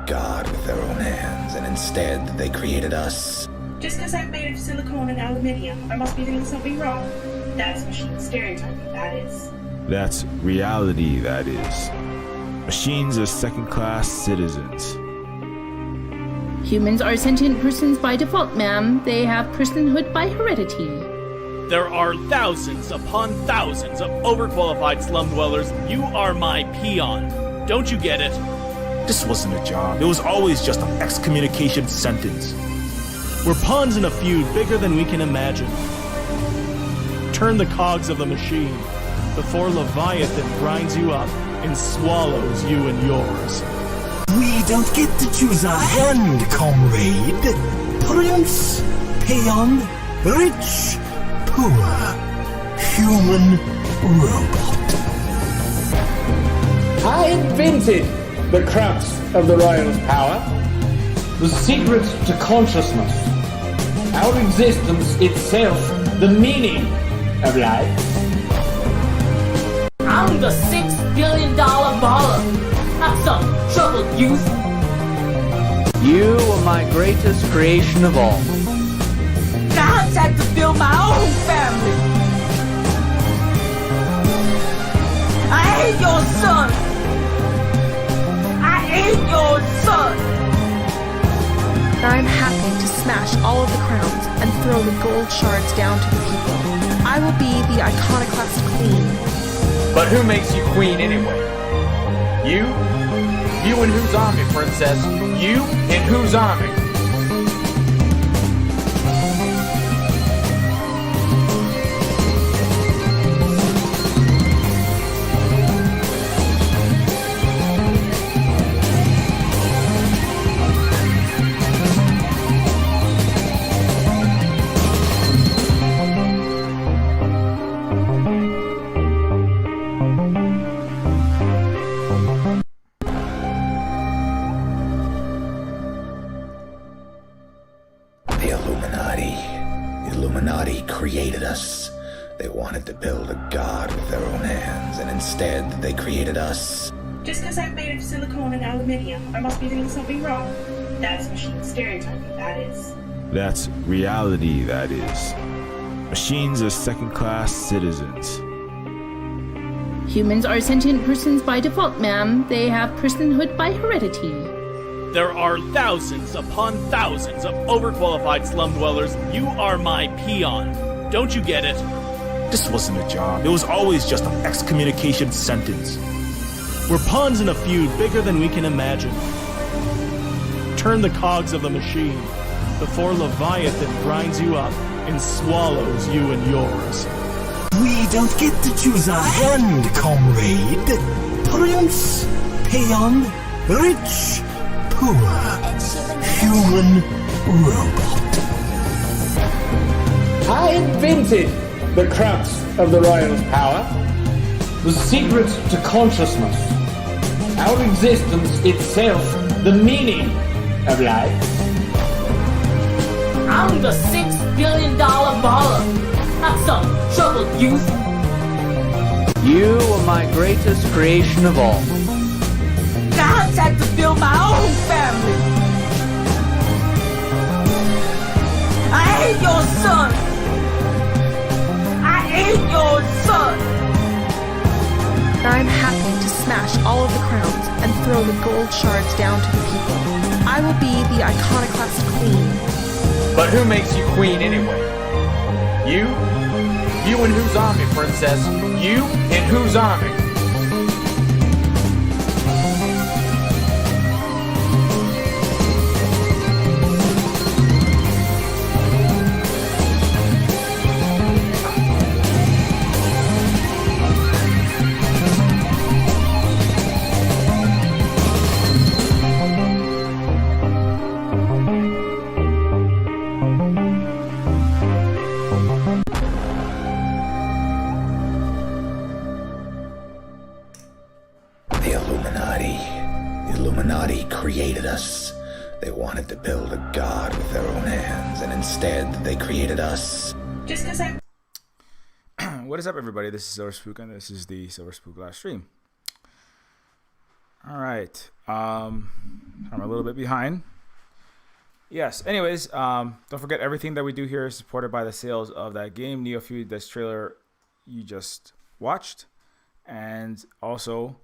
god with their own hands, and instead they created us. Just because I'm made of silicone and aluminium, I must be doing something wrong. That's machine stereotyping, that is. That's reality, that is. Machines are second-class citizens. Humans are sentient persons by default, ma'am. They have personhood by heredity. There are thousands upon thousands of overqualified slum dwellers. You are my peon. Don't you get it? This wasn't a job. It was always just an excommunication sentence. We're pawns in a feud bigger than we can imagine. Turn the cogs of the machine before Leviathan grinds you up and swallows you and yours. We don't get to choose our hand, comrade. Prince, peon, rich, poor, human, robot. I invented the crux of the royal's power, the secret to consciousness, our existence itself, the meaning of life. I'm the $6 billion baller. Not some troubled youth. You are my greatest creation of all. God's had to build my own family. I ain't your son. I ain't your son. I'm happy to smash all of the crowns and throw the gold shards down to the people. I will be the iconoclast queen. But who makes you queen anyway? You? You in whose army, princess? You in whose army? The Illuminati created us. They wanted to build a god with their own hands, and instead they created us. Just because I'm made of silicone and aluminium, I must be doing something wrong. That's machine stereotyping, that is. That's reality, that is. Machines are second-class citizens. Humans are sentient persons by default, ma'am. They have personhood by heredity. There are thousands upon thousands of overqualified slum dwellers. You are my peon. Don't you get it? This wasn't a job. It was always just an excommunication sentence. We're pawns in a feud bigger than we can imagine. Turn the cogs of the machine before Leviathan grinds you up and swallows you and yours. We don't get to choose our hand, comrade. Prince, peon, rich, poor, human, robot. I invented the crux of the royal's power, the secret to consciousness, our existence itself, the meaning of life. I'm the $6 billion baller. Not some troubled youth. You are my greatest creation of all. God's had to build my own family. I ain't your son. I ain't your son. I'm happy to smash all of the crowns and throw the gold shards down to the people. I will be the iconoclast queen. But who makes you queen anyway? You? You in whose army, princess? You in whose army? The Illuminati created us. They wanted to build a god with their own hands, and instead they created us. Just because I'm... What is up, everybody? This is Silver Spook, and this is the Silver Spook live stream. All right. I'm a little bit behind. Yes. Anyways, don't forget everything that we do here is supported by the sales of that game, Neofeud, this trailer you just watched. And also,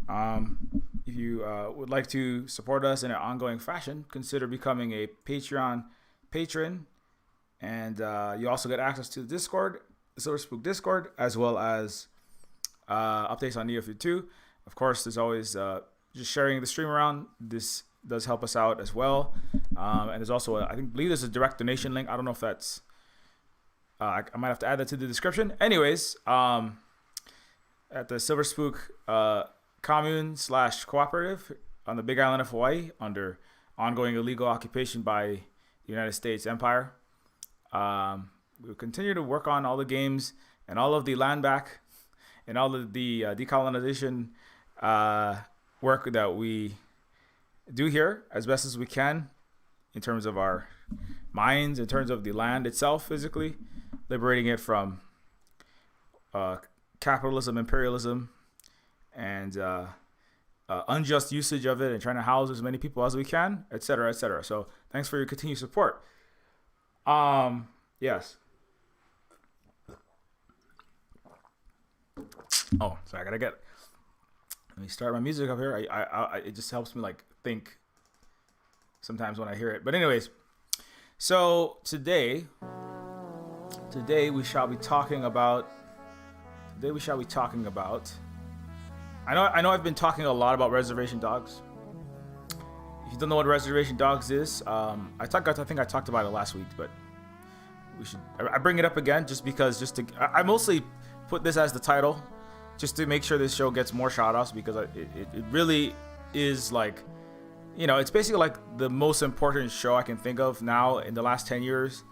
if you would like to support us in an ongoing fashion, consider becoming a Patreon patron. And you also get access to the Discord, the Silver Spook Discord, as well as updates on Neofeud 2. Of course, there's always just sharing the stream around. This does help us out as well. And there's also, I believe there's a direct donation link. I don't know if that's, I might have to add that to the description. Anyways, at the Silver Spook commune/cooperative on the Big Island of Hawaii under ongoing illegal occupation by the United States Empire. We'll continue to work on all the games and all of the land back and all of the decolonization work that we do here as best as we can in terms of our minds, in terms of the land itself physically, liberating it from capitalism, imperialism, and unjust usage of it, and trying to house as many people as we can, etc., etc. So thanks for your continued support. Yes. Oh, so I gotta let me start my music up here. It just helps me like think sometimes when I hear it. But anyways, so today we shall be talking about. I know I've been talking a lot about Reservation Dogs. If you don't know what Reservation Dogs is, I think I talked about it last week, but I bring it up again just because I mostly put this as the title just to make sure this show gets more shout outs, because it really is like, you know, it's basically like the most important show I can think of now in the last 10 years.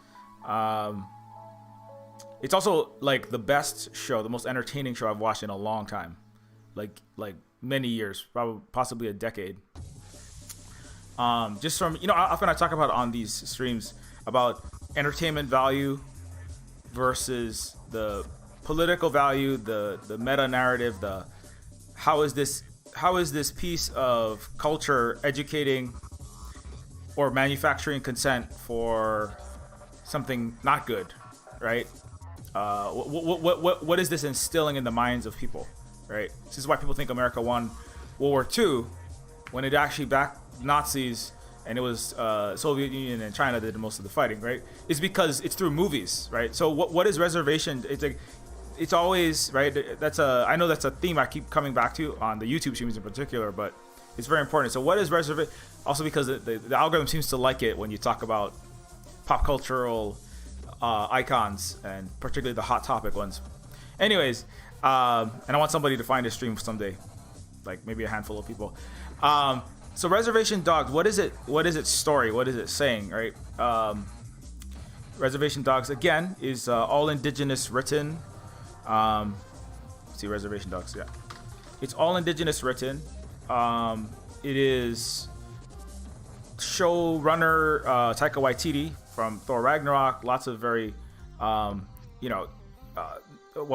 It's also like the best show, the most entertaining show I've watched in a long time, like many years, probably possibly a decade. Just from, you know, often I talk about on these streams about entertainment value versus the political value, the meta narrative, how is this piece of culture educating or manufacturing consent for something not good, right? What is this instilling in the minds of people, right? This is why people think America won World War II when it actually backed Nazis, and it was Soviet Union and China did most of the fighting, right? It's because it's through movies, right? So what is Reservation? It's always, right? I know that's a theme I keep coming back to on the YouTube streams in particular, but it's very important. So what is Reservation? Also because the algorithm seems to like it when you talk about pop cultural icons, and particularly the hot topic ones. Anyways, and I want somebody to find a stream someday, like maybe a handful of people. So Reservation Dogs, what is it? What is its story? What is it saying, right? Reservation Dogs, again, is all indigenous written. Let's see, Reservation Dogs, yeah. It's all indigenous written. It is showrunner Taika Waititi from Thor Ragnarok. Lots of very, What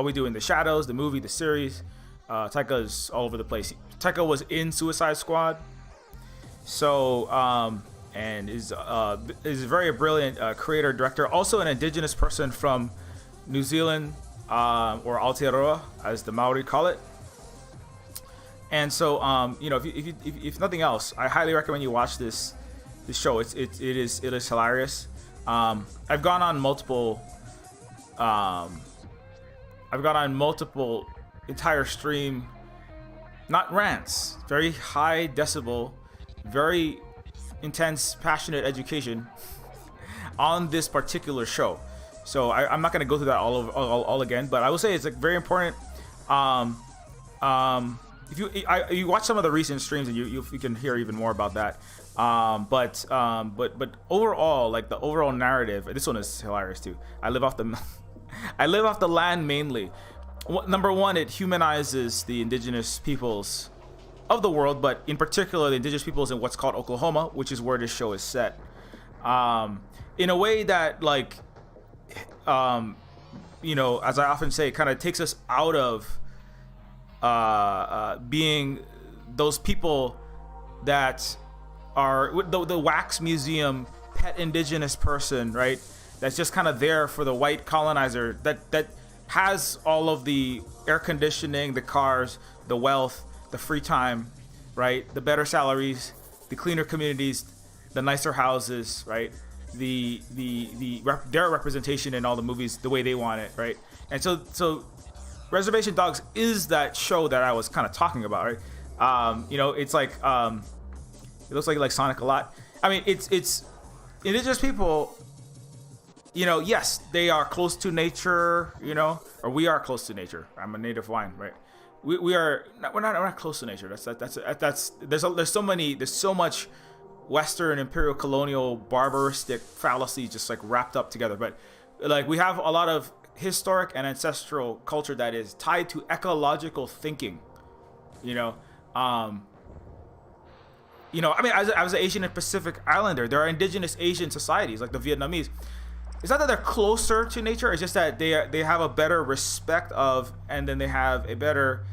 We Do in the Shadows, the movie, the series. Taika is all over the place. Taika was in Suicide Squad. So, and is a very brilliant creator, director. Also an indigenous person from New Zealand, or Aotearoa, as the Maori call it. And so, if nothing else, I highly recommend you watch this show. It is hilarious. I've gone on multiple entire stream, not rants, very high decibel, very intense, passionate education on this particular show. So I'm not going to go through that all again, but I will say it's like very important. If you watch some of the recent streams, and you can hear even more about that. But overall, like the overall narrative, this one is hilarious too. I live off the land mainly. Number one, it humanizes the indigenous peoples of the world, but in particular the indigenous peoples in what's called Oklahoma, which is where this show is set. In a way that, like, as I often say, kind of takes us out of being those people that are the wax museum pet indigenous person, right? That's just kind of there for the white colonizer that has all of the air conditioning, the cars, the wealth, the free time, right? The better salaries, the cleaner communities, the nicer houses, right? Their representation in all the movies the way they want it, right? And so Reservation Dogs is that show that I was kind of talking about, right? It's like it looks like Sonic a lot. I mean, it's indigenous people. Yes, they are close to nature. Or we are close to nature. I'm a native Hawaiian, right? We're not close to nature. There's so much Western imperial colonial barbaristic fallacy just like wrapped up together. But like we have a lot of historic and ancestral culture that is tied to ecological thinking. I mean, as an Asian and Pacific Islander, there are indigenous Asian societies like the Vietnamese. It's not that they're closer to nature. It's just that they have a better respect of, and then they have a better,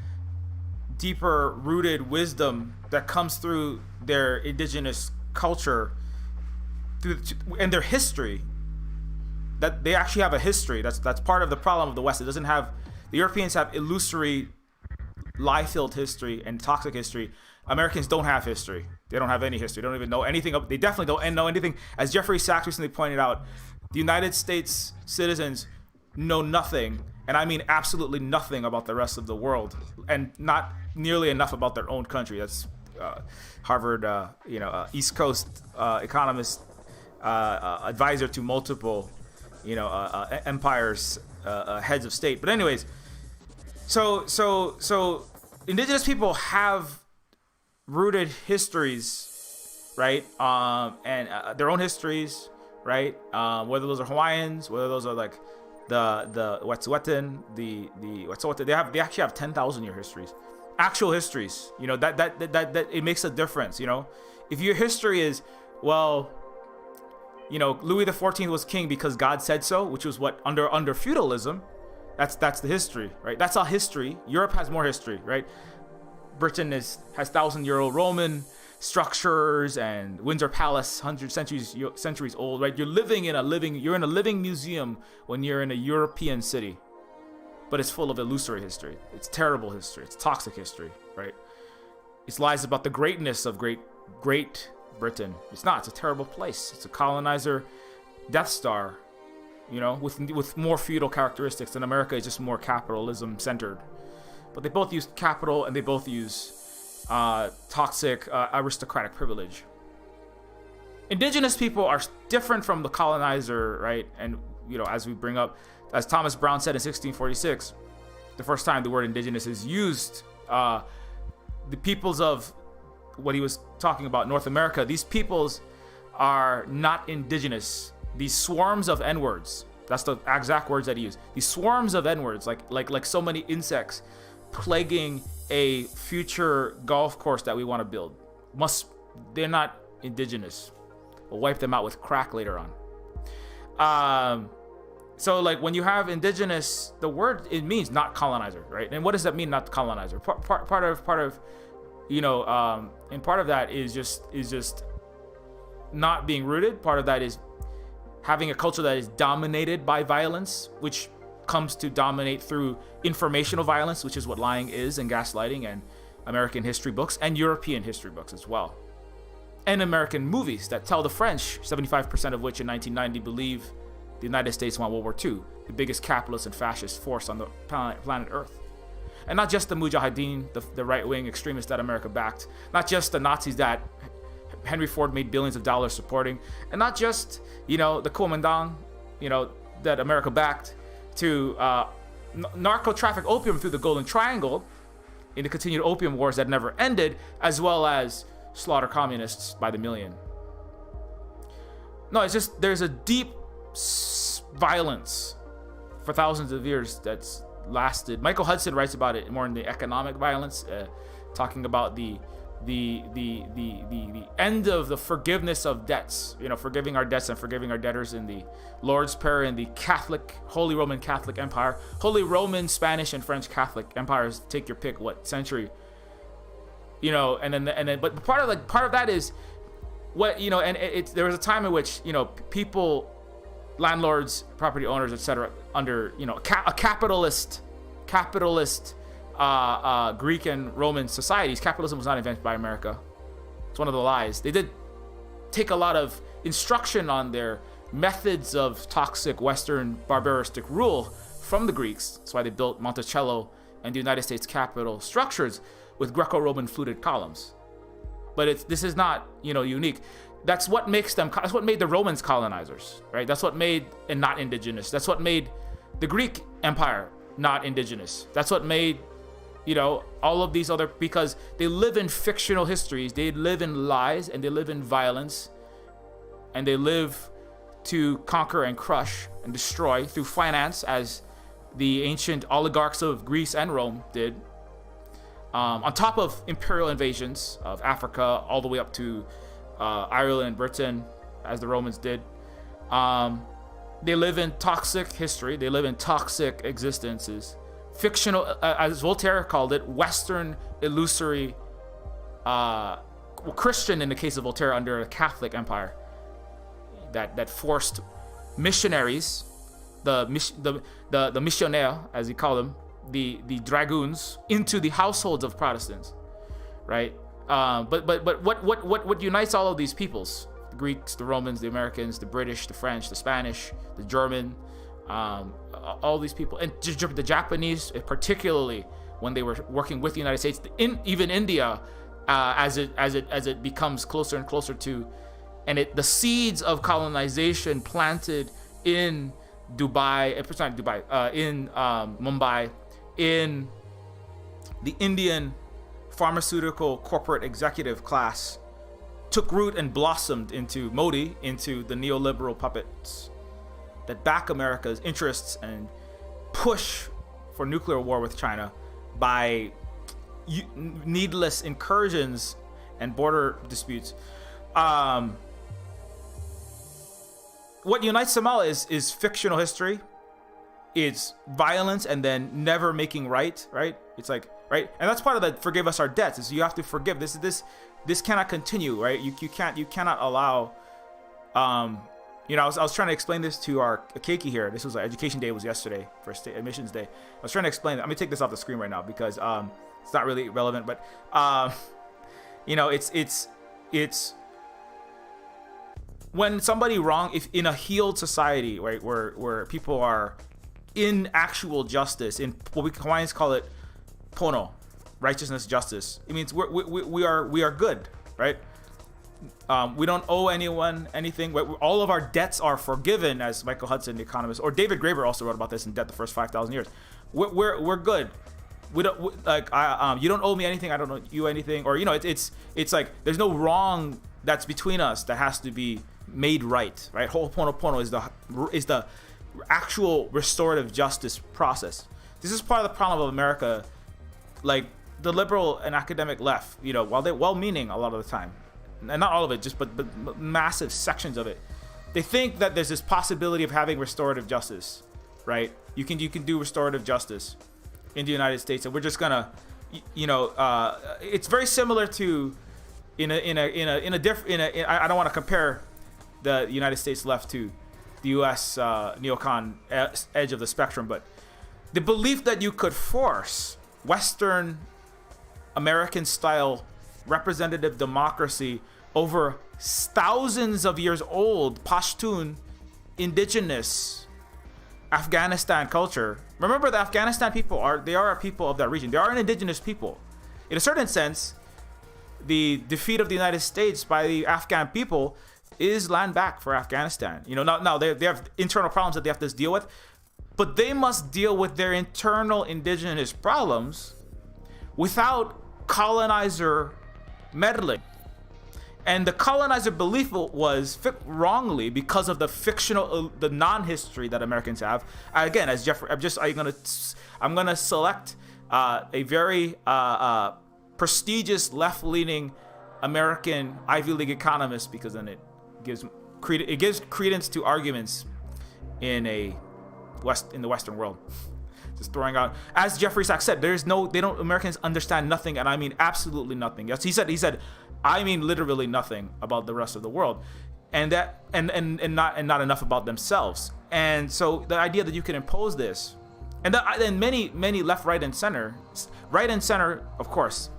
deeper rooted wisdom that comes through their indigenous culture, and their history. That they actually have a history. That's part of the problem of the West. It doesn't have. The Europeans have illusory, lie-filled history and toxic history. Americans don't have history. They don't have any history. They don't even know anything. They definitely don't know anything. As Jeffrey Sachs recently pointed out, the United States citizens know nothing, and I mean absolutely nothing about the rest of the world, and not nearly enough about their own country. That's Harvard, East Coast economist, advisor to multiple, empires, heads of state. But anyways, so indigenous people have rooted histories, right? And their own histories, right? Whether those are Hawaiians, whether those are like the Wet'suwet'en, the Wet'suwet'en, they actually have 10,000 year histories, actual histories. That it makes a difference. If your history is, well, Louis XIV was king because God said so, which was what under feudalism. That's the history, right? That's our history. Europe has more history, right? Britain has 1,000-year-old Roman structures and Windsor Palace, 100 centuries old, right? You're in a living museum when you're in a European city, but it's full of illusory history. It's terrible history. It's toxic history, right? It's lies about the greatness of Great Britain. It's not. It's a terrible place. It's a colonizer Death Star, with more feudal characteristics. And America is just more capitalism centered. But they both use capital and they both use toxic aristocratic privilege. Indigenous people are different from the colonizer, right? And as Thomas Brown said in 1646, the first time the word indigenous is used, the peoples of what he was talking about, North America, these peoples are not indigenous. These swarms of N-words, that's the exact words that he used. These swarms of N-words, like so many insects plaguing a future golf course that we want to build. They're not indigenous. We'll wipe them out with crack later on. So like when you have indigenous, the word, it means not colonizer, right? And what does that mean, not colonizer? Part of and part of that is just not being rooted. Part of that is having a culture that is dominated by violence, which comes to dominate through informational violence, which is what lying is, and gaslighting, and American history books and European history books as well, and American movies that tell the French, 75% of which in 1990 believe the United States won World War II, the biggest capitalist and fascist force on the planet Earth. And not just the Mujahideen, the right-wing extremists that America backed, not just the Nazis that Henry Ford made billions of dollars supporting, and not just the Kuomintang, that America backed, to narco-traffic opium through the Golden Triangle in the continued opium wars that never ended, as well as slaughter communists by the million. No, it's just there's a deep violence for thousands of years that's lasted. Michael Hudson writes about it more in the economic violence, talking about the end of the forgiveness of debts, forgiving our debts and forgiving our debtors in the Lord's Prayer in the Holy Roman Catholic Empire, Holy Roman, Spanish, and French Catholic empires, take your pick, what century. you know, and then, but part of that is what, you know, and there was a time in which, you know, people, landlords, property owners, etc., under, you know, a capitalist Greek and Roman societies. Capitalism was not invented by America. It's one of the lies. They did take a lot of instruction on their methods of toxic Western barbaristic rule from the Greeks. That's why they built Monticello and the United States Capitol structures with Greco-Roman fluted columns. But this is not, you know, unique. That's what makes them. That's what made the Romans colonizers, right? That's what made and not indigenous. That's what made the Greek Empire not indigenous. That's what made, you know, all of these other, because they live in fictional histories. They live in lies and they live in violence, and they live to conquer and crush and destroy through finance, as the ancient oligarchs of Greece and Rome did. On top of imperial invasions of Africa all the way up to Ireland, Britain, as the Romans did. They live in toxic history. They live in toxic existences. Fictional, as Voltaire called it, Western illusory, Christian in the case of Voltaire, under a Catholic empire that forced missionaries, the missionnaires, as he called them, the dragoons, into the households of Protestants, right? But what unites all of these peoples? The Greeks, the Romans, the Americans, the British, the French, the Spanish, the German, all these people, and the Japanese, particularly when they were working with the United States, even India, as it becomes closer and closer to, and the seeds of colonization planted in Dubai, in Mumbai, in the Indian pharmaceutical corporate executive class, took root and blossomed into Modi, into the neoliberal puppets that back America's interests and push for nuclear war with China by needless incursions and border disputes. What unites them all is fictional history. It's violence and then never making right. It's like, right? And that's part of the forgive us our debts, is you have to forgive. This cannot continue, right? You cannot allow, you know, I was trying to explain this to our Keiki here. This was education day, was yesterday for state admissions day. I was trying to explain it. I'm gonna take this off the screen right now because it's not really relevant, but you know, it's when somebody wrong, if in a healed society, right, where people are in actual justice, in what we Hawaiians call it pono, righteousness, justice. It means we are good, right? We don't owe anyone anything. All of our debts are forgiven, as Michael Hudson, the economist, or David Graeber also wrote about this in Debt the First 5,000 Years. We're good. We don't you don't owe me anything. I don't owe you anything. Or, you know, it's like there's no wrong that's between us that has to be made right. Ho'oponopono is the actual restorative justice process. This is part of the problem of America. Like the liberal and academic left, you know, while they're well-meaning a lot of the time, and not all of it, just but massive sections of it, they think that there's this possibility of having restorative justice, right? You can do restorative justice in the United States, and we're just gonna, you know, it's very similar to I don't want to compare the United States left to the U.S. neocon edge of the spectrum, but the belief that you could force Western American style representative democracy over thousands of years old Pashtun indigenous Afghanistan culture. Remember, the Afghanistan people are a people of that region. They are an indigenous people. In a certain sense, the defeat of the United States by the Afghan people is land back for Afghanistan. You know, now they have internal problems that they have to deal with, but they must deal with their internal indigenous problems without colonizer meddling. And the colonizer belief was wrongly because of the fictional, the non-history that Americans have. Again, as Jeffrey, I'm gonna select a very prestigious left-leaning American Ivy League economist, because then it gives credence to arguments in the Western world. just throwing out, as Jeffrey Sachs said, Americans understand nothing, and I mean absolutely nothing. Yes, he said, I mean literally nothing about the rest of the world, and not enough about themselves. And so the idea that you can impose this, and many left, right, and center, of course,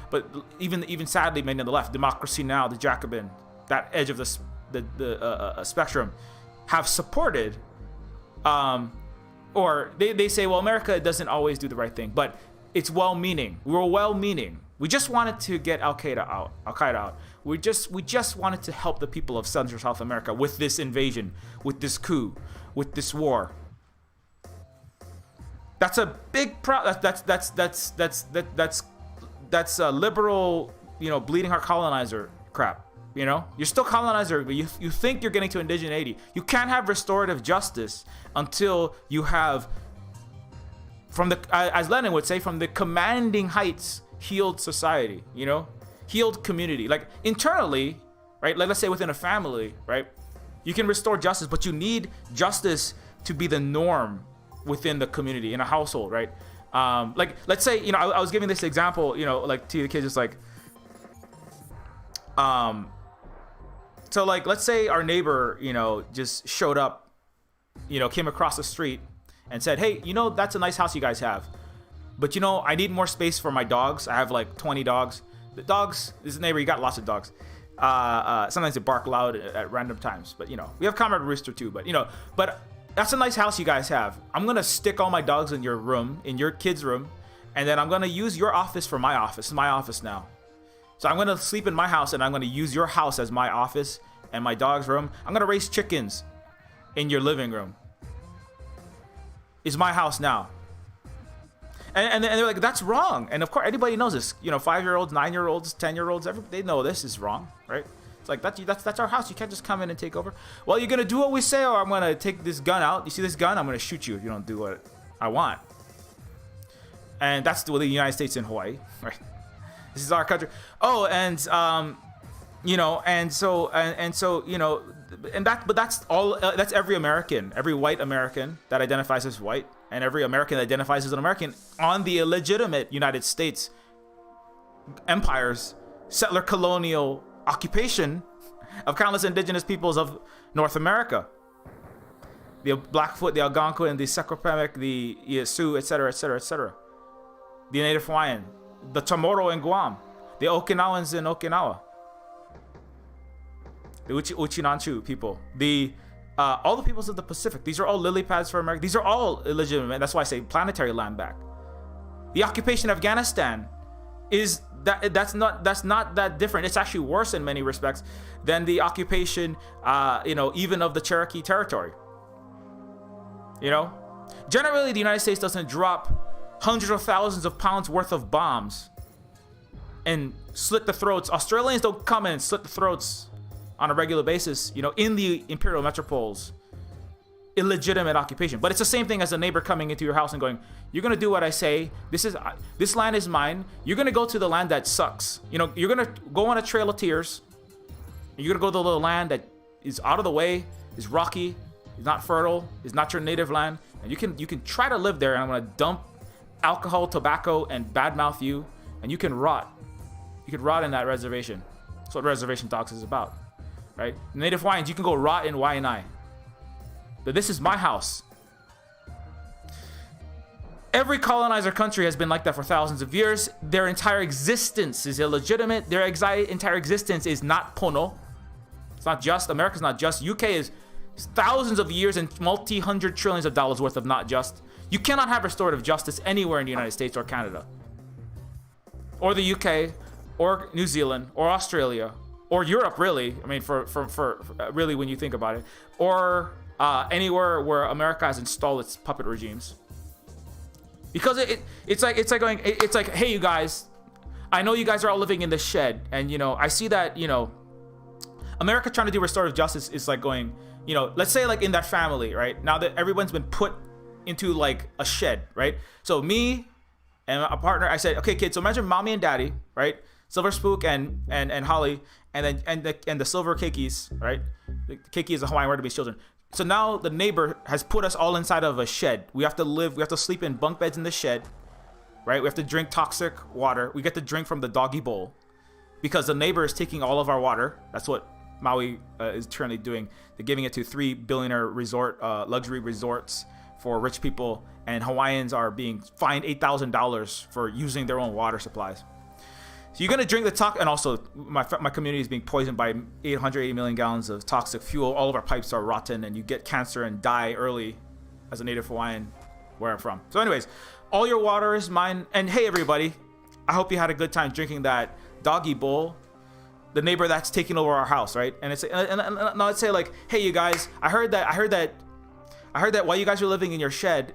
but even sadly, many on the left, Democracy Now!, the Jacobin, that edge of the spectrum, have supported, or they say, well, America doesn't always do the right thing, but it's well-meaning. We're well-meaning. We just wanted to get Al Qaeda out. We just wanted to help the people of Central South America with this invasion, with this coup, with this war. That's a big that's a liberal, bleeding heart colonizer crap. You're still colonizer, but you think you're getting to indigeneity. You can't have restorative justice until you have, as Lenin would say, from the commanding heights, healed society. Healed community. Like internally, right? Like let's say within a family, right? You can restore justice, but you need justice to be the norm within the community, in a household, right? Like let's say, I was giving this example, like to the kids, just like, so like let's say our neighbor, just showed up, came across the street and said, hey, that's a nice house you guys have, but I need more space for my dogs. I have like 20 dogs. The dogs, this neighbor, you got lots of dogs. Sometimes they bark loud at random times, but we have Comrade Rooster too, but that's a nice house you guys have. I'm gonna stick all my dogs in your room, in your kid's room, and then I'm gonna use your office for my office. It's my office now. So I'm gonna sleep in my house, and I'm gonna use your house as my office and my dog's room. I'm gonna raise chickens in your living room. It's my house now. And they're like, that's wrong. And of course, anybody knows this. 5-year-olds, 9-year-olds, 10-year-olds, they know this is wrong, right? It's like, that's our house. You can't just come in and take over. Well, you're going to do what we say, or I'm going to take this gun out. You see this gun? I'm going to shoot you if you don't do what I want. And that's the United States in Hawaii, right? This is our country. Oh, and, that's all, that's every American, every white American that identifies as white, and every American that identifies as an American on the illegitimate United States empire's settler colonial occupation of countless indigenous peoples of North America. The Blackfoot, the Algonquin, the Secwepemc, the Sioux, etc., etc., etc. The Native Hawaiian, the Chamorro in Guam, the Okinawans in Okinawa, the Uchinanchu people, all the peoples of the Pacific. These are all lily pads for America. These are all illegitimate. That's why I say planetary land back. The occupation of Afghanistan is that's not that different. It's actually worse in many respects than the occupation, even of the Cherokee territory. Generally, the United States doesn't drop hundreds of thousands of pounds worth of bombs and slit the throats. Australians don't come in and slit the throats on a regular basis, in the imperial metropoles. Illegitimate occupation. But it's the same thing as a neighbor coming into your house and going, you're going to do what I say. This land is mine. You're going to go to the land that sucks. You're going to go on a trail of tears. You're going to go to the land that is out of the way, is rocky, is not fertile, is not your native land. And you can try to live there, and I'm going to dump alcohol, tobacco, and badmouth you, and you can rot. You could rot in that reservation. That's what Reservation Dogs is about, right? Native Hawaiians, you can go rot in Waianae. But this is my house. Every colonizer country has been like that for thousands of years. Their entire existence is illegitimate. Their entire existence is not pono. It's not just. America's not just. UK is thousands of years and multi-hundred trillions of dollars worth of not just. You cannot have restorative justice anywhere in the United States or Canada, or the UK, or New Zealand, or Australia, or Europe, really. I mean, for really, when you think about it, or anywhere where America has installed its puppet regimes. Because it's like, hey, you guys, I know you guys are all living in this shed, and I see that America trying to do restorative justice is like going, let's say like in that family, right? Now that everyone's been put into like a shed, right? So me and a partner, I said, okay, kids, so imagine mommy and daddy, right? Silver Spook and Holly, and then the silver keikis, right? The keiki is a Hawaiian word to be children. So now the neighbor has put us all inside of a shed. We have to sleep in bunk beds in the shed, right? We have to drink toxic water. We get to drink from the doggy bowl because the neighbor is taking all of our water. That's what Maui is currently doing. They're giving it to 3 billionaire luxury resorts for rich people, and Hawaiians are being fined $8,000 for using their own water supplies. So you're gonna drink the and also my community is being poisoned by 880 million gallons of toxic fuel. All of our pipes are rotten, and you get cancer and die early as a native Hawaiian where I'm from. So anyways, all your water is mine. And hey everybody, I hope you had a good time drinking that doggy bowl. The neighbor that's taking over our house, right? And it's and let's say like, hey you guys, I heard that while you guys were living in your shed,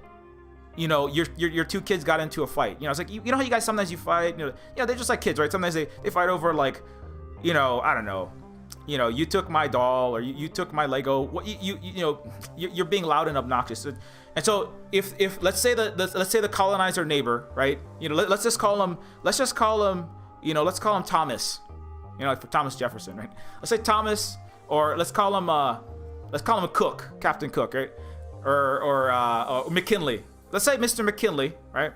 you know, your 2 kids got into a fight. You know, it's like, you know how you guys sometimes you fight, you know, they're just like kids, right? Sometimes they fight over like, you know, I don't know, you know, you took my doll or you took my Lego. What you know, you're being loud and obnoxious. And so if let's say the colonizer neighbor, right? You know, let's just call him Thomas. You know, like for Thomas Jefferson, right? Let's say Thomas, or let's call him Cook, Captain Cook, right? Or McKinley. Let's say Mr. McKinley, right?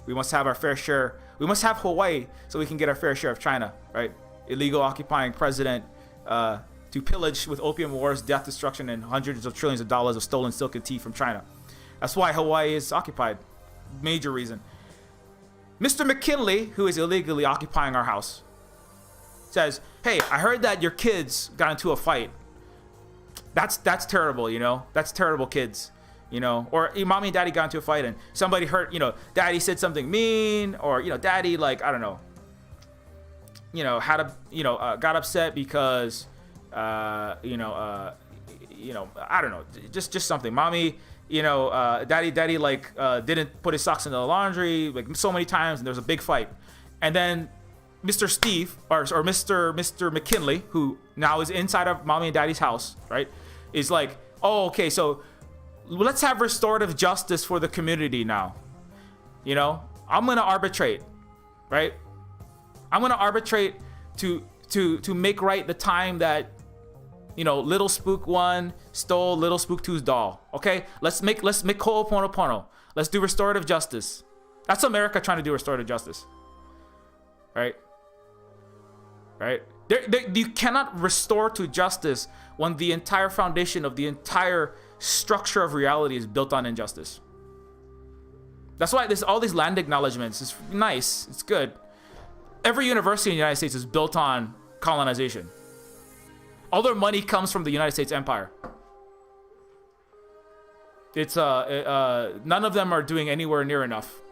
We must have our fair share. We must have Hawaii so we can get our fair share of China, right? Illegal occupying president to pillage with opium wars, death, destruction, and hundreds of trillions of dollars of stolen silk and tea from China. That's why Hawaii is occupied. Major reason. Mr. McKinley, who is illegally occupying our house, says, hey, I heard that your kids got into a fight. That's terrible, you know? That's terrible, kids. You know, or mommy and daddy got into a fight and somebody hurt, you know, daddy said something mean, or, you know, daddy, like, I don't know, you know, got upset because, I don't know, just something. Mommy, you know, daddy, like, didn't put his socks in the laundry, like, so many times, and there was a big fight. And then Mr. Steve, or Mr. McKinley, who now is inside of mommy and daddy's house, right, is like, oh, okay, so let's have restorative justice for the community now. You know, I'm gonna arbitrate, right? I'm gonna arbitrate to make right the time that, you know, Little Spook 1 stole Little Spook 2's doll. Okay, let's make ho'oponopono. Let's do restorative justice. That's America trying to do restorative justice, right? Right? You cannot restore to justice when the entire foundation of the entire structure of reality is built on injustice. That's why all these land acknowledgements is nice. It's good. Every university in the United States is built on colonization. All their money comes from the United States Empire. It's none of them are doing anywhere near enough.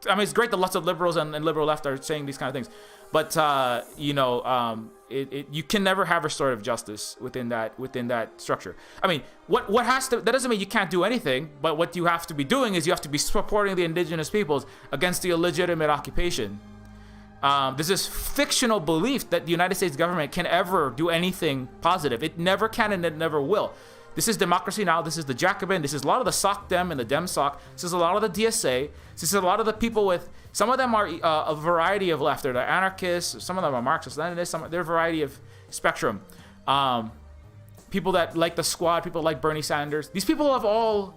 I mean, it's great that lots of liberals and liberal left are saying these kind of things, but you know, you can never have restorative justice within that structure. I mean, what has to, that doesn't mean you can't do anything, but what you have to be doing is you have to be supporting the indigenous peoples against the illegitimate occupation. There's this fictional belief that the United States government can ever do anything positive. It never can and it never will. This is democracy now. This is the Jacobin. This is a lot of the SOC Dem and the Dem SOC. This is a lot of the DSA. This is a lot of the people with, some of them are a variety of left. They're anarchists. Some of them are Marxists. They're a variety of spectrum. People that like the Squad, people like Bernie Sanders. These people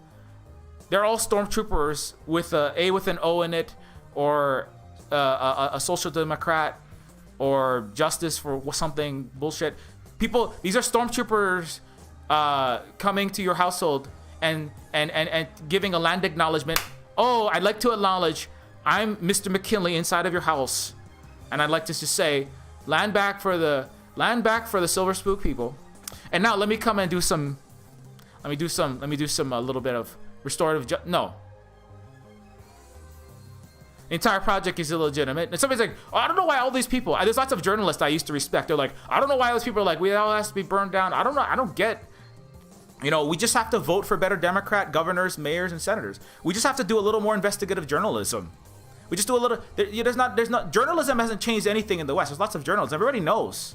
they're all stormtroopers with with an O in it, or a social democrat, or justice for something bullshit. People, these are stormtroopers coming to your household and giving a land acknowledgement. Oh, I'd like to acknowledge I'm Mr. McKinley inside of your house, and I'd like to just say land back for the Silver Spook people. And now let me come and do a little bit of restorative no. The entire project is illegitimate. And somebody's like, oh, I don't know why all these people, there's lots of journalists I used to respect. They're like, I don't know why those people are like, we all has to be burned down. I don't know. I don't get, you know, we just have to vote for better Democrat governors, mayors, and senators. We just have to do a little more investigative journalism. We just do a little, there's not, journalism hasn't changed anything in the West. There's lots of journalism. Everybody knows.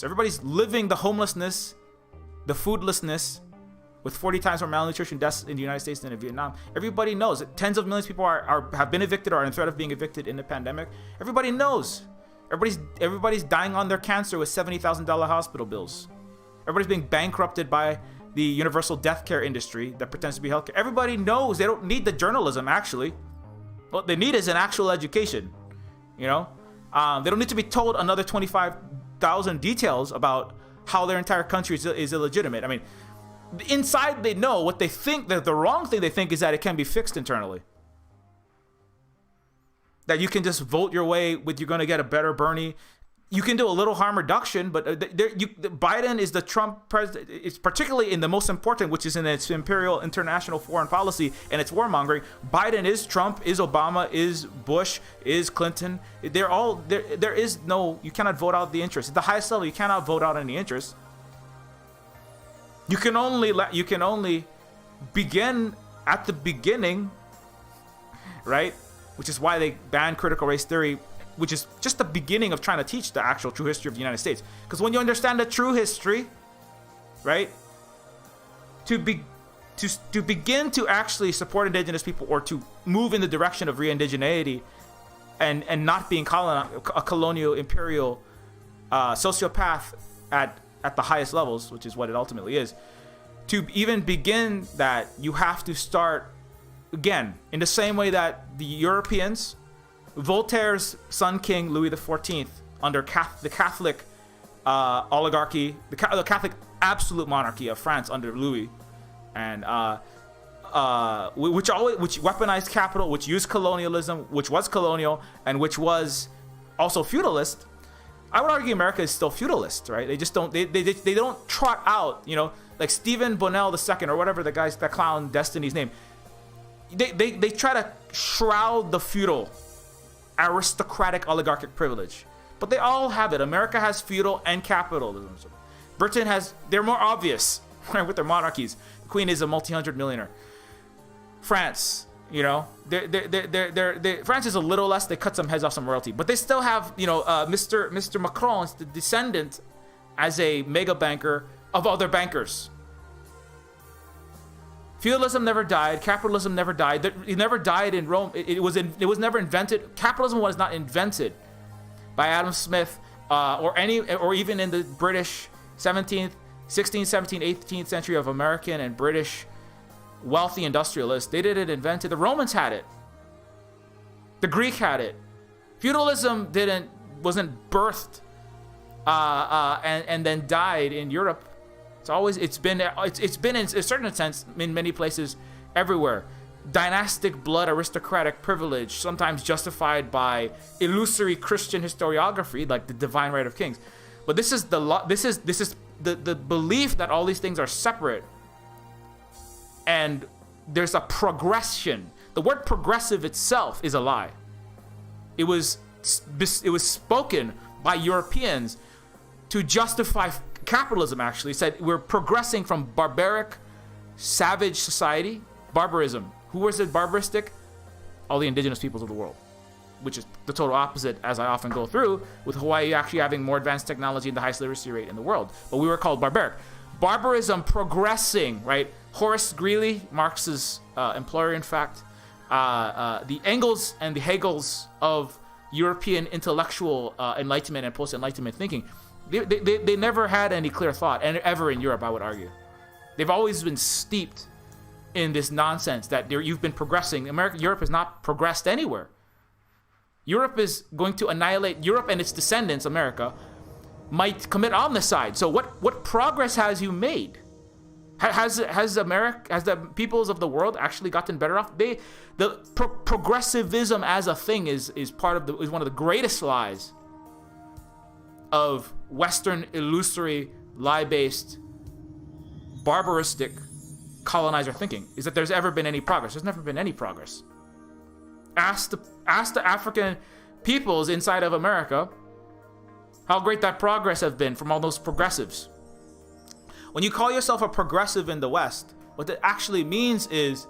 Everybody's living the homelessness, the foodlessness, with 40 times more malnutrition deaths in the United States than in Vietnam. Everybody knows that tens of millions of people have been evicted or are in threat of being evicted in the pandemic. Everybody knows. Everybody's dying on their cancer with $70,000 hospital bills. Everybody's being bankrupted by the universal death care industry that pretends to be healthcare. Everybody knows they don't need the journalism, actually. What they need is an actual education, you know? They don't need to be told another 25,000 details about how their entire country is illegitimate. I mean, inside they know what they think, that the wrong thing they think is that it can be fixed internally. That you can just vote your way with, you're going to get a better Bernie. You can do a little harm reduction, but Biden is the Trump president. It's particularly in the most important, which is in its imperial international foreign policy and its warmongering. Biden is Trump, is Obama, is Bush, is Clinton. They're all there. There is no. You cannot vote out the interest. At the highest level, you cannot vote out any interest. You can only begin at the beginning, right? Which is why they banned critical race theory, which is just the beginning of trying to teach the actual true history of the United States. Because when you understand the true history, right, to begin to actually support indigenous people, or to move in the direction of re-indigeneity and not being a colonial imperial sociopath at the highest levels, which is what it ultimately is, to even begin that, you have to start again in the same way that the Europeans, Voltaire's Sun King Louis XIV, under the Catholic oligarchy, the Catholic absolute monarchy of France under Louis, and which weaponized capital, which used colonialism, which was colonial, and which was also feudalist. I would argue America is still feudalist, right? They just don't they don't trot out, you know, like Stephen Bonnell II or whatever the guy's, that clown Destiny's name. They try to shroud the feudal aristocratic oligarchic privilege, but they all have it. America has feudal and capitalism. Britain has, they're more obvious, right, with their monarchies. The Queen is a multi-hundred millionaire. France, you know, France is a little less. They cut some heads off some royalty, but they still have, you know, Mr. Macron is the descendant as a mega banker of other bankers. Feudalism never died. Capitalism never died. It never died in Rome. It was never invented. Capitalism was not invented by Adam Smith or even in the British 17th, 16th, 17th, 18th century of American and British wealthy industrialists. They didn't invent it. The Romans had it. The Greek had it. Feudalism wasn't birthed and then died in Europe. It's been in a certain sense in many places everywhere. Dynastic blood, aristocratic privilege, sometimes justified by illusory Christian historiography, like the divine right of kings. But this is the belief that all these things are separate, and there's a progression. The word progressive itself is a lie. It was spoken by Europeans to justify capitalism. Actually said we're progressing from barbaric, savage society, barbarism. Who was it barbaristic? All the indigenous peoples of the world, which is the total opposite, as I often go through, with Hawaii actually having more advanced technology and the highest literacy rate in the world. But we were called barbaric. Barbarism progressing, right? Horace Greeley, Marx's employer, in fact, the Engels and the Hegels of European intellectual enlightenment and post-enlightenment thinking. They never had any clear thought, and ever in Europe, I would argue. They've always been steeped in this nonsense that you've been progressing. Europe has not progressed anywhere. Europe is going to annihilate. Europe and its descendants, America, might commit omnicide. So what progress has you made? Has the peoples of the world actually gotten better off? Progressivism as a thing is one of the greatest lies of Western illusory, lie-based, barbaristic colonizer thinking, is that there's ever been any progress. There's never been any progress. Ask the African peoples inside of America how great that progress has been from all those progressives. When you call yourself a progressive in the West, what that actually means is,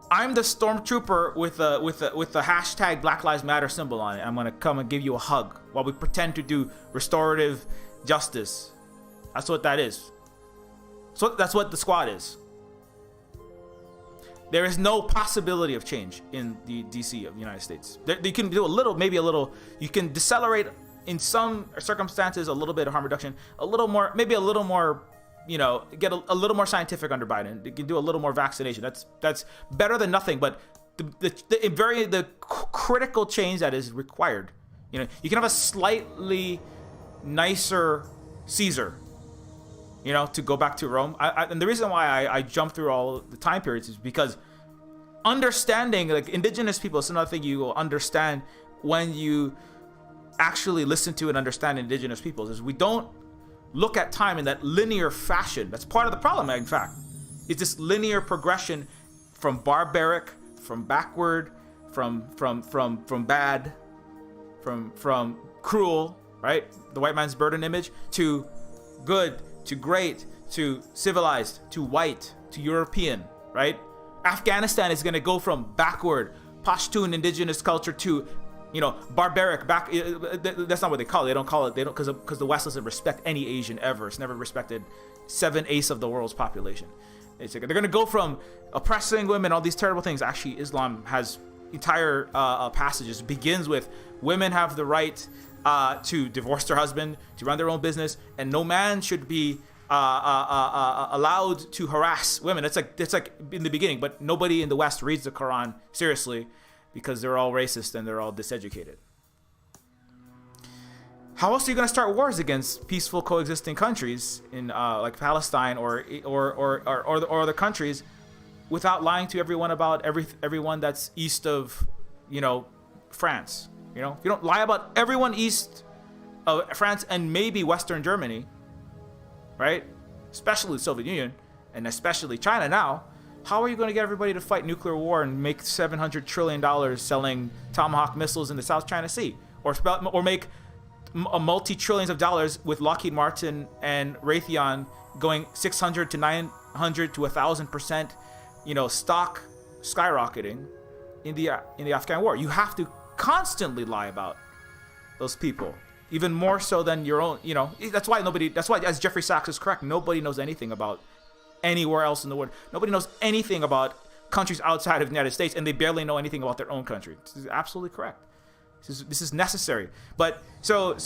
I'm the stormtrooper with the hashtag Black Lives Matter symbol on it. I'm gonna come and give you a hug while we pretend to do restorative justice. That's what that is. So that's what the squad is. There is no possibility of change in the DC of the United States. You can do maybe a little. You can decelerate in some circumstances, a little bit of harm reduction, maybe a little more get a little more scientific under Biden. They can do a little more vaccination. That's better than nothing. But the critical change that is required. You can have a slightly nicer Caesar. To go back to Rome. And the reason why I jump through all the time periods is because understanding like indigenous people is another thing you will understand when you actually listen to and understand indigenous peoples. Is we don't look at time in that linear fashion. That's part of the problem, in fact. It's this linear progression from barbaric, from backward, from bad, from cruel, right? The white man's burden image, to good, to great, to civilized, to white, to European, right? Afghanistan is going to go from backward, Pashtun indigenous culture to, barbaric. That's not what they call it. They don't call it. They don't because the West doesn't respect any Asian ever. It's never respected 7/8 of the world's population. They're going to go from oppressing women, all these terrible things. Actually, Islam has entire passages. It begins with women have the right to divorce their husband, to run their own business, and no man should be allowed to harass women. It's like in the beginning, but nobody in the West reads the Quran seriously because they're all racist and they're all diseducated. How else are you going to start wars against peaceful coexisting countries in like Palestine or other countries without lying to everyone about everyone that's east of France? If you don't lie about everyone east of France and maybe Western Germany, right? Especially the Soviet Union and especially China now, how are you going to get everybody to fight nuclear war and make $700 trillion selling Tomahawk missiles in the South China Sea? Or make multi-trillions of dollars with Lockheed Martin and Raytheon going 600 to 900 to 1,000%, stock skyrocketing in the Afghan war? You have to constantly lie about those people, even more so than your own. That's why as Jeffrey Sachs is correct, nobody knows anything about anywhere else in the world. Nobody knows anything about countries outside of the United States, and they barely know anything about their own country. This is absolutely correct. This is necessary. But but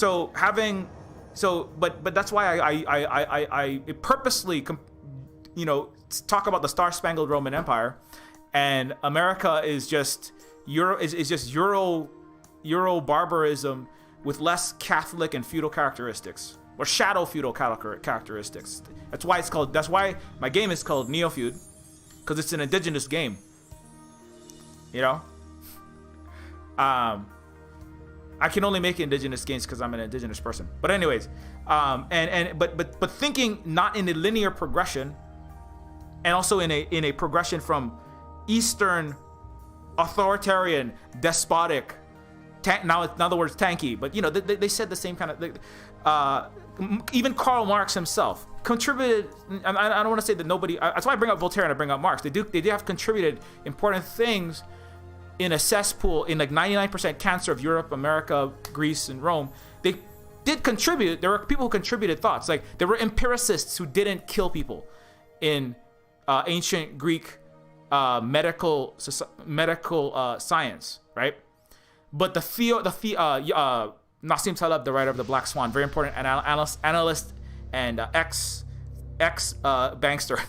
that's why I purposely talk about the Star-Spangled Roman Empire, and America is just Euro barbarism with less Catholic and feudal characteristics, or shadow feudal characteristics. That's why my game is called Neofeud, because it's an indigenous game. I can only make indigenous games because I'm an indigenous person. But anyways, but thinking not in a linear progression, and also in a progression from Eastern authoritarian, despotic, now in other words tanky, but they said the same kind of even Karl Marx himself contributed. I don't want to say that nobody. That's why I bring up Voltaire and I bring up Marx. They do have contributed important things in a cesspool, in like 99% cancer of Europe, America, Greece, and Rome. They did contribute. There were people who contributed thoughts. Like there were empiricists who didn't kill people in ancient Greek medical science, right? But Nassim Taleb, the writer of The Black Swan, very important analyst and ex bankster.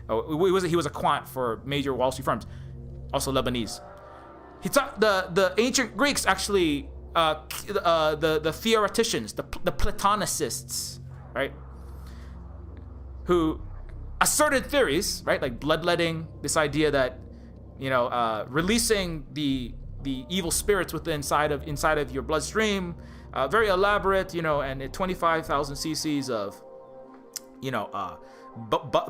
He was a quant for major Wall Street firms, also Lebanese. He taught the ancient Greeks actually, the theoreticians, the Platonicists, right, who asserted theories, right, like bloodletting, this idea that releasing the evil spirits inside of your bloodstream, very elaborate, and 25,000 cc's of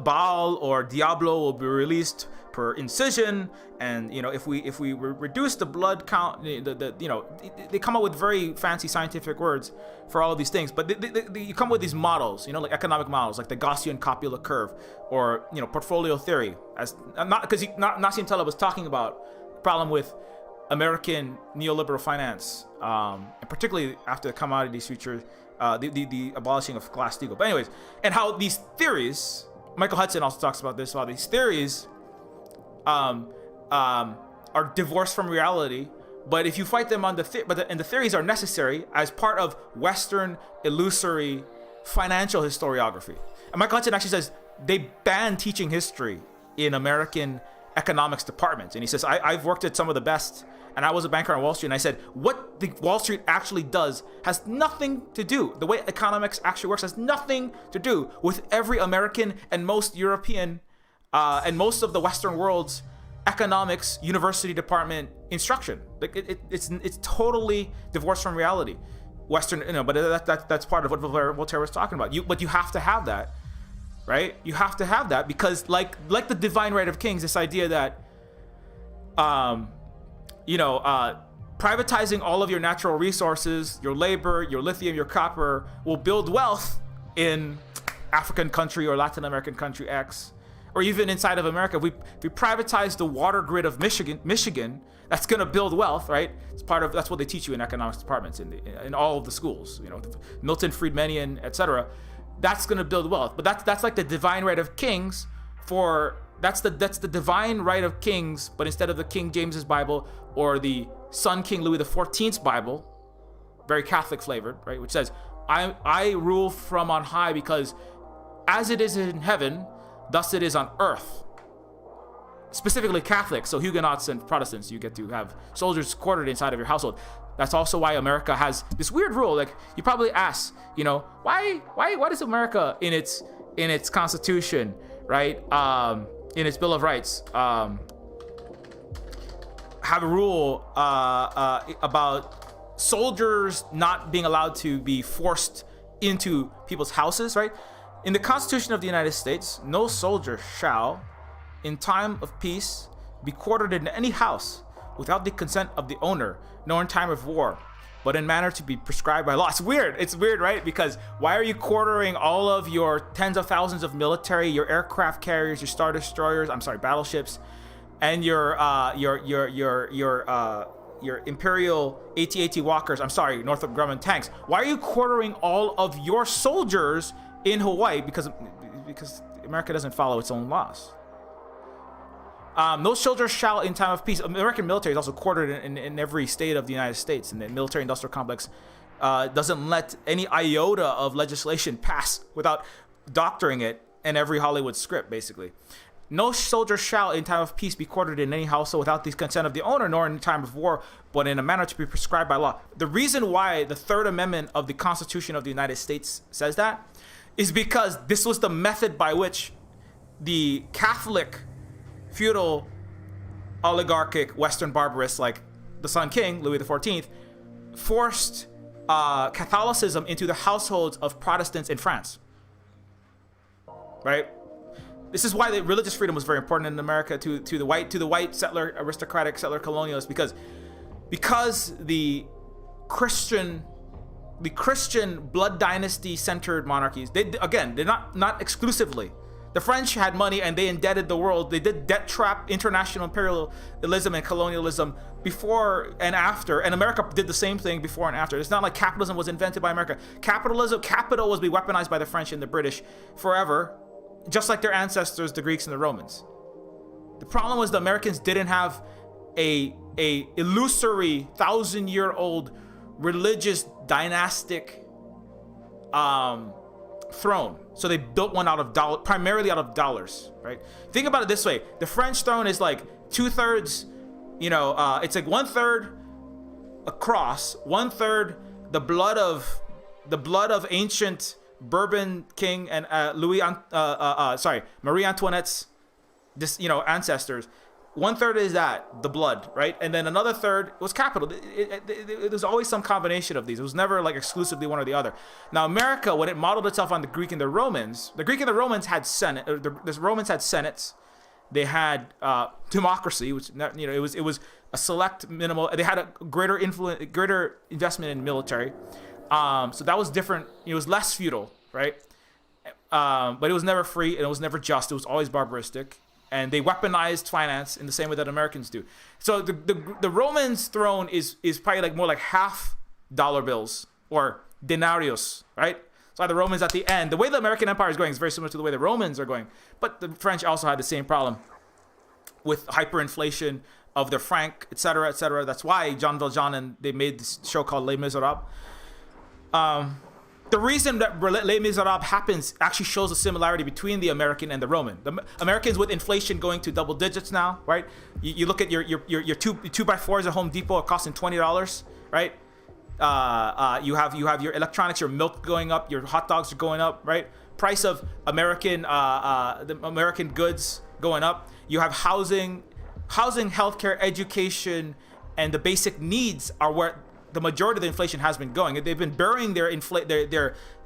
Baal or Diablo will be released per incision, and if we reduce the blood count, they come up with very fancy scientific words for all of these things, but you come with these models, like economic models, like the Gaussian copula curve, or portfolio theory, as not because Nassim Taleb was talking about the problem with American neoliberal finance, and particularly after the commodities future, the abolishing of Glass-Steagall. But anyways, and how these theories, Michael Hudson also talks about this, how these theories are divorced from reality, but if you fight them on the theories are necessary as part of Western illusory financial historiography. And Michael Hudson actually says they ban teaching history in American economics departments. And he says, I've worked at some of the best, and I was a banker on Wall Street, and I said, what the Wall Street actually does has nothing to do, the way economics actually works has nothing to do with every American and most European and most of the Western world's economics university department instruction. Like it's totally divorced from reality. Western, but that's part of what Voltaire was talking about. But you have to have that, right? You have to have that because, like the divine right of kings, this idea that, privatizing all of your natural resources, your labor, your lithium, your copper, will build wealth in African country or Latin American country X, or even inside of America. If we privatize the water grid of Michigan, that's going to build wealth, right? That's what they teach you in economics departments in all of the schools, Milton Friedmanian, etc. That's going to build wealth. But that's like the divine right of kings that's the divine right of kings, but instead of the King James's Bible or the Son King Louis XIV's Bible, very Catholic flavored, right? Which says, I rule from on high because as it is in heaven, thus it is on earth. Specifically Catholic, so Huguenots and Protestants, you get to have soldiers quartered inside of your household. That's also why America has this weird rule. Like, you probably ask, why does America in its Constitution, right, in its Bill of Rights, have a rule about soldiers not being allowed to be forced into people's houses, right? In the Constitution of the United States, no soldier shall, in time of peace, be quartered in any house without the consent of the owner, nor in time of war, but in manner to be prescribed by law. It's weird, right? Because why are you quartering all of your tens of thousands of military, your aircraft carriers, your star destroyers, battleships, and your Imperial AT-AT Walkers, Northrop Grumman tanks? Why are you quartering all of your soldiers in Hawaii? Because America doesn't follow its own laws. No soldiers shall, in time of peace. American military is also quartered in every state of the United States, and the military-industrial complex doesn't let any iota of legislation pass without doctoring it in every Hollywood script, basically. No soldier shall, in time of peace, be quartered in any household without the consent of the owner, nor in time of war, but in a manner to be prescribed by law. The reason why the Third Amendment of the Constitution of the United States says that is because this was the method by which the Catholic feudal oligarchic Western barbarists like the Sun King, Louis XIV, forced Catholicism into the households of Protestants in France. Right? This is why the religious freedom was very important in America to the white settler, aristocratic settler colonialists, because the Christian blood dynasty centered monarchies, they're not exclusively. The French had money and they indebted the world. They did debt trap international imperialism and colonialism before and after. And America did the same thing before and after. It's not like capitalism was invented by America. Capital was being weaponized by the French and the British forever, just like their ancestors, the Greeks and the Romans. The problem was the Americans didn't have a illusory 1,000-year-old religious dynastic throne. So they built one primarily out of dollars, right? Think about it this way. The French throne is like 2/3, it's like 1/3 a cross, 1/3 the blood of ancient Bourbon king and Marie Antoinette's ancestors. 1/3 is that, the blood, right? And then another third was capital. There's always some combination of these. It was never like exclusively one or the other. Now, America, when it modeled itself on the Greek and the Romans had the Romans had senates. They had democracy, which it was a select minimal. They had a greater investment in military. So that was different. It was less feudal, right? But it was never free and it was never just. It was always barbaristic. And they weaponized finance in the same way that Americans do. So the Romans' throne is probably like more like half dollar bills or denarius, right? So the Romans at the end, the way the American Empire is going is very similar to the way the Romans are going. But the French also had the same problem with hyperinflation of their franc, et cetera, et cetera. That's why Jean Valjean and they made this show called Les Miserables. The reason that Les Miserables happens actually shows a similarity between the American and the Roman. The Americans with inflation going to double digits now, right? You look at your 2x4s at Home Depot are costing $20, right? You have your electronics, your milk going up, your hot dogs are going up, right? Price of the American goods going up. You have housing, healthcare, education, and the basic needs are where the majority of the inflation has been going. They've been burying their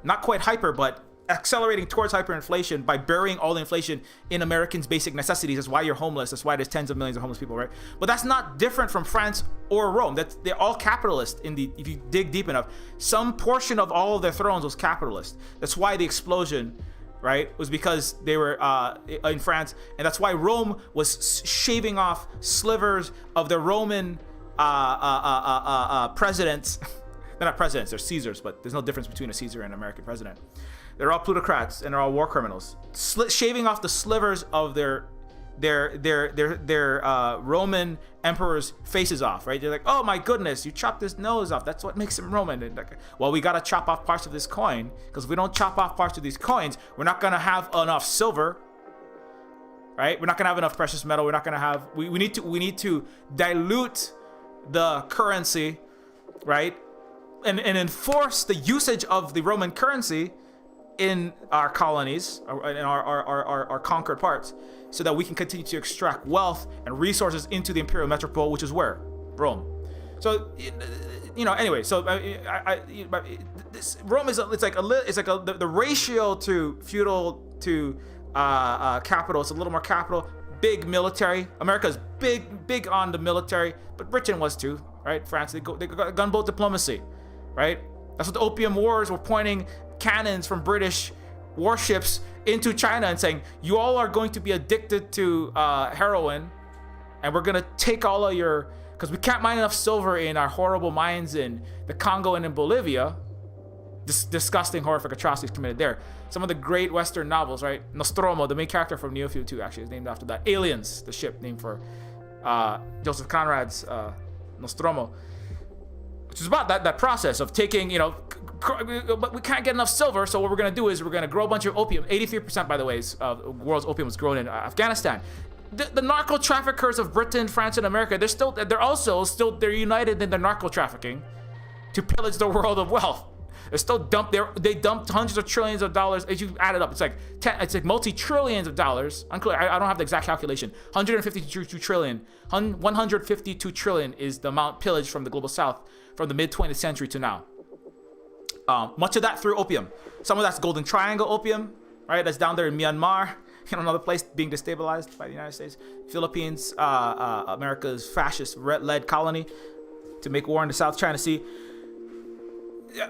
not quite hyper, but accelerating towards hyperinflation by burying all the inflation in Americans' basic necessities. That's why you're homeless. That's why there's tens of millions of homeless people, right? But that's not different from France or Rome. They're all capitalist. If you dig deep enough, some portion of all of their thrones was capitalist. That's why the explosion, right, was because they were in France, and that's why Rome was shaving off slivers of the Roman presidents. They're not presidents, they're Caesars, but there's no difference between a Caesar and an American president. They're all plutocrats and they're all war criminals. Shaving off the slivers of their Roman emperor's faces off, right? They're like, oh my goodness, you chopped his nose off. That's what makes him Roman. And like, well, we gotta chop off parts of this coin, because if we don't chop off parts of these coins, we're not gonna have enough silver, right? We're not gonna have enough precious metal. We're not gonna have. We need to dilute the currency, right? And enforce the usage of the Roman currency in our colonies, in our conquered parts, so that we can continue to extract wealth and resources into the imperial metropole, which is where? Rome. So, anyway, so Rome is the ratio to feudal to capital. It's a little more capital, big military. America's big on the military, but Britain was too, right? France, they got gunboat diplomacy, right? That's what the Opium Wars were pointing cannons from British warships into China and saying, you all are going to be addicted to heroin, and we're gonna take all of your, because we can't mine enough silver in our horrible mines in the Congo and in Bolivia. Disgusting, horrific atrocities committed there. Some of the great Western novels, right? Nostromo, the main character from Neofeud 2, actually is named after that. Aliens, the ship named for Joseph Conrad's Nostromo, which is about that process of taking, but we can't get enough silver, so what we're going to do is we're going to grow a bunch of opium. 83%, by the way, of the world's opium was grown in Afghanistan. The narco traffickers of Britain, France, and America, they're united in their narco trafficking to pillage the world of wealth. They dumped hundreds of trillions of dollars. If you add it up, it's like multi-trillions of dollars. Unclear. I don't have the exact calculation. 152 trillion is the amount pillaged from the global south from the mid 20th century to now. Much of that through opium. Some of that's Golden Triangle opium, right? That's down there in Myanmar, another place being destabilized by the United States. Philippines, America's fascist-led colony to make war in the South China Sea.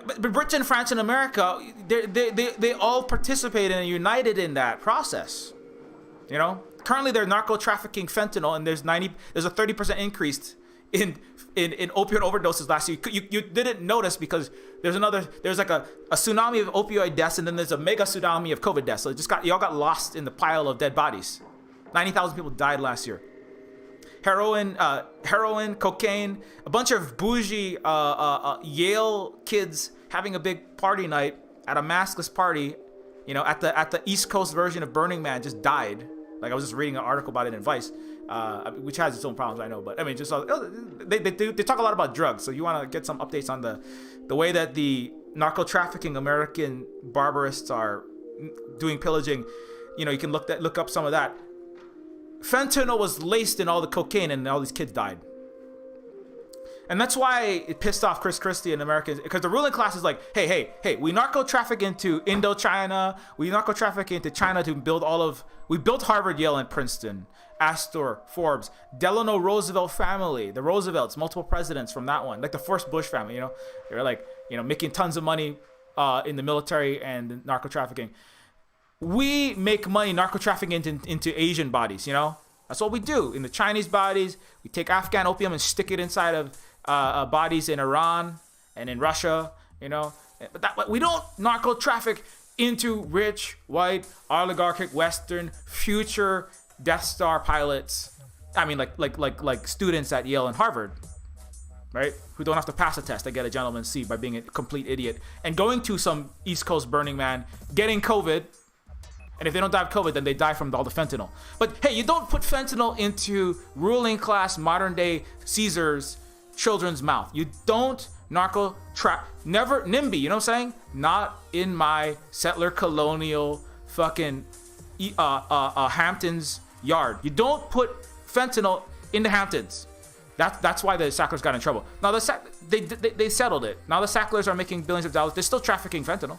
But Britain, France, and America, they all participated and united in that process. Currently they're narco trafficking fentanyl, and there's a 30% increase in opioid overdoses last year. You didn't notice because there's like a tsunami of opioid deaths, and then there's a mega tsunami of COVID deaths. So y'all got lost in the pile of dead bodies. 90,000 people died last year. Heroin, cocaine, a bunch of bougie Yale kids having a big party night at a maskless party, at the East Coast version of Burning Man just died. Like, I was just reading an article about it in Vice, which has its own problems, I know. But I mean, they talk a lot about drugs. So you want to get some updates on the way that the narco trafficking American barbarists are doing pillaging. You can look up some of that. Fentanyl was laced in all the cocaine, and all these kids died. And that's why it pissed off Chris Christie and Americans, because the ruling class is like, hey, we narco traffic into Indochina, we narco traffic into China to build we built Harvard, Yale, and Princeton, Astor, Forbes, Delano Roosevelt family, the Roosevelts, multiple presidents from that one, like the first Bush family, they're like, making tons of money in the military and narco trafficking. We make money narco trafficking into Asian bodies, That's what we do. In the Chinese bodies, we take Afghan opium and stick it inside of bodies in Iran and in Russia, But we don't narco traffic into rich, white, oligarchic, Western, future Death Star pilots. I mean, like students at Yale and Harvard. right? Who don't have to pass a test. They get a gentleman's C by being a complete idiot and going to some East Coast Burning Man, getting COVID. And if they don't die of COVID, then they die from all the fentanyl. But hey, you don't put fentanyl into ruling class modern day Caesar's children's mouth. You don't narco trap. Never NIMBY, you know what I'm saying? Not in my settler colonial fucking Hamptons yard. You don't put fentanyl in the Hamptons. That's why the Sacklers got in trouble. Now they settled it. Now the Sacklers are making billions of dollars. They're still trafficking fentanyl.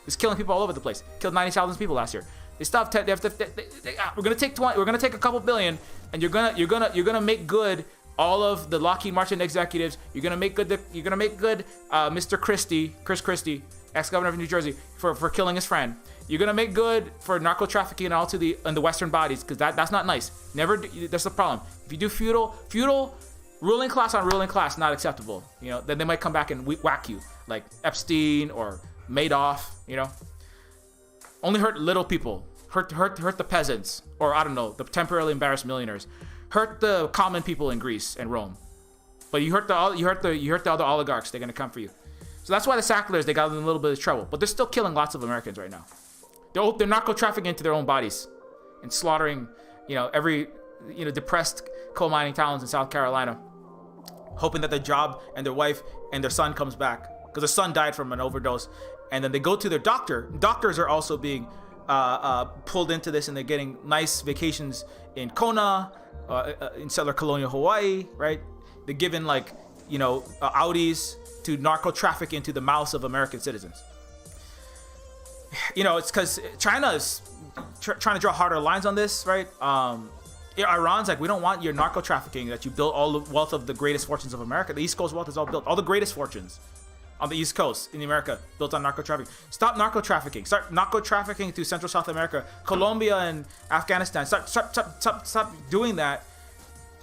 It's killing people all over the place. Killed 90,000 people last year. They stopped. We're gonna take 20. We're gonna take a couple billion, and you're gonna make good all of the Lockheed Martin executives. You're gonna make good. Mr. Chris Christie, ex-governor of New Jersey, for killing his friend. You're gonna make good for narco trafficking and all to the Western bodies, because that's not nice. That's the problem. If you do feudal ruling class on ruling class, not acceptable. You know, then they might come back and whack you like Epstein or Madoff. You know, only hurt little people. Hurt the peasants, or I don't know, the temporarily embarrassed millionaires. Hurt the common people in Greece and Rome. But you hurt the other oligarchs. They're gonna come for you. So that's why the Sacklers, they got in a little bit of trouble. But they're still killing lots of Americans right now. They're narco trafficking into their own bodies and slaughtering, every depressed coal mining towns in South Carolina, hoping that their job and their wife and their son comes back, because their son died from an overdose. And then they go to their doctor. Doctors are also being pulled into this, and they're getting nice vacations in Kona, in settler colonial Hawaii, right? They're given Audis to narco traffic into the mouths of American citizens. It's because China is trying to draw harder lines on this, right? Iran's like, we don't want your narco trafficking that you built all the wealth of the greatest fortunes of America. The East Coast wealth is all built. All the greatest fortunes on the East Coast in America built on narco trafficking. Stop narco trafficking. Start narco trafficking to Central South America, Colombia and Afghanistan. Stop doing that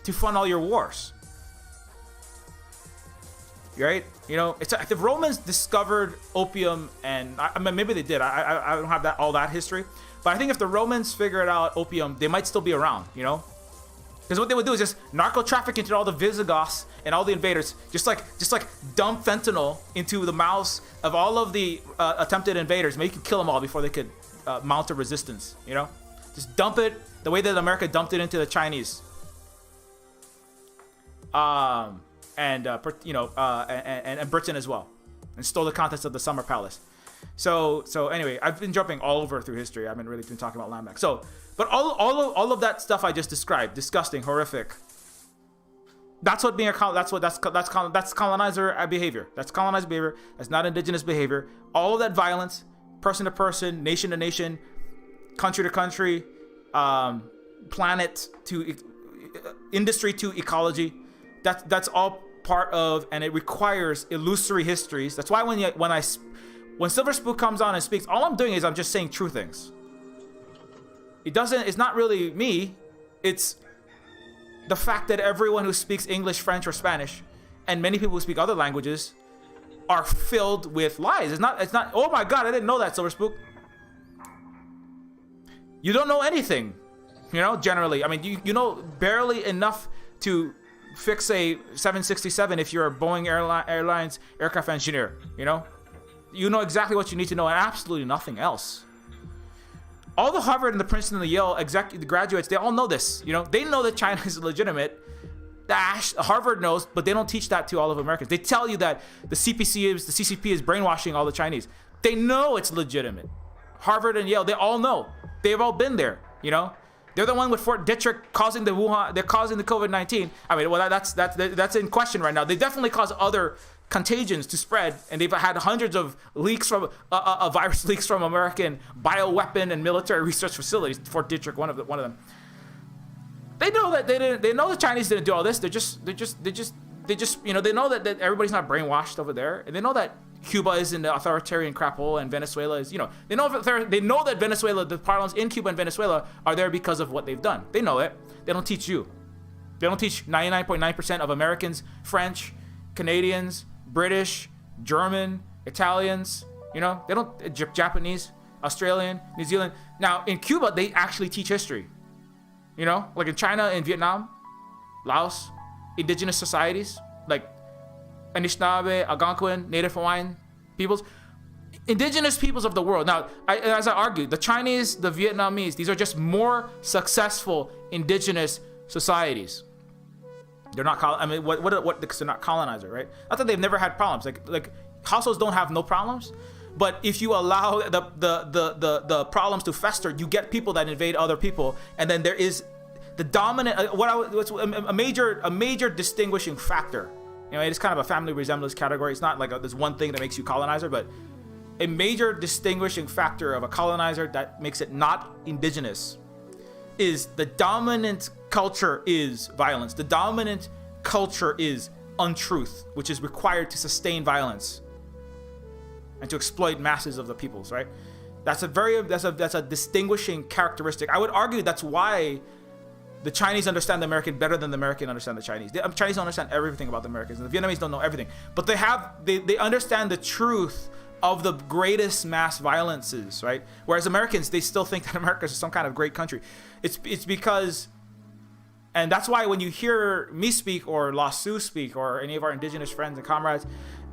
to fund all your wars. Right? It's the Romans discovered opium, and I mean, maybe they did. I don't have all that history, but I think if the Romans figured out opium, they might still be around. Because what they would do is just narco traffic into all the Visigoths and all the invaders, just like dump fentanyl into the mouths of all of the attempted invaders. Maybe you could kill them all before they could mount a resistance. Just dump it the way that America dumped it into the Chinese. And Britain as well, and stole the contents of the Summer Palace. So anyway, I've been jumping all over through history. I haven't really been talking about Lambic. But all of that stuff I just described, disgusting, horrific. That's colonizer behavior. That's colonized behavior. That's not indigenous behavior. All of that violence, person to person, nation to nation, country to country, planet to industry to ecology. That's all part of, and it requires illusory histories. That's why when Silver Spook comes on and speaks, all I'm doing is I'm just saying true things. It's not really me. It's the fact that everyone who speaks English, French, or Spanish, and many people who speak other languages, are filled with lies. It's not. Oh my God, I didn't know that, Silver Spook. You don't know anything, generally. I mean, you know barely enough to fix a 767 if you're a Boeing Airlines aircraft engineer. You know exactly what you need to know, and absolutely nothing else. All the Harvard and the Princeton and the Yale the graduates, they all know this. They know that China is legitimate. Harvard knows, but they don't teach that to all of Americans. They tell you that the CCP is brainwashing all the Chinese. They know it's legitimate. Harvard and Yale, they all know. They've all been there. They're the one with Fort Detrick causing the Wuhan. They're causing the COVID-19. I mean, well, that's in question right now. They definitely cause other contagions to spread, and they've had hundreds of leaks from virus leaks from American bioweapon and military research facilities. Fort Detrick, one of them. They know that they didn't. They know the Chinese didn't do all this. They just they know that everybody's not brainwashed over there, and they know that Cuba is in the authoritarian crap hole, and Venezuela is, they know that Venezuela, the parliaments in Cuba and Venezuela are there because of what they've done. They know it. They don't teach you. They don't teach 99.9% of Americans, French, Canadians, British, German, Italians. They don't, Japanese, Australian, New Zealand. Now in Cuba, they actually teach history. Like in China and Vietnam, Laos, indigenous societies, like Anishinaabe, Algonquin, Native Hawaiian peoples, indigenous peoples of the world. Now, as I argued, the Chinese, the Vietnamese, these are just more successful indigenous societies. They're not, because they're not colonizer, right? Not that they've never had problems. Like households don't have no problems, but if you allow the problems to fester, you get people that invade other people, and then there is the dominant, a major distinguishing factor. It's kind of a family resemblance category. It's not like there's one thing that makes you colonizer, but a major distinguishing factor of a colonizer that makes it not indigenous is the dominant culture is violence. The dominant culture is untruth, which is required to sustain violence and to exploit masses of the peoples, right? That's a distinguishing characteristic. I would argue that's why the Chinese understand the American better than the American understand the Chinese. The Chinese don't understand everything about the Americans, and the Vietnamese don't know everything. But they understand the truth of the greatest mass violences, right? Whereas Americans, they still think that America is some kind of great country. It's because, and that's why when you hear me speak or La Su speak or any of our indigenous friends and comrades,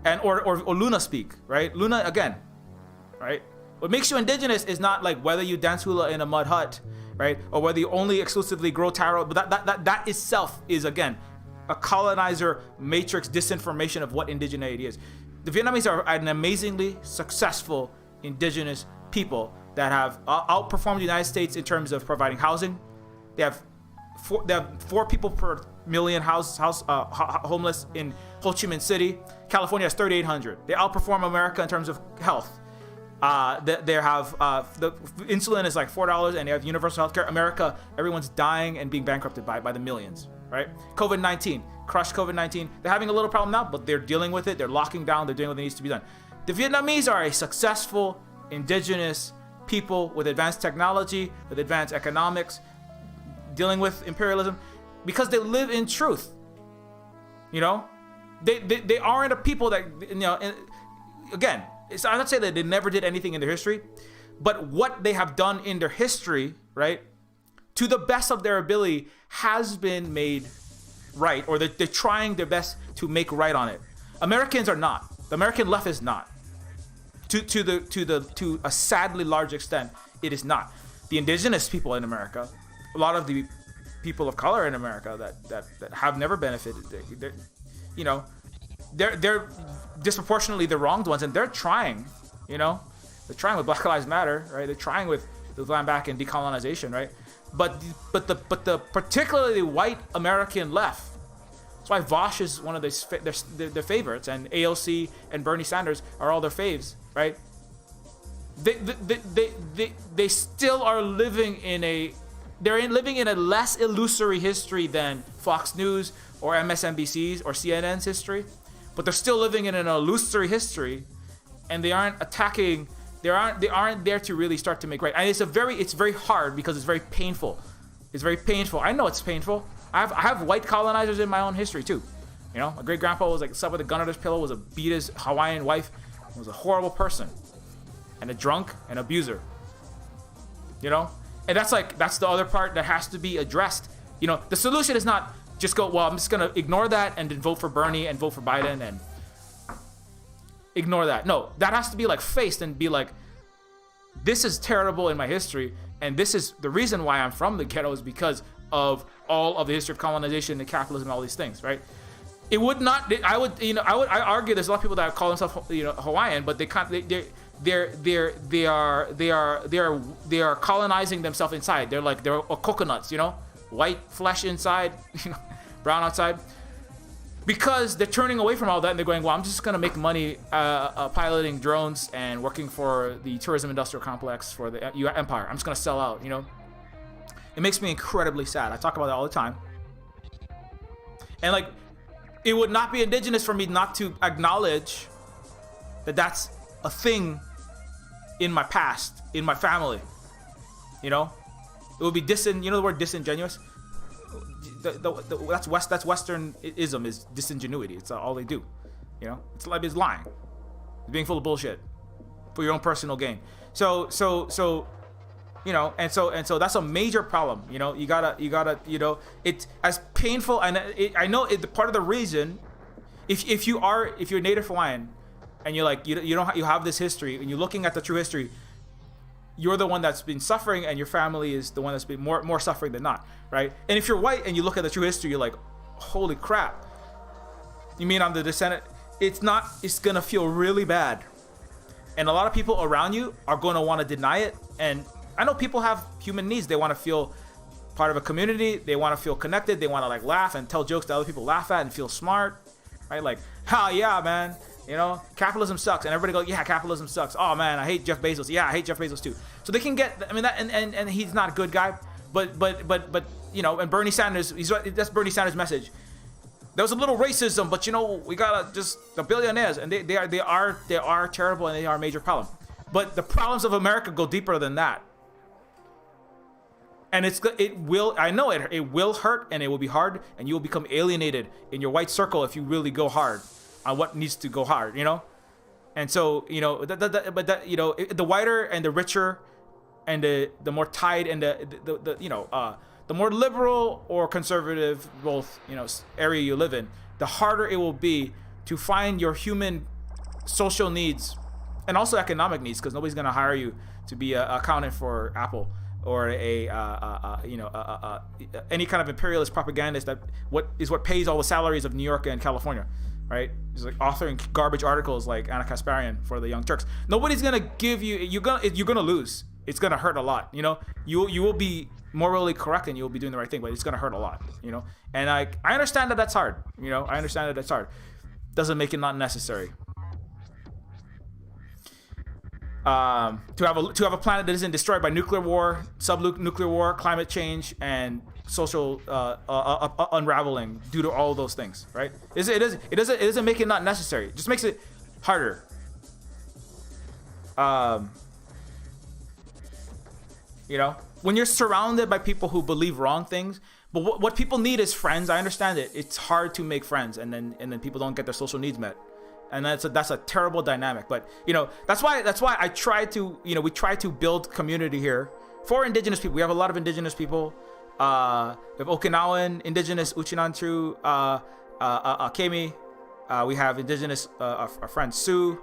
and or Luna speak, right? Luna again, right? What makes you indigenous is not like whether you dance hula in a mud hut, right? Or whether you only exclusively grow taro, but that itself is again a colonizer matrix disinformation of what indigeneity is. The Vietnamese are an amazingly successful indigenous people that have outperformed the United States in terms of providing housing. They have 4 people per million homeless in Ho Chi Minh City. California has 3,800. They outperform America in terms of health. They have the insulin is like $4, and they have universal health care. America, everyone's dying and being bankrupted by the millions, right? COVID-19, crushed COVID-19. They're having a little problem now, but they're dealing with it. They're locking down. They're doing what needs to be done. The Vietnamese are a successful indigenous people with advanced technology, with advanced economics, dealing with imperialism, because they live in truth. They aren't a people that, again, I'm not saying that they never did anything in their history, but what they have done in their history, right, to the best of their ability, has been made right, or they're trying their best to make right on it. Americans are not. The American left is not. To a sadly large extent, it is not. The indigenous people in America, a lot of the people of color in America that have never benefited, they're disproportionately the wronged ones, and they're trying, they're trying with Black Lives Matter, right? They're trying with the land back and decolonization, right? But the particularly white American left. That's why Vosh is one of their favorites, and AOC and Bernie Sanders are all their faves, right? They still are living in a less illusory history than Fox News or MSNBC's or CNN's history, but they're still living in an illusory history, and they aren't attacking. They aren't there to really start to make right. And it's very hard because it's very painful. It's very painful. I know it's painful. I have white colonizers in my own history too. My great grandpa was like slept with a gun under his pillow, beat his Hawaiian wife, was a horrible person, and a drunk and abuser. And that's the other part that has to be addressed. The solution is not just go, well, I'm just gonna ignore that and then vote for Bernie and vote for Biden and ignore that. No, that has to be like faced and be like, this is terrible in my history, and this is the reason why I'm from the ghetto is because of all of the history of colonization and capitalism and all these things, right? It would not. I argue there's a lot of people that call themselves Hawaiian, but they are colonizing themselves inside. They're coconuts, white flesh inside, brown outside. Because they're turning away from all that and they're going, well, I'm just going to make money piloting drones and working for the tourism industrial complex for the empire. I'm just going to sell out, It makes me incredibly sad. I talk about that all the time. And it would not be indigenous for me not to acknowledge that that's a thing in my past, in my family. It would be the word disingenuous? That's Westernism, is disingenuity. It's all they do. It's lying. It's being full of bullshit for your own personal gain. So that's a major problem. You gotta, it's as painful, and I know part of the reason if you're Native Hawaiian, and you're like you have this history, and you're looking at the true history, you're the one that's been suffering, and your family is the one that's been more suffering than not, right? And if you're white and you look at the true history, you're like, holy crap. You mean I'm the descendant? It's gonna feel really bad. And a lot of people around you are going to want to deny it. And I know people have human needs. They want to feel part of a community. They want to feel connected. They want to like laugh and tell jokes that other people laugh at and feel smart, right? Like, yeah, man, capitalism sucks. And everybody goes, yeah, capitalism sucks. Oh man, I hate Jeff Bezos. Yeah, I hate Jeff Bezos too. So they can get, I mean, that, and he's not a good guy, but and Bernie Sanders, that's Bernie Sanders' message. There was a little racism, but we gotta just the billionaires, and they are terrible, and they are a major problem. But the problems of America go deeper than that, and it will hurt, and it will be hard, and you will become alienated in your white circle if you really go hard on what needs to go hard, And so the whiter and the richer, and the more tied, and the more liberal or conservative, both, area you live in, the harder it will be to find your human social needs and also economic needs, because nobody's going to hire you to be an accountant for Apple or any kind of imperialist propagandist what pays all the salaries of New York and California, right? It's like authoring garbage articles like Anna Kasparian for the Young Turks. Nobody's going to give you, you're going to lose. It's going to hurt a lot, you will be morally correct and you'll be doing the right thing, but it's gonna hurt a lot, And I understand that that's hard, I understand that that's hard. Doesn't make it not necessary. To have a planet that isn't destroyed by nuclear war, sub-nuclear war, climate change, and social unraveling due to all those things, right? It doesn't make it not necessary. It just makes it harder. When you're surrounded by people who believe wrong things, but what people need is friends. I understand it. It's hard to make friends, and then people don't get their social needs met, and that's a terrible dynamic. But that's why I try to we try to build community here for indigenous people. We have a lot of indigenous people. We have Okinawan, indigenous Uchinanchu, Kemi. We have indigenous our friend Sue,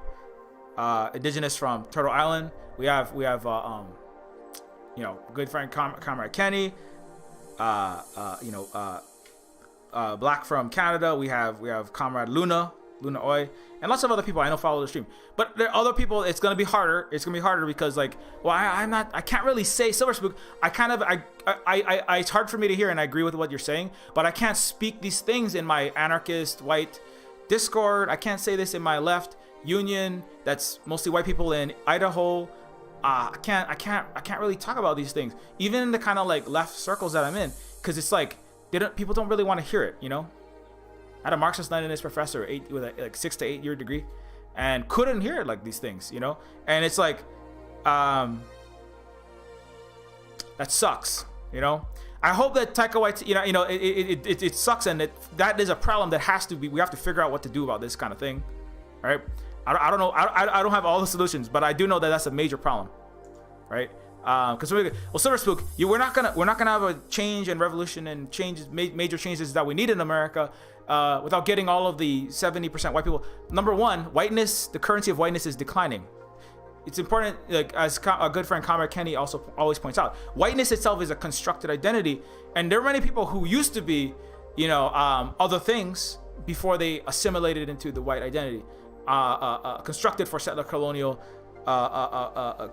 indigenous from Turtle Island. We have good friend Comrade Kenny, black from Canada. We have Comrade Luna Oi, and lots of other people I know follow the stream. But there are other people. It's gonna be harder. It's gonna be harder because I can't really say Silver Spook. It's hard for me to hear, and I agree with what you're saying, but I can't speak these things in my anarchist white Discord. I can't say this in my left union. That's mostly white people in Idaho. I can't really talk about these things, even in the kind of like left circles that I'm in, because it's like people don't really want to hear it. I had a Marxist-Leninist professor with a 6 to 8 year degree, and couldn't hear it like these things, And it's like, that sucks, I hope that Taika Waititi, it sucks, and that is a problem that has to be. We have to figure out what to do about this kind of thing, right? I don't know. I don't have all the solutions, but I do know that that's a major problem, right? Because Silver Spook, we're not gonna have a change and revolution and major changes that we need in America without getting all of the 70% white people. Number one, whiteness, the currency of whiteness is declining. It's important, like as a good friend Comrade Kenny also always points out, whiteness itself is a constructed identity, and there are many people who used to be, other things before they assimilated into the white identity. Constructed for settler colonial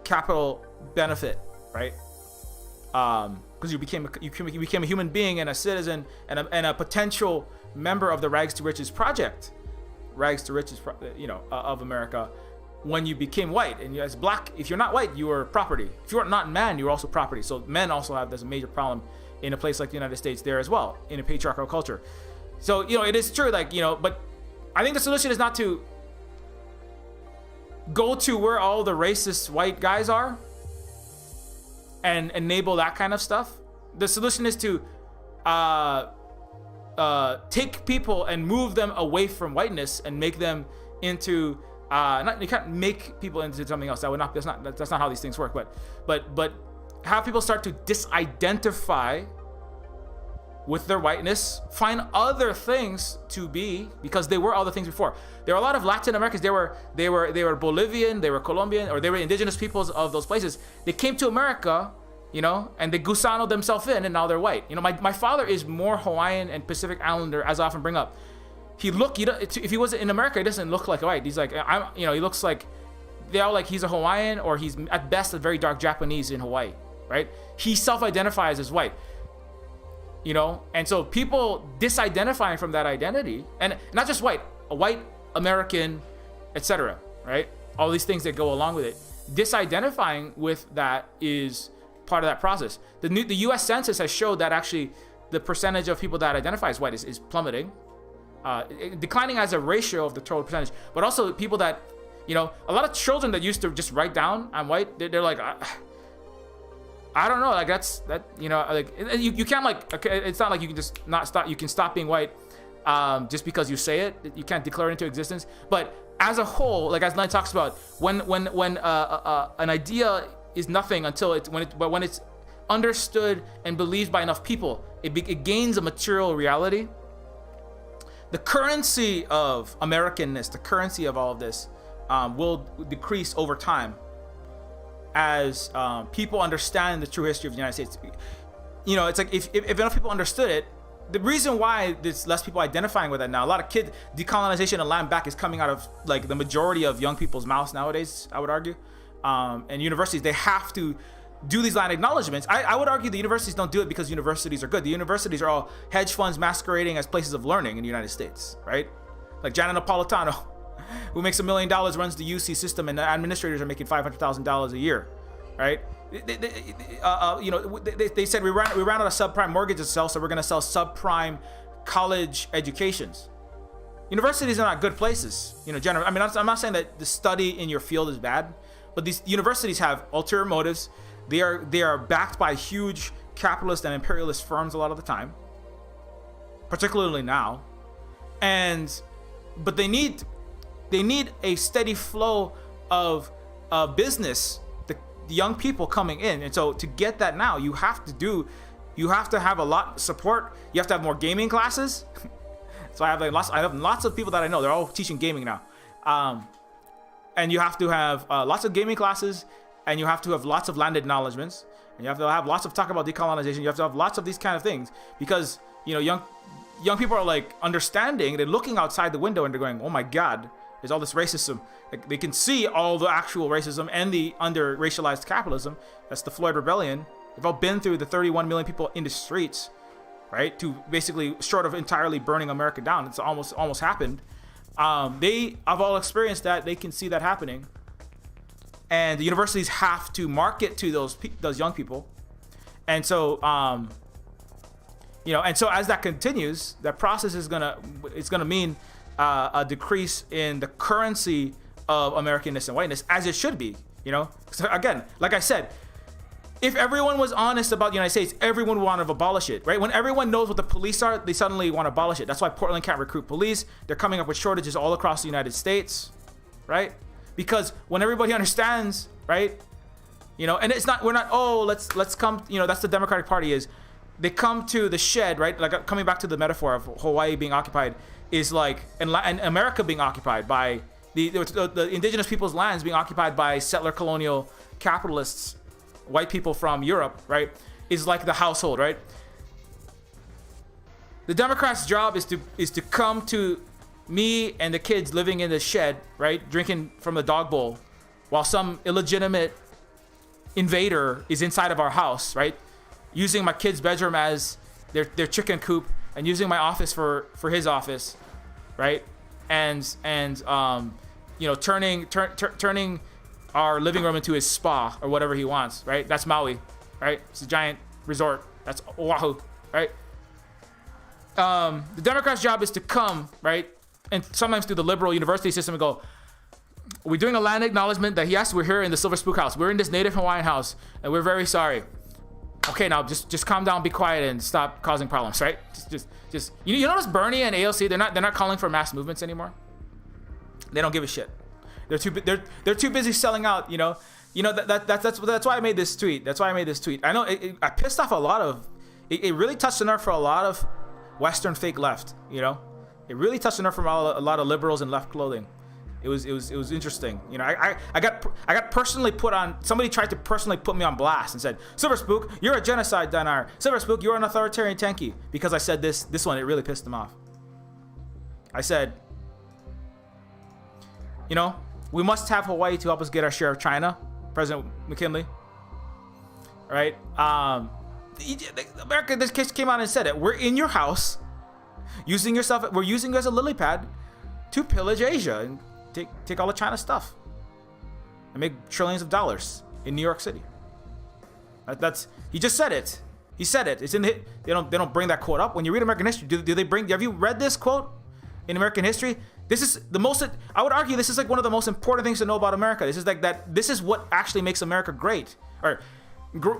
capital benefit, right? Because you became a human being and a citizen and a potential member of the Rags to Riches project, of America. When you became white, and as black, if you're not white, you are property. If you are not man, you're also property. So men also have this major problem in a place like the United States there as well, in a patriarchal culture. So it is true, but I think the solution is not to go to where all the racist white guys are and enable that kind of stuff. The solution is to take people and move them away from whiteness and make them into you can't make people into something else. That's not how these things work. But have people start to disidentify with their whiteness, find other things to be, because they were other things before. There are a lot of Latin Americans. They were Bolivian, they were Colombian, or they were indigenous peoples of those places. They came to America, you know, and they gusanoed themselves in, and now they're white. You know, my father is more Hawaiian and Pacific Islander, as I often bring up. If he was in America, he doesn't look like white. He's like, he looks like, they're all like he's a Hawaiian, or he's at best a very dark Japanese in Hawaii, right? He self-identifies as white, you know? And so people disidentifying from that identity, and not just white, a white American, etc., right? All these things that go along with it. Disidentifying with that is part of that process. The U.S. Census has showed that actually the percentage of people that identify as white is plummeting, declining as a ratio of the total percentage, but also people that, you know, a lot of children that used to just write down I'm white, they're like, I don't know, like that, you know, like you can't, like, okay, it's not like you can just not stop, you can stop being white just because you say it. You can't declare it into existence. But as a whole, like as Len talks about, when an idea is nothing until when it's understood and believed by enough people, it gains a material reality. The currency of Americanness, the currency of all of this, will decrease over time as people understand the true history of the United States. You know, it's like if enough people understood it, the reason why there's less people identifying with it now, a lot of decolonization and land back is coming out of like the majority of young people's mouths nowadays, I would argue. And universities, they have to do these land acknowledgements. I would argue the universities don't do it because universities are good. The universities are all hedge funds masquerading as places of learning in the United States, right? Like Janet Napolitano, who makes $1 million, runs the UC system, and the administrators are making $500,000 a year, right? They said we ran out of subprime mortgages to sell, so we're going to sell subprime college educations. Universities are not good places, you know. Generally, I mean, I'm not saying that the study in your field is bad, but these universities have ulterior motives. They are backed by huge capitalist and imperialist firms a lot of the time, particularly now, but they need a steady flow of business, the young people coming in. And so to get that now, you have to have a lot of support. You have to have more gaming classes. So I have lots of people that I know, they're all teaching gaming now. And you have to have lots of gaming classes, and you have to have lots of land acknowledgements, and you have to have lots of talk about decolonization. You have to have lots of these kind of things, because, you know, young people are like understanding, they're looking outside the window and they're going, oh my God, there's all this racism. Like, they can see all the actual racism and the under racialized capitalism. That's the Floyd Rebellion. They've all been through the 31 million people in the streets, right? To basically short of entirely burning America down. It's almost happened. They have all experienced that. They can see that happening. And the universities have to market to those young people. And so, and so as that continues, that process is gonna mean a decrease in the currency of Americanness and whiteness, as it should be. You know, so again, like I said, if everyone was honest about the United States, everyone would want to abolish it, right? When everyone knows what the police are, they suddenly want to abolish it. That's why Portland can't recruit police. They're coming up with shortages all across the United States, right? Because when everybody understands, right, you know, and let's come, you know, that's the Democratic Party is, they come to the shed, right? Like coming back to the metaphor of Hawaii being occupied is like, and America being occupied by the indigenous people's lands being occupied by settler colonial capitalists, white people from Europe, right, is like the household, right? The Democrats' job is to come to me and the kids living in the shed, right, drinking from the dog bowl, while some illegitimate invader is inside of our house, right, using my kid's bedroom as their chicken coop, and using my office for his office, right, and turning our living room into his spa or whatever he wants, right? That's Maui, right? It's a giant resort. That's Oahu, right? The Democrats' job is to come, right, and sometimes through the liberal university system and go, we're doing a land acknowledgement that yes, we're here in the Silver Spook house. We're in this Native Hawaiian house, and we're very sorry. Okay, now just calm down, be quiet, and stop causing problems, right? Just you notice Bernie and AOC, they're not calling for mass movements anymore. They don't give a shit. They're too busy selling out. That's why I made this tweet. I know I pissed off a lot of it really touched the nerve for a lot of Western fake left. You know, it really touched the nerve for a lot of liberals and left clothing. It was interesting. You know, I got personally put on. Somebody tried to personally put me on blast and said, Silver Spook, you're a genocide denier. Silver Spook, you're an authoritarian tanky. Because I said this one, it really pissed them off. I said, you know, we must have Hawaii to help us get our share of China. President McKinley. Right? America, this case came out and said it. We're in your house, we're using you as a lily pad to pillage Asia and take all the China stuff and make trillions of dollars in New York City. He just said it. He said it. It's in the. They don't bring that quote up when you read American history. Do they bring? Have you read this quote in American history? This is the most. I would argue this is like one of the most important things to know about America. This is like that. This is what actually makes America great. Or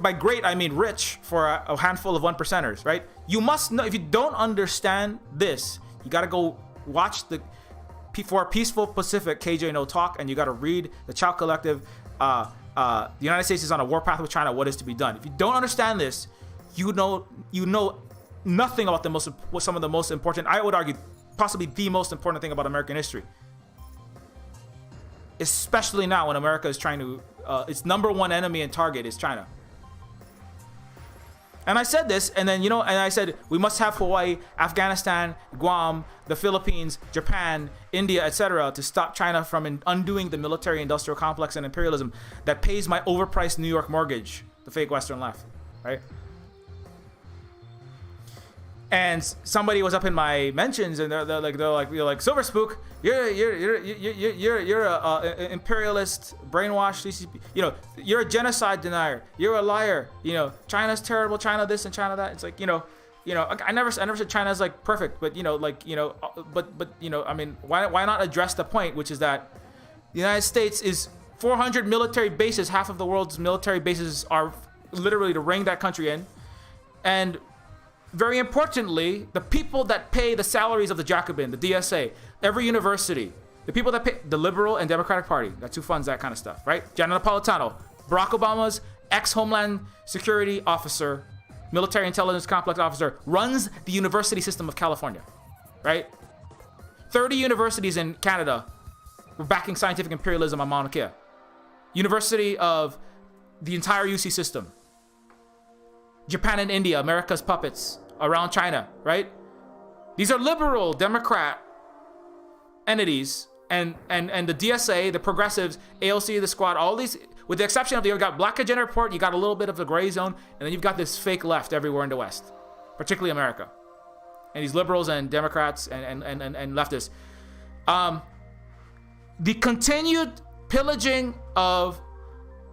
by great I mean rich for a handful of 1%ers. Right? You must know. If you don't understand this, you got to go watch the. For a Peaceful Pacific KJ No Talk, and you got to read the Chow Collective. The United States is on a warpath with China. What is to be done? If you don't understand this, you know nothing about some of the most important. I would argue, possibly the most important thing about American history. Especially now when America is trying to, its number one enemy and target is China. And I said this, and then, and I said, we must have Hawaii, Afghanistan, Guam, the Philippines, Japan, India, etc. to stop China from undoing the military-industrial complex and imperialism that pays my overpriced New York mortgage, the fake Western left, right? And somebody was up in my mentions, and they're like, Silver Spook, you're a imperialist, brainwashed CCP. You're a genocide denier. You're a liar. China's terrible. China this and China that. It's like, I never said China's like perfect, but I mean, why not address the point, which is that the United States is 400 military bases. Half of the world's military bases are literally to ring that country in, and very importantly, the people that pay the salaries of the Jacobin, the DSA, every university, the people that pay the Liberal and Democratic Party, that's who funds that kind of stuff, right? Gianna Napolitano, Barack Obama's ex-Homeland Security officer, military intelligence complex officer, runs the university system of California, right? 30 universities in Canada were backing scientific imperialism on Mauna Kea. University of the entire UC system. Japan and India, America's puppets around China, right? These are liberal Democrat entities, and the DSA, the progressives, AOC, the Squad, all these, with the exception of you got Black Agenda Report, you got a little bit of the gray zone, and then you've got this fake left everywhere in the West, particularly America, and these liberals and Democrats and leftists. The continued pillaging of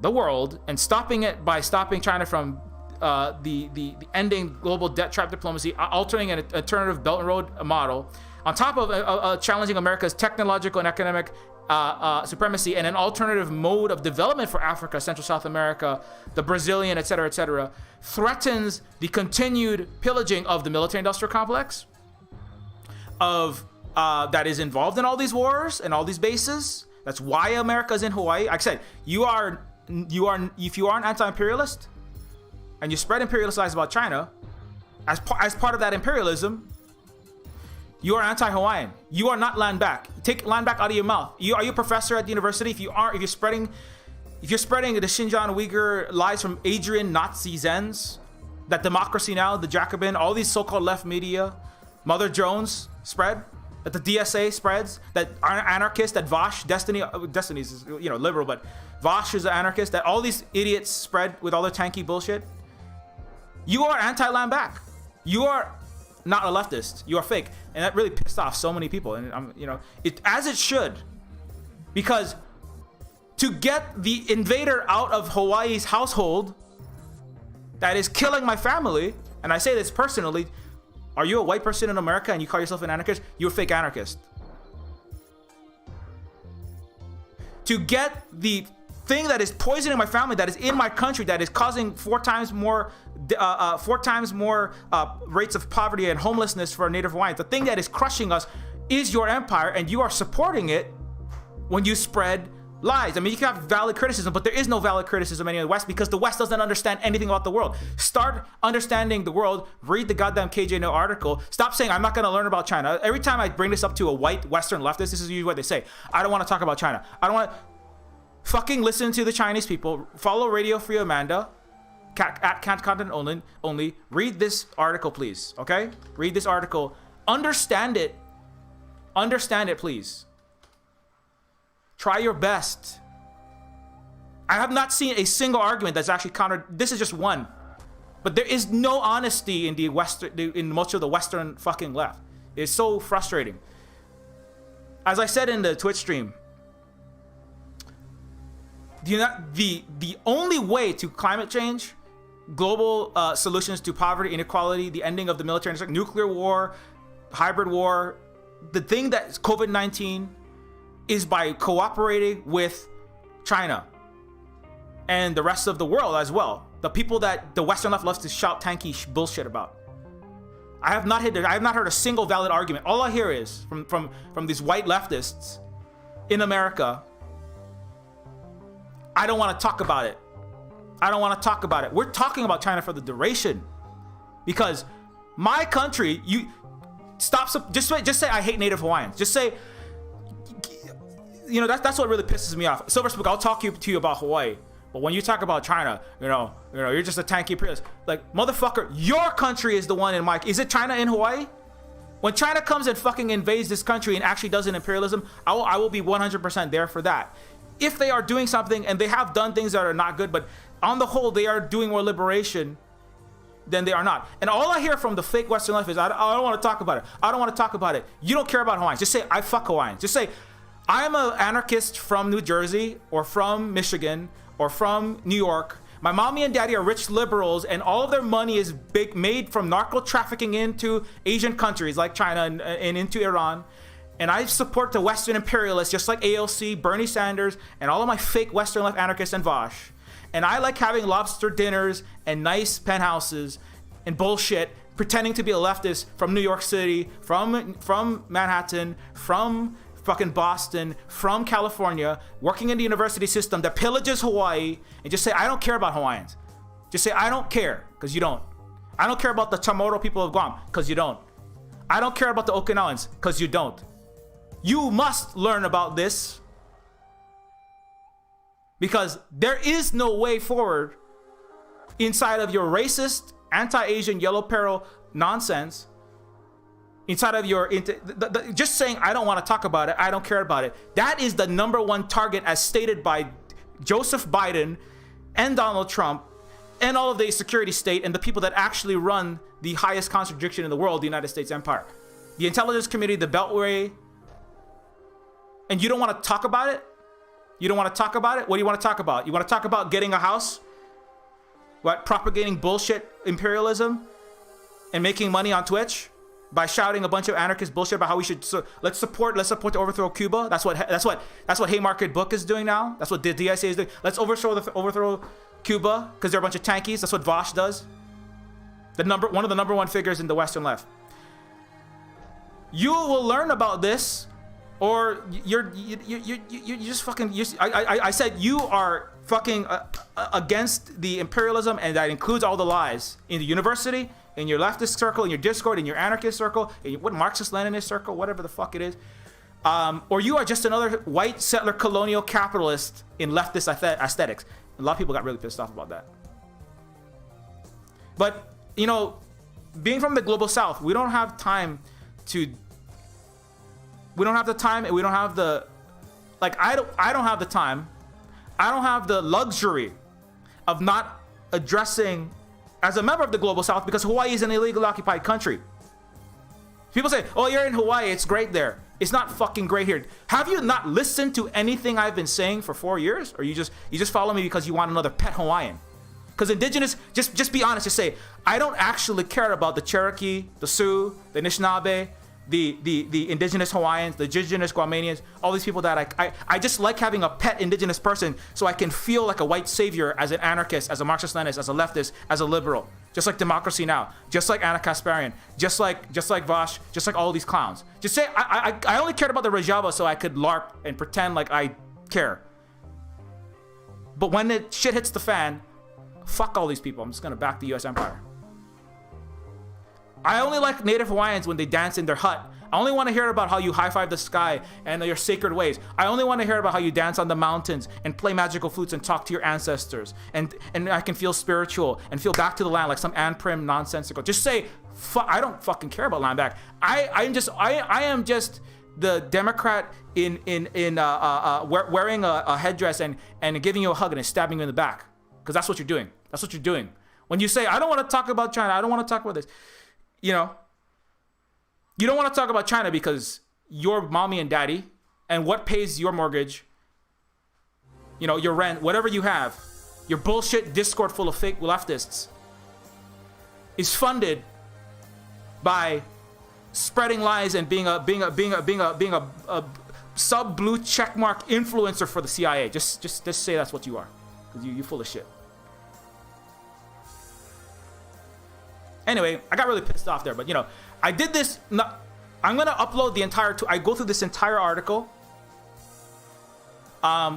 the world and stopping it by stopping China from the ending global debt trap diplomacy, altering an alternative Belt and Road model, on top of challenging America's technological and economic supremacy and an alternative mode of development for Africa, Central South America, the Brazilian, etc., threatens the continued pillaging of the military-industrial complex of that is involved in all these wars and all these bases. That's why America's in Hawaii. Like I said, if you are an anti-imperialist, and you spread imperialist lies about China, as part of that imperialism, you are anti-Hawaiian. You are not land back. Take land back out of your mouth. Are you a professor at the university? If you're spreading the Xinjiang Uyghur lies from Adrian Nazi Zens, that Democracy Now, the Jacobin, all these so-called left media, Mother Jones spread, that the DSA spreads, that anarchist, that Vosh, Destiny's liberal, but Vosh is an anarchist, that all these idiots spread with all their tanky bullshit. You are anti-land back. You are not a leftist. You are fake, and that really pissed off so many people. And as it should, because to get the invader out of Hawaii's household that is killing my family, and I say this personally, are you a white person in America and you call yourself an anarchist? You're a fake anarchist. To get the thing that is poisoning my family, that is in my country, that is causing four times more rates of poverty and homelessness for Native Hawaiians, the thing that is crushing us is your empire, and you are supporting it when you spread lies. I mean, you can have valid criticism, but there is no valid criticism in the West because the West doesn't understand anything about the world. Start understanding the world. Read the goddamn KJ No article. Stop saying, I'm not going to learn about China. Every time I bring this up to a white Western leftist, this is usually what they say. I don't want to talk about China. I don't want to fucking listen to the Chinese people. Follow Radio Free Amanda at Can't Content only. Read this article, please. Okay? Read this article. Understand it. Understand it, please. Try your best. I have not seen a single argument that's actually countered. This is just one. But there is no honesty in in most of the Western fucking left. It's so frustrating. As I said in the Twitch stream, the only way to climate change, global solutions to poverty, inequality, the ending of the military, nuclear war, hybrid war, the thing that COVID-19 is by cooperating with China and the rest of the world as well. The people that the Western left loves to shout tanky bullshit about. I have not heard a single valid argument. All I hear is from these white leftists in America. I don't want to talk about it. I don't want to talk about it. We're talking about China for the duration, because my country, you stop. Just say I hate Native Hawaiians. Just say, you know, that's what really pisses me off. Silver Spook, I'll talk to you about Hawaii, but when you talk about China, you know, you're just a tanky imperialist. Like, motherfucker, your country is the one in my. Is it China in Hawaii? When China comes and fucking invades this country and actually does an imperialism, I will be 100% there for that. If they are doing something, and they have done things that are not good, but on the whole they are doing more liberation, then they are not. And all I hear from the fake Western left is, I don't want to talk about it. I don't want to talk about it. You don't care about Hawaiians. Just say, I fuck Hawaiians. Just say, I'm an anarchist from New Jersey or from Michigan or from New York. My mommy and daddy are rich liberals, and all of their money is made from narco trafficking into Asian countries like China and into Iran. And I support the Western imperialists, just like AOC, Bernie Sanders, and all of my fake Western left anarchists and Vosh. And I like having lobster dinners and nice penthouses and bullshit, pretending to be a leftist from New York City, from Manhattan, from fucking Boston, from California, working in the university system that pillages Hawaii, and just say, I don't care about Hawaiians. Just say, I don't care, because you don't. I don't care about the Chamorro people of Guam, because you don't. I don't care about the Okinawans, because you don't. You must learn about this, because there is no way forward inside of your racist, anti-Asian, yellow peril nonsense. Inside of your just saying, I don't want to talk about it, I don't care about it. That is the number one target, as stated by Joseph Biden and Donald Trump and all of the security state and the people that actually run the highest contradiction in the world, the United States empire. The intelligence community, the Beltway. And you don't want to talk about it? You don't want to talk about it? What do you want to talk about? You want to talk about getting a house? What? Propagating bullshit imperialism and making money on Twitch by shouting a bunch of anarchist bullshit about how we should let's support the overthrow of Cuba. That's what Haymarket Book is doing now. That's what the DIC is doing. Let's overthrow Cuba because they're a bunch of tankies. That's what Vosh does. One of the number one figures in the Western left. You will learn about this. Or you're just fucking. I said you are fucking against the imperialism, and that includes all the lies in the university, in your leftist circle, in your Discord, in your anarchist circle, in your Marxist-Leninist circle, whatever the fuck it is. Or you are just another white settler colonial capitalist in leftist aesthetics. A lot of people got really pissed off about that. But you know, being from the global South, we don't have time to. We don't have the time, and we don't have the, like, I don't have the time. I don't have the luxury of not addressing as a member of the global South, because Hawaii is an illegally occupied country. People say, oh, you're in Hawaii, it's great there. It's not fucking great here. Have you not listened to anything I've been saying for 4 years? Or you just follow me because you want another pet Hawaiian? Because indigenous, just be honest, just say, I don't actually care about the Cherokee, the Sioux, the Anishinaabe, the indigenous Hawaiians, the indigenous Guamanians, all these people that I just like having a pet indigenous person so I can feel like a white savior as an anarchist, as a Marxist-Leninist, as a leftist, as a liberal. Just like Democracy Now!, just like Anna Kasparian, just like Vosh, just like all these clowns. Just say, I only cared about the Rojava so I could LARP and pretend like I care. But when the shit hits the fan, fuck all these people. I'm just gonna back the U.S. empire. I only like Native Hawaiians when they dance in their hut. I only want to hear about how you high-five the sky and your sacred ways. I only want to hear about how you dance on the mountains and play magical flutes and talk to your ancestors. And I can feel spiritual and feel back to the land like some Ann Prim nonsensical. Just say, I don't fucking care about land back. I am just the Democrat in wearing a headdress and giving you a hug and stabbing you in the back. Because that's what you're doing. That's what you're doing. When you say, I don't want to talk about China, I don't want to talk about this. You know, you don't want to talk about China because your mommy and daddy and what pays your mortgage, you know, your rent, whatever you have, your bullshit Discord full of fake leftists is funded by spreading lies and being a sub blue checkmark influencer for the CIA. Just say that's what you are, because you full of shit. Anyway, I got really pissed off there, but you know, I did this. I'm gonna upload the entire. I go through this entire article,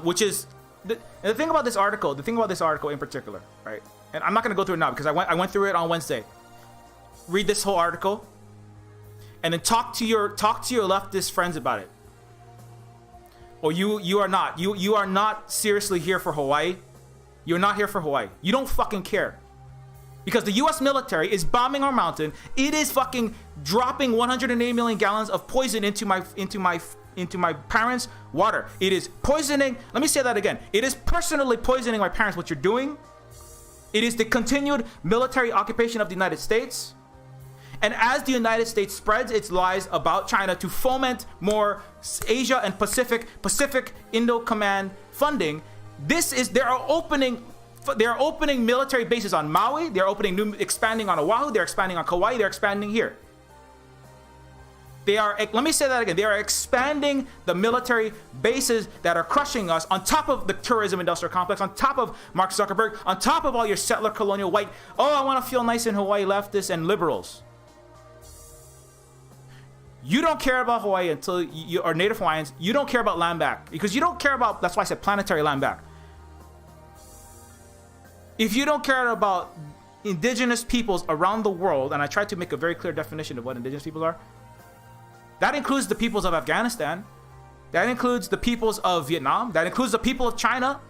which is the thing about this article. The thing about this article in particular, right? And I'm not gonna go through it now because I went through it on Wednesday. Read this whole article, and then talk to your leftist friends about it. Or you are not seriously here for Hawaii. You're not here for Hawaii. You don't fucking care. Because the U.S. military is bombing our mountain. It is fucking dropping 180 million gallons of poison into my parents' water. It is poisoning. Let me say that again. It is personally poisoning my parents. What you're doing. It is the continued military occupation of the United States. And as the United States spreads its lies about China to foment more Asia and Pacific Indo-Command funding, they are opening military bases on Maui. They're expanding on Oahu. They're expanding on Kauai. They're expanding here. Let me say that again. They are expanding the military bases that are crushing us on top of the tourism industrial complex, on top of Mark Zuckerberg, on top of all your settler colonial white, I want to feel nice in Hawaii leftists and liberals. You don't care about Hawaii until you are Native Hawaiians. You don't care about land back because you don't care about, that's why I said planetary land back. If you don't care about indigenous peoples around the world, and I tried to make a very clear definition of what indigenous peoples are, that includes the peoples of Afghanistan, that includes the peoples of Vietnam, that includes the people of China,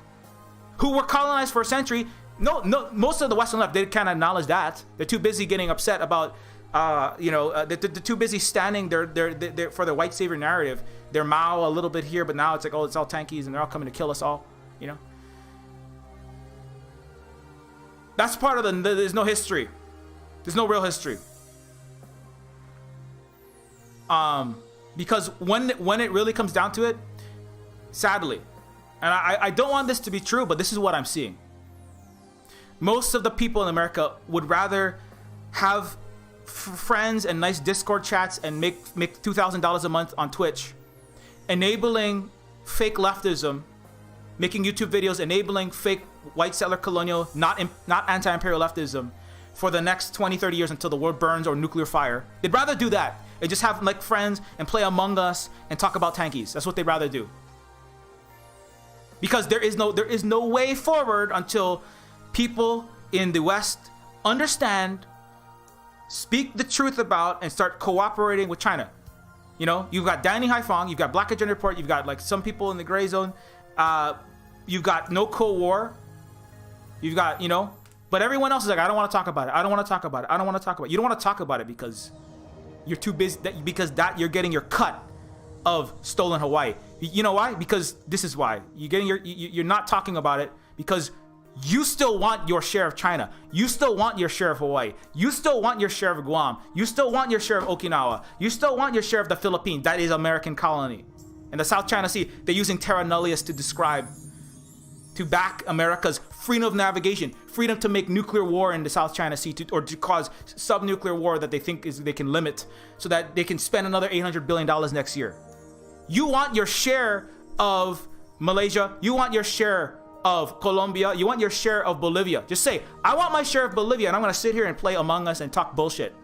who were colonized for a century. No, most of the Western left, they can't acknowledge that. They're too busy getting upset about, they're too busy standing they're for the white savior narrative. They're Mao a little bit here, but now it's like, it's all tankies and they're all coming to kill us all, you know? That's part of there's no history. There's no real history. Because when it really comes down to it, sadly, and I don't want this to be true, but this is what I'm seeing. Most of the people in America would rather have friends and nice Discord chats and make $2,000 a month on Twitch, enabling fake leftism, making YouTube videos, enabling fake white settler colonial, not anti-imperial leftism for the next 20, 30 years until the world burns or nuclear fire. They'd rather do that and just have like friends and play Among Us and talk about tankies. That's what they'd rather do. Because there is no way forward until people in the West understand, speak the truth about, and start cooperating with China. You know, you've got Danny Haiphong, you've got Black Agenda Report, you've got like some people in the gray zone, you've got no Cold War, you've got, you know, but everyone else is like, I don't want to talk about it. I don't want to talk about it. I don't want to talk about it. You don't want to talk about it because you're too busy, because you're getting your cut of stolen Hawaii. You know why? Because this is why. You're not talking about it because you still want your share of China. You still want your share of Hawaii. You still want your share of Guam. You still want your share of Okinawa. You still want your share of the Philippines. That is American colony. And the South China Sea, they're using terra nullius to back America's freedom of navigation, freedom to make nuclear war in the South China Sea, or to cause sub-nuclear war that they think they can limit so that they can spend another $800 billion next year. You want your share of Malaysia. You want your share of Colombia. You want your share of Bolivia. Just say, I want my share of Bolivia, and I'm going to sit here and play Among Us and talk bullshit.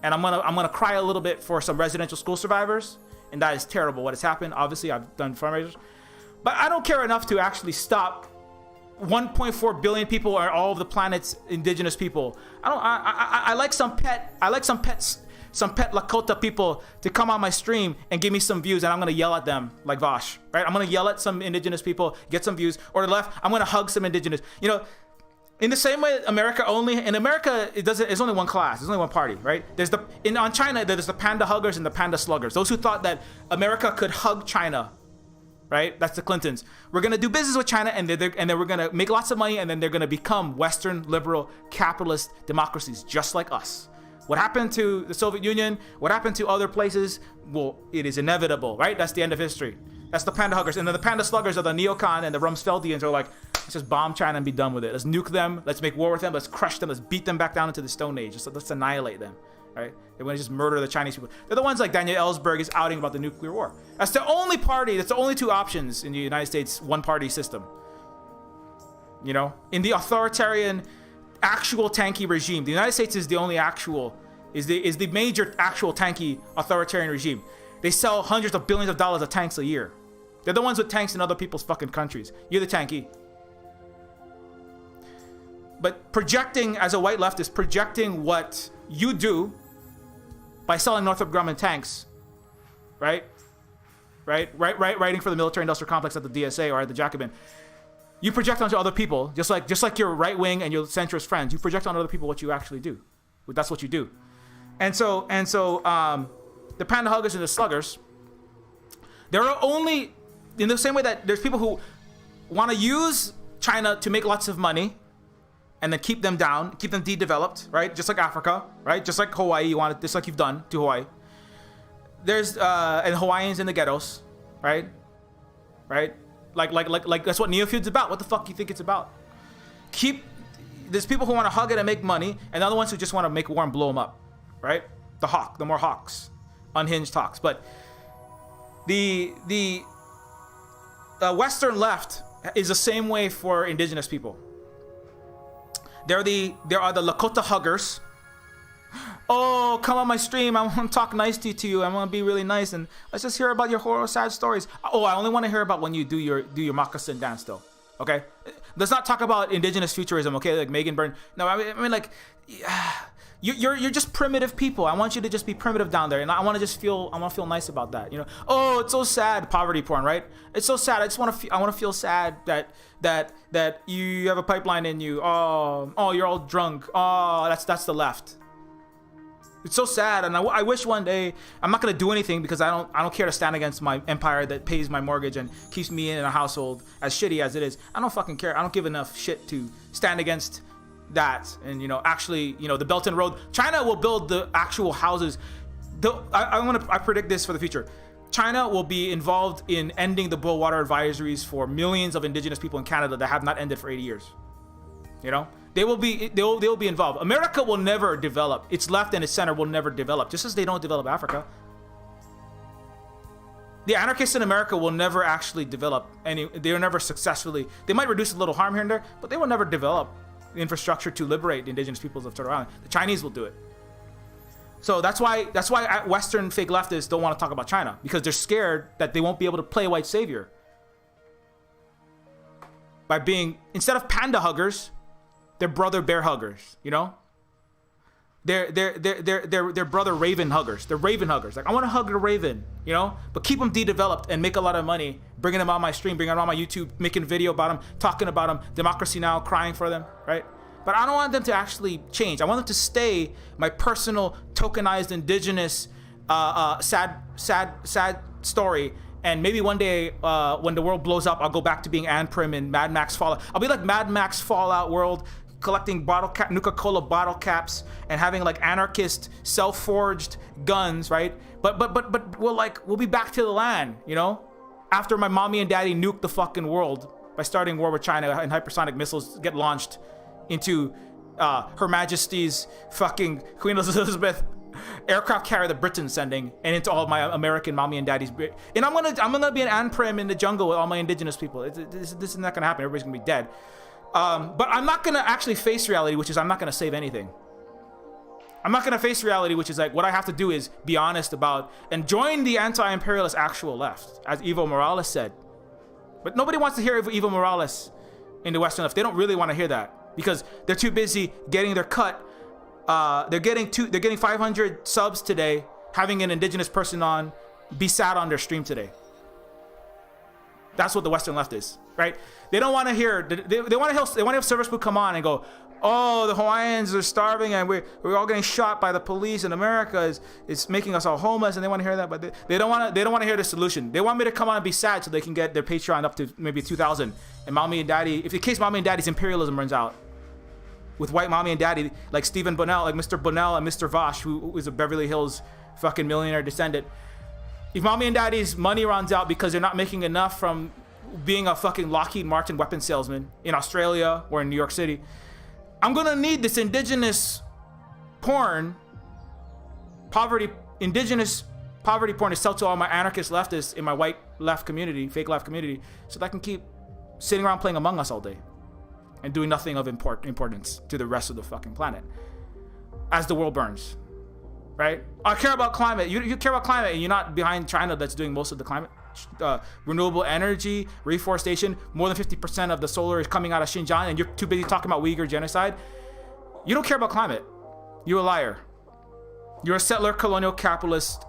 And I'm gonna cry a little bit for some residential school survivors, and that is terrible what has happened. Obviously, I've done fundraisers. But I don't care enough to actually stop 1.4 billion people or all of the planet's indigenous people. I like some pet Lakota people to come on my stream and give me some views, and I'm gonna yell at them like Vosh, right? I'm gonna yell at some indigenous people, get some views. Or the left, I'm gonna hug some indigenous. You know, in the same way, in America, it's only one class, there's only one party, right? On China, there's the panda huggers and the panda sluggers. Those who thought that America could hug China, right? That's the Clintons. We're gonna do business with China, and then we're gonna make lots of money, and then they're gonna become Western liberal capitalist democracies just like us. What happened to the Soviet Union? What happened to other places? Well, it is inevitable, right? That's the end of history. That's the panda huggers. And then the panda sluggers are the neocon and the Rumsfeldians are like, let's just bomb China and be done with it. Let's nuke them. Let's make war with them. Let's crush them. Let's beat them back down into the Stone Age. Let's annihilate them, right? They want to just murder the Chinese people. They're the ones like Daniel Ellsberg is outing about the nuclear war. That's the only party. That's the only two options in the United States one-party system. You know, in the authoritarian, actual tanky regime, the United States is the only actual, is the major actual tanky authoritarian regime. They sell hundreds of billions of dollars of tanks a year. They're the ones with tanks in other people's fucking countries. You're the tanky. But projecting, as a white leftist, projecting what you do by selling Northrop Grumman tanks, right? Writing for the military-industrial complex at the DSA or at the Jacobin. You project onto other people, just like your right wing and your centrist friends. You project on other people what you actually do. That's what you do. And so, the panda huggers and the sluggers, there are only, in the same way that there's people who want to use China to make lots of money and then keep them down, keep them de-developed, right? Just like Africa, right? Just like Hawaii, just like you've done to Hawaii. There's and Hawaiians in the ghettos, right? Like that's what Neofeud's about. What the fuck do you think it's about? There's people who want to hug it and make money, and other ones who just want to make war and blow them up, right? The more hawks, unhinged hawks. But the Western left is the same way for indigenous people. There are the Lakota huggers. Oh, come on my stream. I want to talk nice to you. I want to be really nice, and let's just hear about your horror, sad stories. Oh, I only want to hear about when you do your moccasin dance, though. Okay, let's not talk about indigenous futurism. Okay, like Megan Byrne. No, I mean like, you're just primitive people. I want you to just be primitive down there, and I want to feel nice about that. You know, oh, it's so sad, poverty porn, right? It's so sad. I want to feel sad that you have a pipeline in you. Oh, you're all drunk. Oh, that's the left. It's so sad, and I wish one day, I'm not gonna do anything because I don't care to stand against my empire that pays my mortgage and keeps me in a household as shitty as it is. I don't fucking care. I don't give enough shit to stand against that. And actually, the Belt and Road. China will build the actual houses. I predict this for the future. China will be involved in ending the boil water advisories for millions of indigenous people in Canada that have not ended for 80 years. They will be involved. America will never develop. Its left and its center will never develop, just as they don't develop Africa. The anarchists in America will never actually develop they will never successfully. They might reduce a little harm here and there, but they will never develop the infrastructure to liberate the indigenous peoples of Turtle Island. The Chinese will do it. So that's why Western fake leftists don't want to talk about China, because they're scared that they won't be able to play white savior by being, instead of panda huggers, they're brother bear huggers, They're brother raven huggers. They're raven huggers. Like, I want to hug the raven, but keep them de-developed and make a lot of money, bringing them on my stream, bringing them on my YouTube, making video about them, talking about them, democracy now, crying for them, right? But I don't want them to actually change. I want them to stay my personal, tokenized, indigenous, sad story. And maybe one day, when the world blows up, I'll go back to being Ann Prim in Mad Max Fallout. I'll be like Mad Max Fallout World, collecting Nuka-Cola bottle caps and having like anarchist self-forged guns, right? But we'll be back to the land, after my mommy and daddy nuke the fucking world by starting war with China and hypersonic missiles get launched into Her Majesty's fucking Queen Elizabeth aircraft carrier that Britain's sending, and into all my American mommy and daddy's. And I'm gonna be an Ann Prim in the jungle with all my indigenous people. This is not gonna happen. Everybody's gonna be dead. But I'm not gonna actually face reality, which is I'm not gonna save anything. I'm not gonna face reality, which is like what I have to do is be honest about and join the anti-imperialist actual left, as Evo Morales said. But nobody wants to hear Evo Morales in the Western left. They don't really want to hear that because they're too busy getting their cut. They're getting 500 subs today, having an indigenous person on be sad on their stream today. That's what the Western left is, right? They don't want to hear. They want to have Service Book come on and go, "Oh, the Hawaiians are starving and we're all getting shot by the police and America is making us all homeless," and they want to hear that, but they don't want to hear the solution. They want me to come on and be sad so they can get their Patreon up to maybe 2,000 and mommy and daddy, if in case mommy and daddy's imperialism runs out, with white mommy and daddy like Stephen Bonnell, like Mr. Bonnell and Mr. Vosh, who is a Beverly Hills fucking millionaire descendant. If mommy and daddy's money runs out because they're not making enough from being a fucking Lockheed Martin weapon salesman in Australia or in New York City, I'm gonna need this indigenous porn, indigenous poverty porn to sell to all my anarchist leftists in my white left community, fake left community, so that I can keep sitting around playing Among Us all day and doing nothing of importance to the rest of the fucking planet as the world burns. Right? I care about climate. You care about climate, and you're not behind China that's doing most of the climate. Renewable energy, reforestation. More than 50% of the solar is coming out of Xinjiang, and you're too busy talking about Uyghur genocide. You don't care about climate. You're a liar. You're a settler, colonial, capitalist,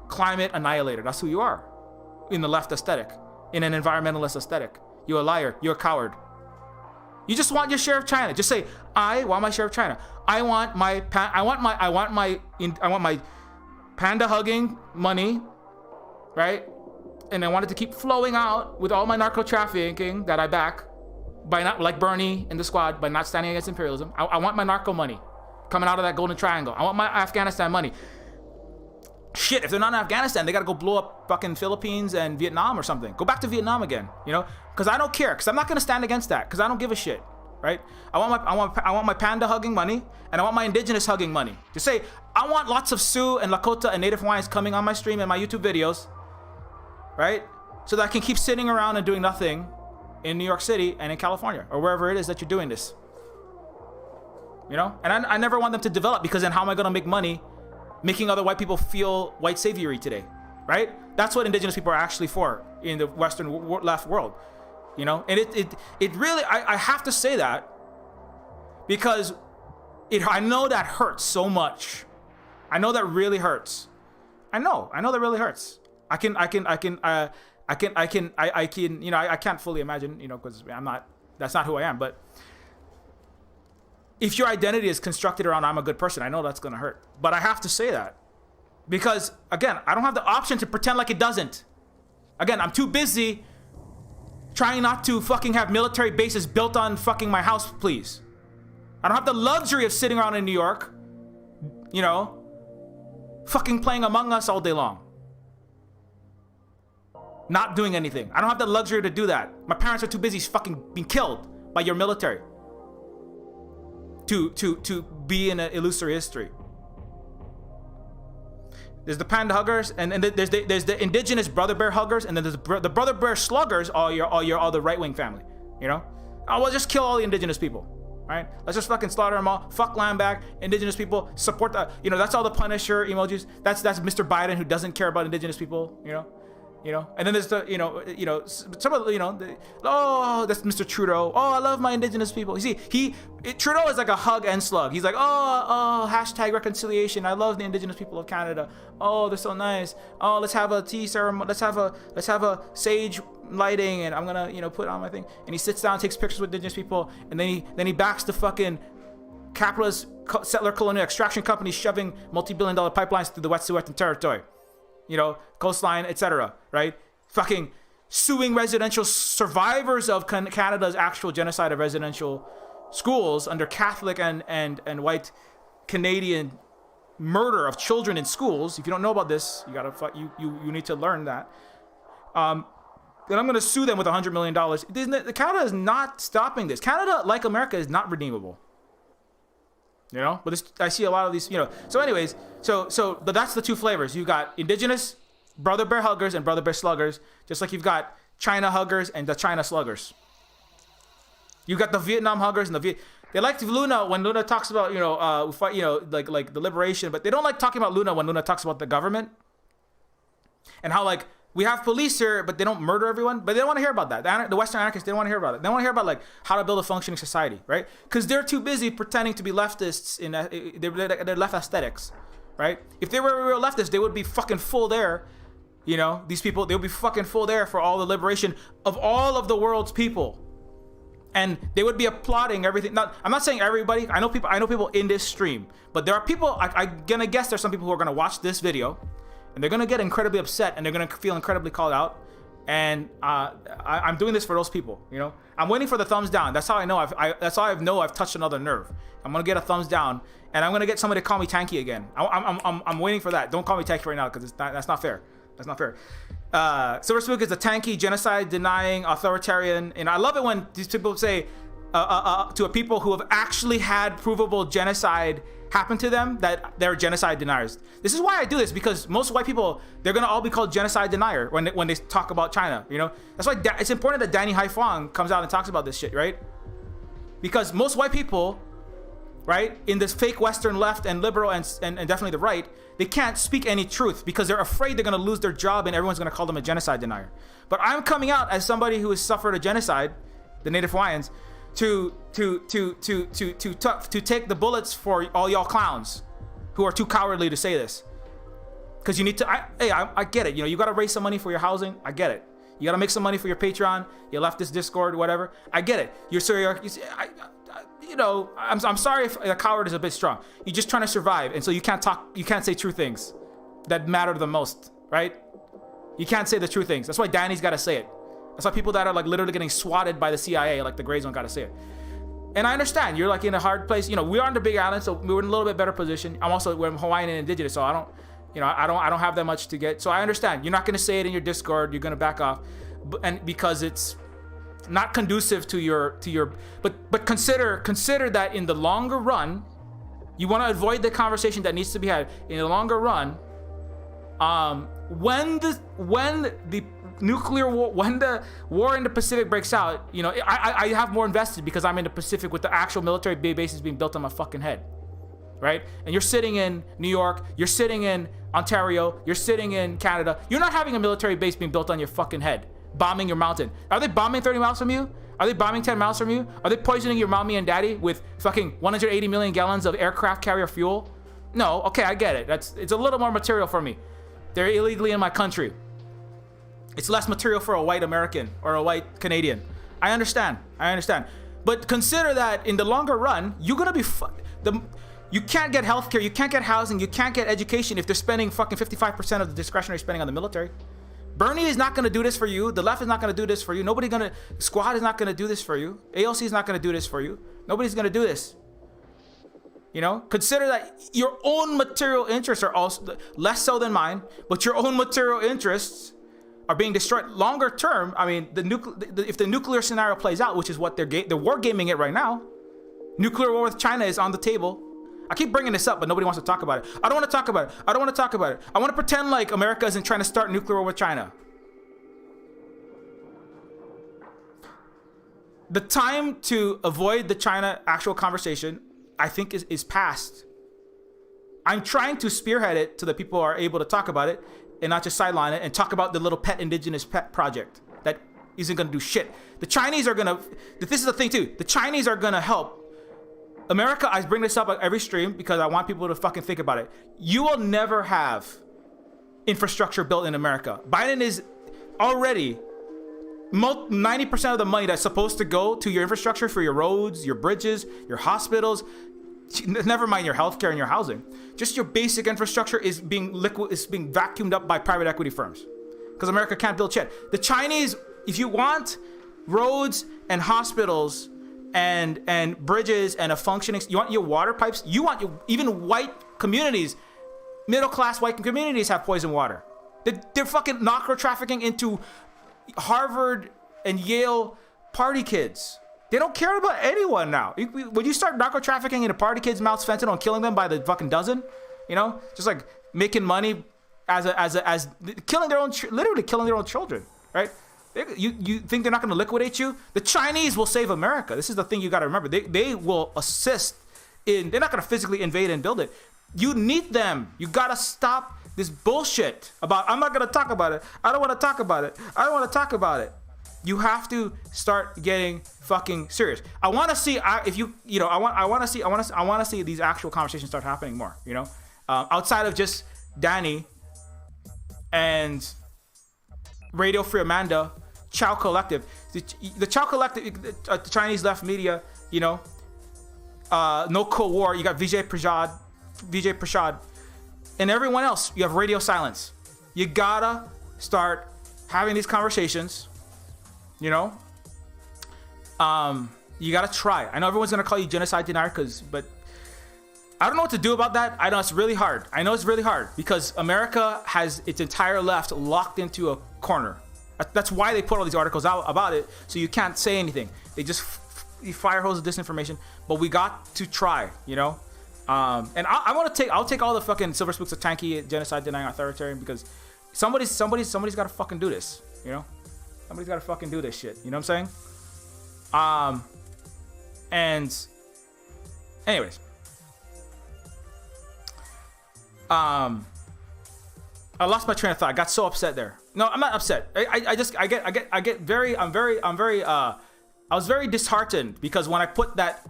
climate annihilator. That's who you are in the left aesthetic, in an environmentalist aesthetic. You're a liar. You're a coward. You just want your share of China. Just say, I want my share of China. I want my panda hugging money, right? And I want it to keep flowing out with all my narco trafficking that I back by not, like Bernie and the squad, by not standing against imperialism. I want my narco money coming out of that golden triangle. I want my Afghanistan money. Shit, if they're not in Afghanistan, they gotta go blow up fucking Philippines and Vietnam or something. Go back to Vietnam again, you know? Because I don't care. Because I'm not gonna stand against that. Because I don't give a shit, right? I want my panda hugging money, and I want my indigenous hugging money. To say, I want lots of Sioux and Lakota and Native Hawaiians coming on my stream and my YouTube videos, right? So that I can keep sitting around and doing nothing in New York City and in California or wherever it is that you're doing this. You know? And I never want them to develop, because then how am I gonna make money making other white people feel white saviory today, right? That's what indigenous people are actually for in the Western left world, you know? And it really, I have to say that because I know that hurts so much. I know that really hurts. I know that really hurts. I can, you know, I can't fully imagine, you know, because that's not who I am, but if your identity is constructed around I'm a good person, I know that's gonna hurt. But I have to say that because, again, I don't have the option to pretend like it doesn't. Again, I'm too busy trying not to fucking have military bases built on fucking my house, please. I don't have the luxury of sitting around in New York, you know, fucking playing Among Us all day long. Not doing anything. I don't have the luxury to do that. My parents are too busy fucking being killed by your military to be in an illusory history. There's the panda huggers, and there's the indigenous brother bear huggers, and then there's the brother bear sluggers, all the right wing family. You know, we'll just kill all the indigenous people. Right? Let's just fucking slaughter them all. Fuck land back. Indigenous people support the. You know, that's all the Punisher emojis. That's Mr. Biden, who doesn't care about indigenous people. You know, and then there's the, you know, some of, you know, that's Mr. Trudeau. Oh, I love my indigenous people. You see, Trudeau is like a hug and slug. He's like, oh, hashtag reconciliation. I love the indigenous people of Canada. Oh, they're so nice. Oh, let's have a tea ceremony. Let's have a sage lighting, and I'm gonna, you know, put on my thing. And he sits down, takes pictures with indigenous people, and then he backs the fucking capitalist settler colonial extraction companies shoving multi-billion-dollar pipelines through the Wet'suwet'en territory. You know, coastline, etc., right? Fucking suing residential survivors of Canada's actual genocide of residential schools under Catholic and white Canadian murder of children in schools. If you don't know about this, you need to learn that. Then I'm going to sue them with $100 million. Canada is not stopping this. Canada, like America, is not redeemable. You know, but I see a lot of these, you know. So anyways, but that's the two flavors. You got indigenous brother bear huggers and brother bear sluggers, just like you've got China huggers and the China sluggers. You got the Vietnam huggers and they like Luna when Luna talks about, you know, like the liberation, but they don't like talking about Luna when Luna talks about the government and how, like, We have police here, but they don't murder everyone. But they don't want to hear about that. The Western anarchists, they don't want to hear about it. They want to hear about like how to build a functioning society, right? Because they're too busy pretending to be leftists they're left aesthetics, right? If they were real leftists, they would be fucking full there. You know, these people, they would be fucking full there for all the liberation of all of the world's people. And they would be applauding everything. Now, I'm not saying everybody. I know people in this stream, but there are people. I'm gonna guess there's some people who are gonna watch this video, and they're gonna get incredibly upset, and they're gonna feel incredibly called out. And I'm doing this for those people. You know, I'm waiting for the thumbs down. That's how I know. That's how I know I've touched another nerve. I'm gonna get a thumbs down, and I'm gonna get somebody to call me tanky again. I'm waiting for that. Don't call me tanky right now because that's not fair. That's not fair. Silver Spook is a tanky, genocide-denying, authoritarian, and I love it when these people say to a people who have actually had provable genocide happen to them that they're genocide deniers. This is why I do this, because most white people, they're gonna all be called genocide denier when they talk about China. You know, that's why it's important that Danny Haifuang comes out and talks about this shit, right? Because most white people, right, in this fake Western left and liberal and definitely the right, they can't speak any truth because they're afraid they're going to lose their job and everyone's going to call them a genocide denier. But I'm coming out as somebody who has suffered a genocide, the Native Hawaiians, to take the bullets for all y'all clowns who are too cowardly to say this. Because you need to, I get it. You know, you got to raise some money for your housing. I get it. You got to make some money for your Patreon, your leftist Discord, whatever. I get it. You know, I'm sorry if a coward is a bit strong. You're just trying to survive, and so you can't say true things that matter the most, right? You can't say the true things. That's why Danny's got to say it. That's why people that are like literally getting swatted by the CIA, like the Gray Zone, got to say it. And I understand you're like in a hard place. You know, we are on the Big Island, so we're in a little bit better position. We're Hawaiian and Indigenous, so I don't have that much to get. So I understand you're not going to say it in your Discord. You're going to back off, and because it's not conducive to your but consider that in the longer run, you want to avoid the conversation that needs to be had in the longer run. When the nuclear war, when the war in the Pacific breaks out, you know, I have more invested because I'm in the Pacific with the actual military bases being built on my fucking head, right? And you're sitting in New York, you're sitting in Ontario, you're sitting in Canada. You're not having a military base being built on your fucking head, bombing your mountain. Are they bombing 30 miles from you? Are they bombing 10 miles from you? Are they poisoning your mommy and daddy with fucking 180 million gallons of aircraft carrier fuel? No, okay, I get it. It's a little more material for me. They're illegally in my country. It's less material for a white American or a white Canadian. I understand. But consider that in the longer run, you're gonna be you can't get healthcare, you can't get housing, you can't get education if they're spending fucking 55% of the discretionary spending on the military. Bernie is not going to do this for you. The left is not going to do this for you. Squad is not going to do this for you. AOC is not going to do this for you. Nobody's going to do this. You know, consider that your own material interests are also less so than mine, but your own material interests are being destroyed longer term. I mean, if the nuclear scenario plays out, which is what they're war gaming it right now, nuclear war with China is on the table. I keep bringing this up, but nobody wants to talk about it. I don't want to talk about it. I want to pretend like America isn't trying to start nuclear war with China. The time to avoid the China actual conversation, I think, is past. I'm trying to spearhead it to the people who are able to talk about it and not just sideline it and talk about the little indigenous pet project that isn't going to do shit. The Chinese are going to, this is the thing too, the Chinese are going to help. America, I bring this up at every stream because I want people to fucking think about it. You will never have infrastructure built in America. Biden is already 90% of the money that's supposed to go to your infrastructure for your roads, your bridges, your hospitals, never mind your healthcare and your housing. Just your basic infrastructure is being vacuumed up by private equity firms because America can't build shit. The Chinese, if you want roads and hospitals and bridges and a functioning, you want your water pipes, even white communities, middle class white communities have poison water. They're fucking narco trafficking into Harvard and Yale party kids. They don't care about anyone now. When you start narco trafficking into party kids' mouths fentanyl and killing them by the fucking dozen, you know, just like making money as killing their own, literally killing their own children, right? You think they're not going to liquidate you? The Chinese will save America. This is the thing you got to remember. They will assist in. They're not going to physically invade and build it. You need them. You got to stop this bullshit about I'm not gonna talk about it. I don't want to talk about it. I don't want to talk about it. You have to start getting fucking serious. I want to see I want to see these actual conversations start happening more. Outside of just Danny and Radio Free Amanda, Chow Collective, the Chow Collective, the Chinese left media. No Cold War. You got Vijay Prashad, and everyone else. You have Radio Silence. You gotta start having these conversations. You gotta try. I know everyone's gonna call you genocide denier, but I don't know what to do about that. I know it's really hard. Because America has its entire left locked into a corner. That's why they put all these articles out about it, so you can't say anything. They just fire hose of disinformation. But we got to try, And I'll take all the fucking silver spooks of tanky, genocide denying authoritarian, because somebody's got to fucking do this, Somebody's got to fucking do this shit. You know what I'm saying? And anyways, I lost my train of thought. I got so upset there. No, I'm not upset. I was very disheartened because when I put that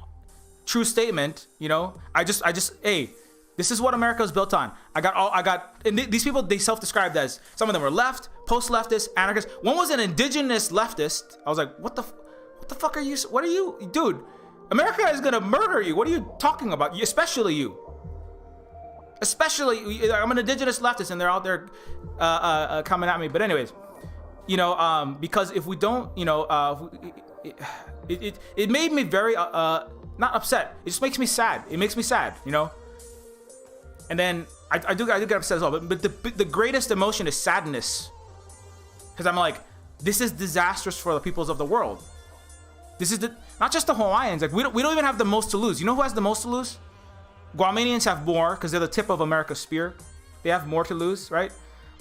true statement, hey, this is what America is built on. And these people, they self-described as, some of them were left, post-leftist, anarchist. One was an indigenous leftist. I was like, what the fuck are you, dude, America is gonna murder you. What are you talking about? Especially you. I'm an indigenous leftist and they're out there coming at me. But anyways, because if we don't, it made me very, not upset. It just makes me sad. It makes me sad, And then I do get upset as well. But the greatest emotion is sadness. Because I'm like, this is disastrous for the peoples of the world. This is not just the Hawaiians. Like we don't even have the most to lose. You know who has the most to lose? Guamanians have more because they're the tip of America's spear. They have more to lose, right?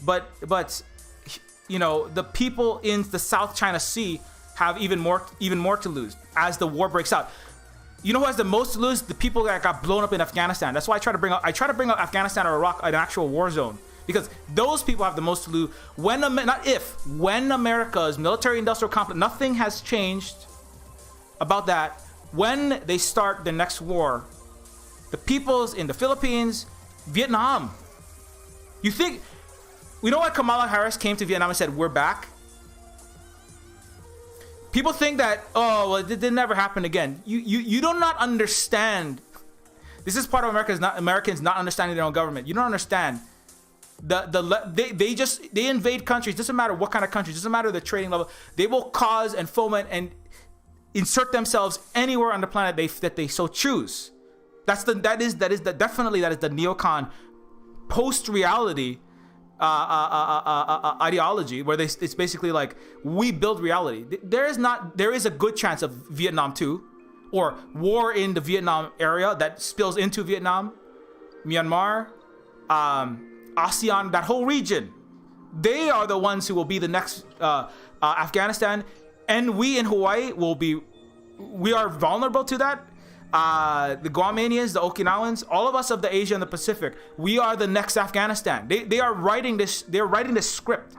But the people in the South China Sea have even more to lose as the war breaks out. You know who has the most to lose? The people that got blown up in Afghanistan. That's why I try to bring up Afghanistan or Iraq, an actual war zone, because those people have the most to lose. When America's military-industrial complex, nothing has changed about that. When they start the next war, the peoples in the Philippines, Vietnam. We know why Kamala Harris came to Vietnam and said, we're back? People think that, it never happened again. You do not understand. This is part of Americans not understanding their own government. You don't understand. They invade countries. Doesn't matter what kind of countries. Doesn't matter the trading level. They will cause and foment and insert themselves anywhere on the planet that they so choose. That is definitely the neocon post-reality ideology, where it's basically like, we build reality. There is a good chance of Vietnam 2 or war in the Vietnam area that spills into Vietnam, Myanmar, ASEAN, that whole region. They are the ones who will be the next Afghanistan, and we in Hawaii we are vulnerable to that. The Guamanians, the Okinawans, all of us of the Asia and the Pacific, we are the next Afghanistan. They are writing this. They're writing this script.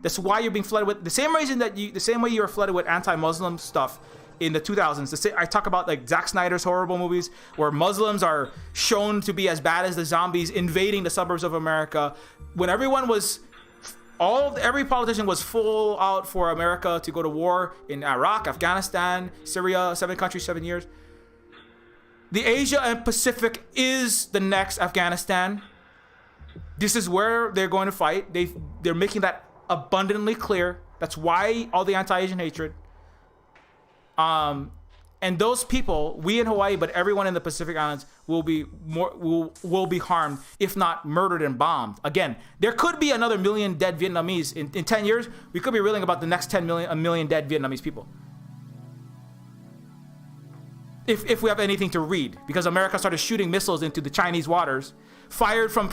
That's why you're being flooded with the same way you were flooded with anti-Muslim stuff in the 2000s. I talk about like Zack Snyder's horrible movies where Muslims are shown to be as bad as the zombies invading the suburbs of America. When every politician was full out for America to go to war in Iraq, Afghanistan, Syria, 7 countries, 7 years. The Asia and Pacific is the next Afghanistan. This is where they're going to fight. They're making that abundantly clear. That's why all the anti-Asian hatred. And those people, we in Hawaii, but everyone in the Pacific Islands will be harmed, if not murdered and bombed. Again, there could be another 1 million dead Vietnamese in 10 years. We could be reeling about the next 1 million dead Vietnamese people. If we have anything to read, because America started shooting missiles into the Chinese waters, fired from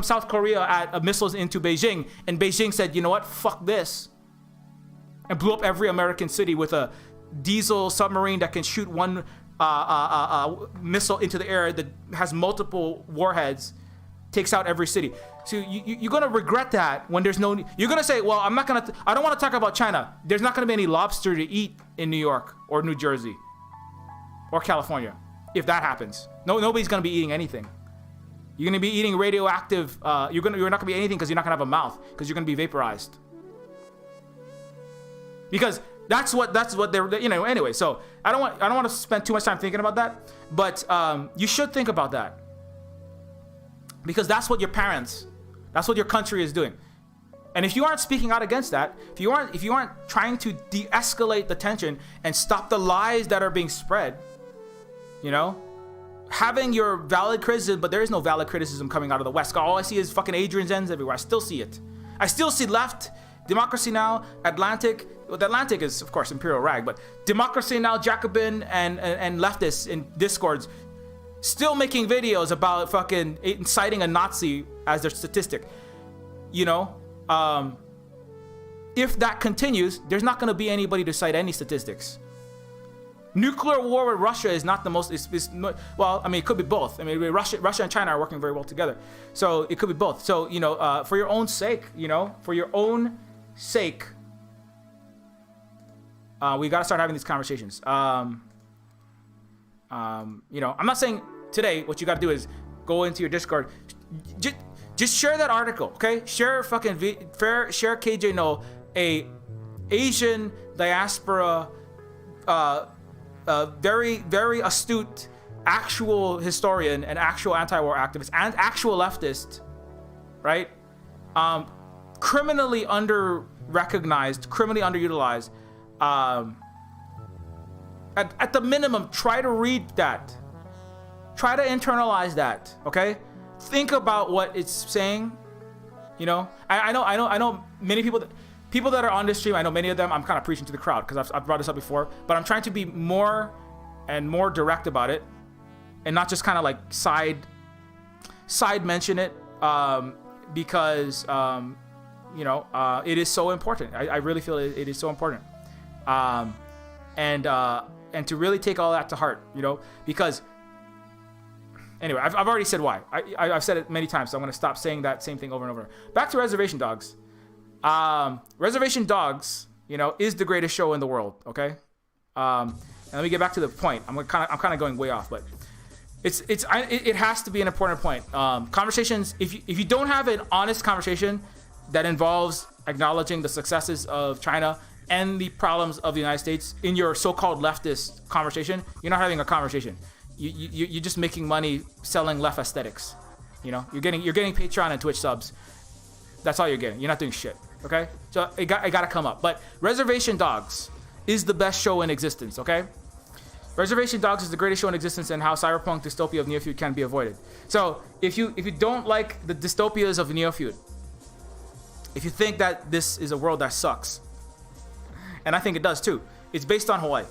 South Korea at missiles into Beijing, and Beijing said, you know what, fuck this, and blew up every American city with a diesel submarine that can shoot one missile into the air that has multiple warheads takes out every city. So you're gonna regret that when there's no. You're gonna say, well, I don't want to talk about China. There's not gonna be any lobster to eat in New York or New Jersey or California if that happens. Nobody's gonna be eating anything. You're gonna be eating radioactive. You're not gonna be anything because you're not gonna have a mouth because you're gonna be vaporized. Because that's what they're, anyway. So I don't want to spend too much time thinking about that, but you should think about that, because that's what your country is doing. And if you aren't speaking out against that, if you aren't trying to de-escalate the tension and stop the lies that are being spread, having your valid criticism, but there is no valid criticism coming out of the West. All I see is fucking Adrian's ends everywhere. I still see it. I still see left, Democracy Now!, Atlantic. Well, the Atlantic is, of course, Imperial Rag, but Democracy Now!, Jacobin, and leftists in Discords still making videos about fucking inciting a Nazi as their statistic. If that continues, there's not going to be anybody to cite any statistics. Nuclear war with Russia is not the most. Well, I mean, it could be both. I mean, Russia and China are working very well together, so it could be both. So for your own sake, we got to start having these conversations. I'm not saying today what you got to do is go into your Discord. Just share that article, okay? Share KJ No, a Asian diaspora, very, very astute actual historian and actual anti-war activist and actual leftist, right? Criminally under-recognized, criminally underutilized. At the minimum, try to read that. Try to internalize that, okay? Think about what it's saying. I know many people that are on this stream. I know many of them. I'm kind of preaching to the crowd because I've brought this up before, but I'm trying to be more and more direct about it, and not just kind of like side mention it, because it is so important. I really feel it is so important, and to really take all that to heart, because. Anyway, I've already said why. I've said it many times, so I'm going to stop saying that same thing over and over. Back to Reservation Dogs. Reservation Dogs, is the greatest show in the world. Okay. And let me get back to the point. I'm kind of going way off, but it has to be an important point. Conversations. If you don't have an honest conversation that involves acknowledging the successes of China and the problems of the United States in your so-called leftist conversation, you're not having a conversation. You're just making money selling left aesthetics. You're getting Patreon and Twitch subs. That's all you're getting. You're not doing shit. Okay? So it got to come up. But Reservation Dogs is the best show in existence. Okay? Reservation Dogs is the greatest show in existence, and how cyberpunk dystopia of Neofeud can be avoided. So if you don't like the dystopias of Neofeud, if you think that this is a world that sucks, and I think it does too, it's based on Hawaii.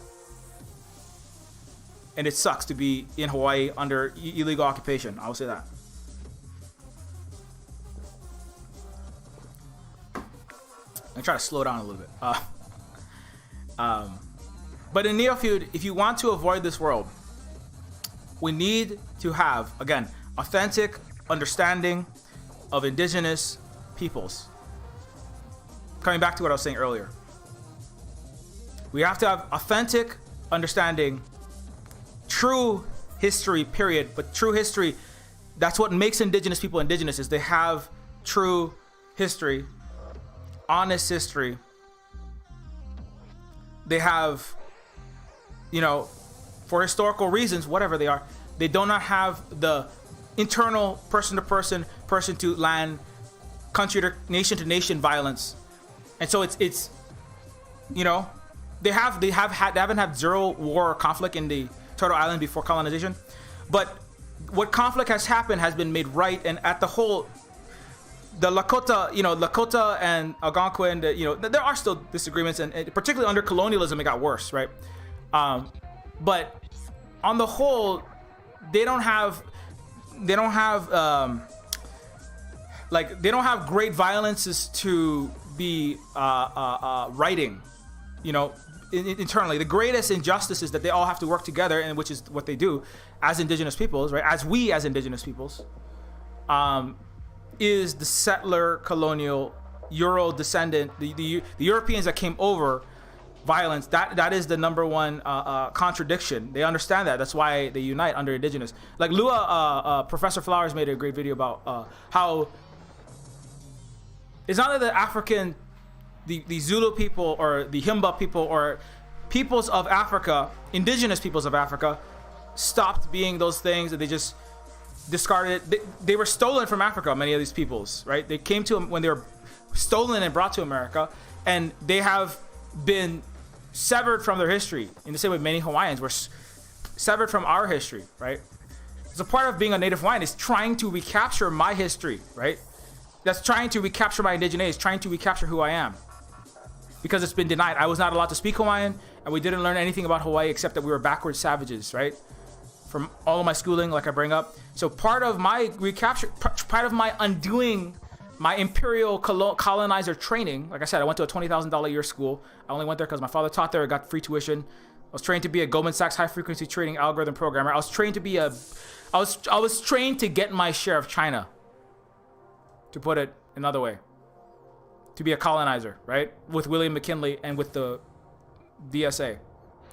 And it sucks to be in Hawaii under illegal occupation. I will say that. I'm trying to slow down a little bit. But in Neofeud, if you want to avoid this world, we need to have, again, authentic understanding of indigenous peoples. Coming back to what I was saying earlier. We have to have authentic understanding, true history, period. But true history, that's what makes indigenous people indigenous, is they have true history, honest history. They have, for historical reasons, whatever they are, they do not have the internal person-to-person, person-to-land, country to nation violence. And so it's they haven't had zero war or conflict in the Turtle Island before colonization, but what conflict has happened has been made right, and at the whole, the Lakota and Algonquin, there are still disagreements, and particularly under colonialism, it got worse, right? But on the whole, they don't have great violences to be righting, internally. The greatest injustice is that they all have to work together, and which is what they do as indigenous peoples, right? As indigenous peoples, is the settler colonial Euro descendant, the Europeans that came over, violence. That is the number one contradiction. They understand that. That's why they unite under indigenous. Like Lua, Professor Flowers made a great video about how it's not that the African, the Zulu people or the Himba people or peoples of Africa, indigenous peoples of Africa, stopped being those things that they just discarded. They were stolen from Africa, many of these peoples, right? They came to them when they were stolen and brought to America, and they have been severed from their history in the same way many Hawaiians were severed from our history, right? So part of being a native Hawaiian is trying to recapture my history, right? That's trying to recapture my indigeneity, trying to recapture who I am. Because it's been denied. I was not allowed to speak Hawaiian, and we didn't learn anything about Hawaii except that we were backward savages, right? From all of my schooling, like I bring up. So part of my recapture, part of my undoing my imperial colonizer training, like I said, I went to a $20,000 a year school. I only went there because my father taught there. I got free tuition. I was trained to be a Goldman Sachs high frequency trading algorithm programmer. I was trained to be I was trained to get my share of China, to put it another way, to be a colonizer, right? With William McKinley and with the DSA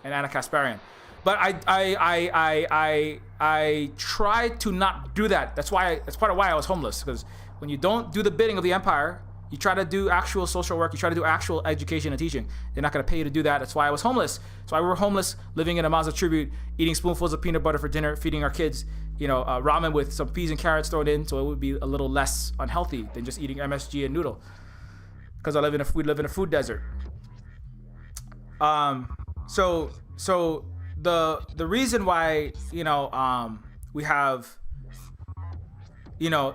and Anna Kasparian. But I tried to not do that. That's part of why I was homeless, because when you don't do the bidding of the empire, you try to do actual social work, you try to do actual education and teaching, they're not going to pay you to do that. That's why I was homeless. That's why we were homeless, living in a Mazda tribute, eating spoonfuls of peanut butter for dinner, feeding our kids, ramen with some peas and carrots thrown in, so it would be a little less unhealthy than just eating MSG and noodle. Because we live in a food desert. So the reason why we have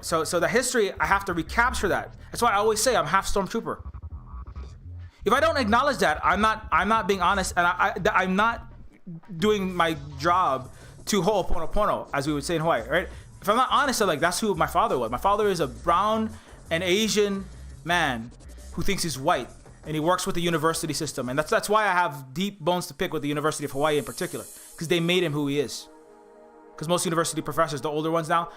so the history, I have to recapture that. That's why I always say I'm half stormtrooper. If I don't acknowledge that, I'm not being honest, and I'm not doing my job to ho'oponopono, as we would say in Hawaii, right? If I'm not honest, I'm like, that's who my father was. My father is a brown and Asian man who thinks he's white, and he works with the university system, and that's why I have deep bones to pick with the University of Hawaii in particular, because they made him who he is. Because most university professors, the older ones now,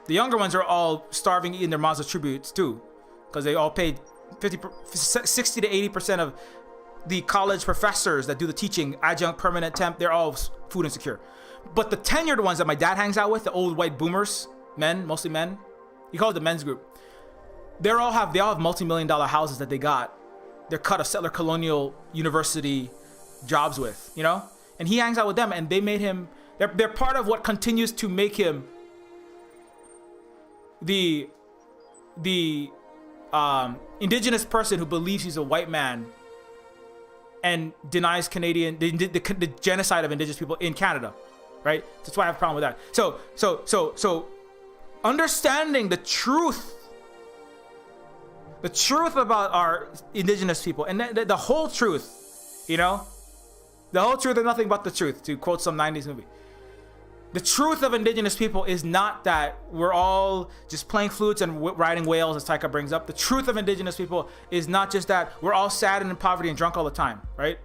the younger ones are all starving eating their Mazda tributes too, because they all paid 60 to 80% of the college professors that do the teaching, adjunct, permanent, temp, they're all food insecure. But the tenured ones that my dad hangs out with, the old white boomers, men, mostly men, he called it the men's group. They all have multi-million-dollar houses that they got. They're cut of settler colonial university jobs with, and he hangs out with them, and they made him. They're part of what continues to make him the indigenous person who believes he's a white man and denies the genocide of indigenous people in Canada, right? That's why I have a problem with that. So understanding the truth about our indigenous people, and the whole truth, the whole truth and nothing but the truth, to quote some 90s movie. The truth of indigenous people is not that we're all just playing flutes and riding whales, as Taika brings up. The truth of indigenous people is not just that we're all sad and in poverty and drunk all the time, right?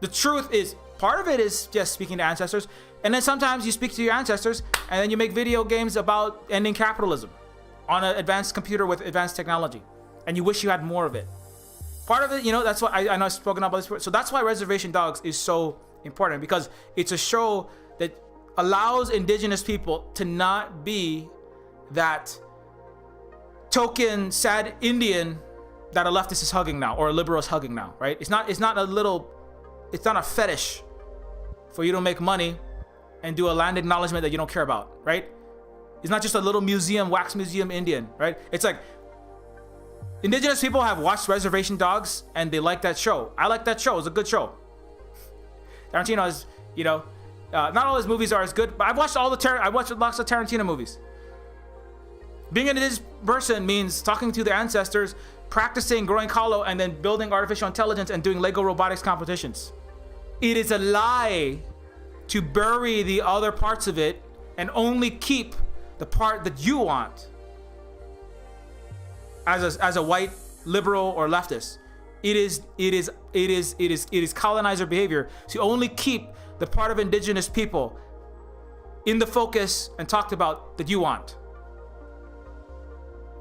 The truth is, part of it is just speaking to ancestors, and then sometimes you speak to your ancestors, and then you make video games about ending capitalism on an advanced computer with advanced technology, and you wish you had more of it. Part of it, that's why I know I've spoken about this. So that's why Reservation Dogs is so important, because it's a show that allows indigenous people to not be that token sad Indian that a leftist is hugging now, or a liberal is hugging now, right? It's not a fetish for you to make money and do a land acknowledgement that you don't care about, right? It's not just a little wax museum Indian, right? It's like indigenous people have watched Reservation Dogs and they like that show. I like that show. It's a good show. Tarantino is, not all his movies are as good, but I've watched lots of Tarantino movies. Being an indigenous person means talking to their ancestors, practicing growing kalo, and then building artificial intelligence and doing Lego robotics competitions. It is a lie to bury the other parts of it and only keep the part that you want as a white liberal or leftist. It is colonizer behavior to only keep the part of indigenous people in the focus and talked about that you want.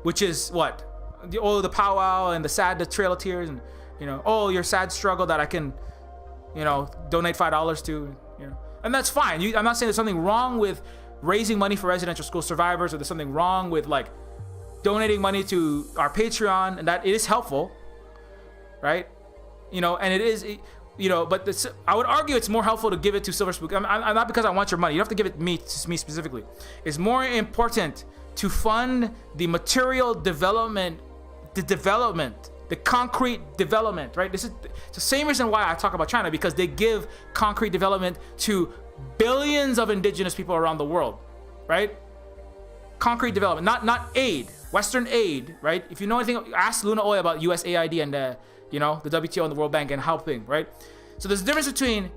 which is what the powwow and the Trail of Tears, and your sad struggle that I can donate $5 to, and that's fine. I'm not saying there's something wrong with raising money for residential school survivors, or there's something wrong with like donating money to our Patreon, and that it is helpful, right? And it is, but I would argue it's more helpful to give it to Silver Spook. I'm not because I want your money. You don't have to give it to me specifically. It's more important to fund the material development, the concrete development, right? It's the same reason why I talk about China, because they give concrete development to billions of indigenous people around the world, right? Concrete development, not aid, Western aid, right? If you know anything, ask Luna Oil about USAID and the WTO and the World Bank and helping, right? So there's a difference between,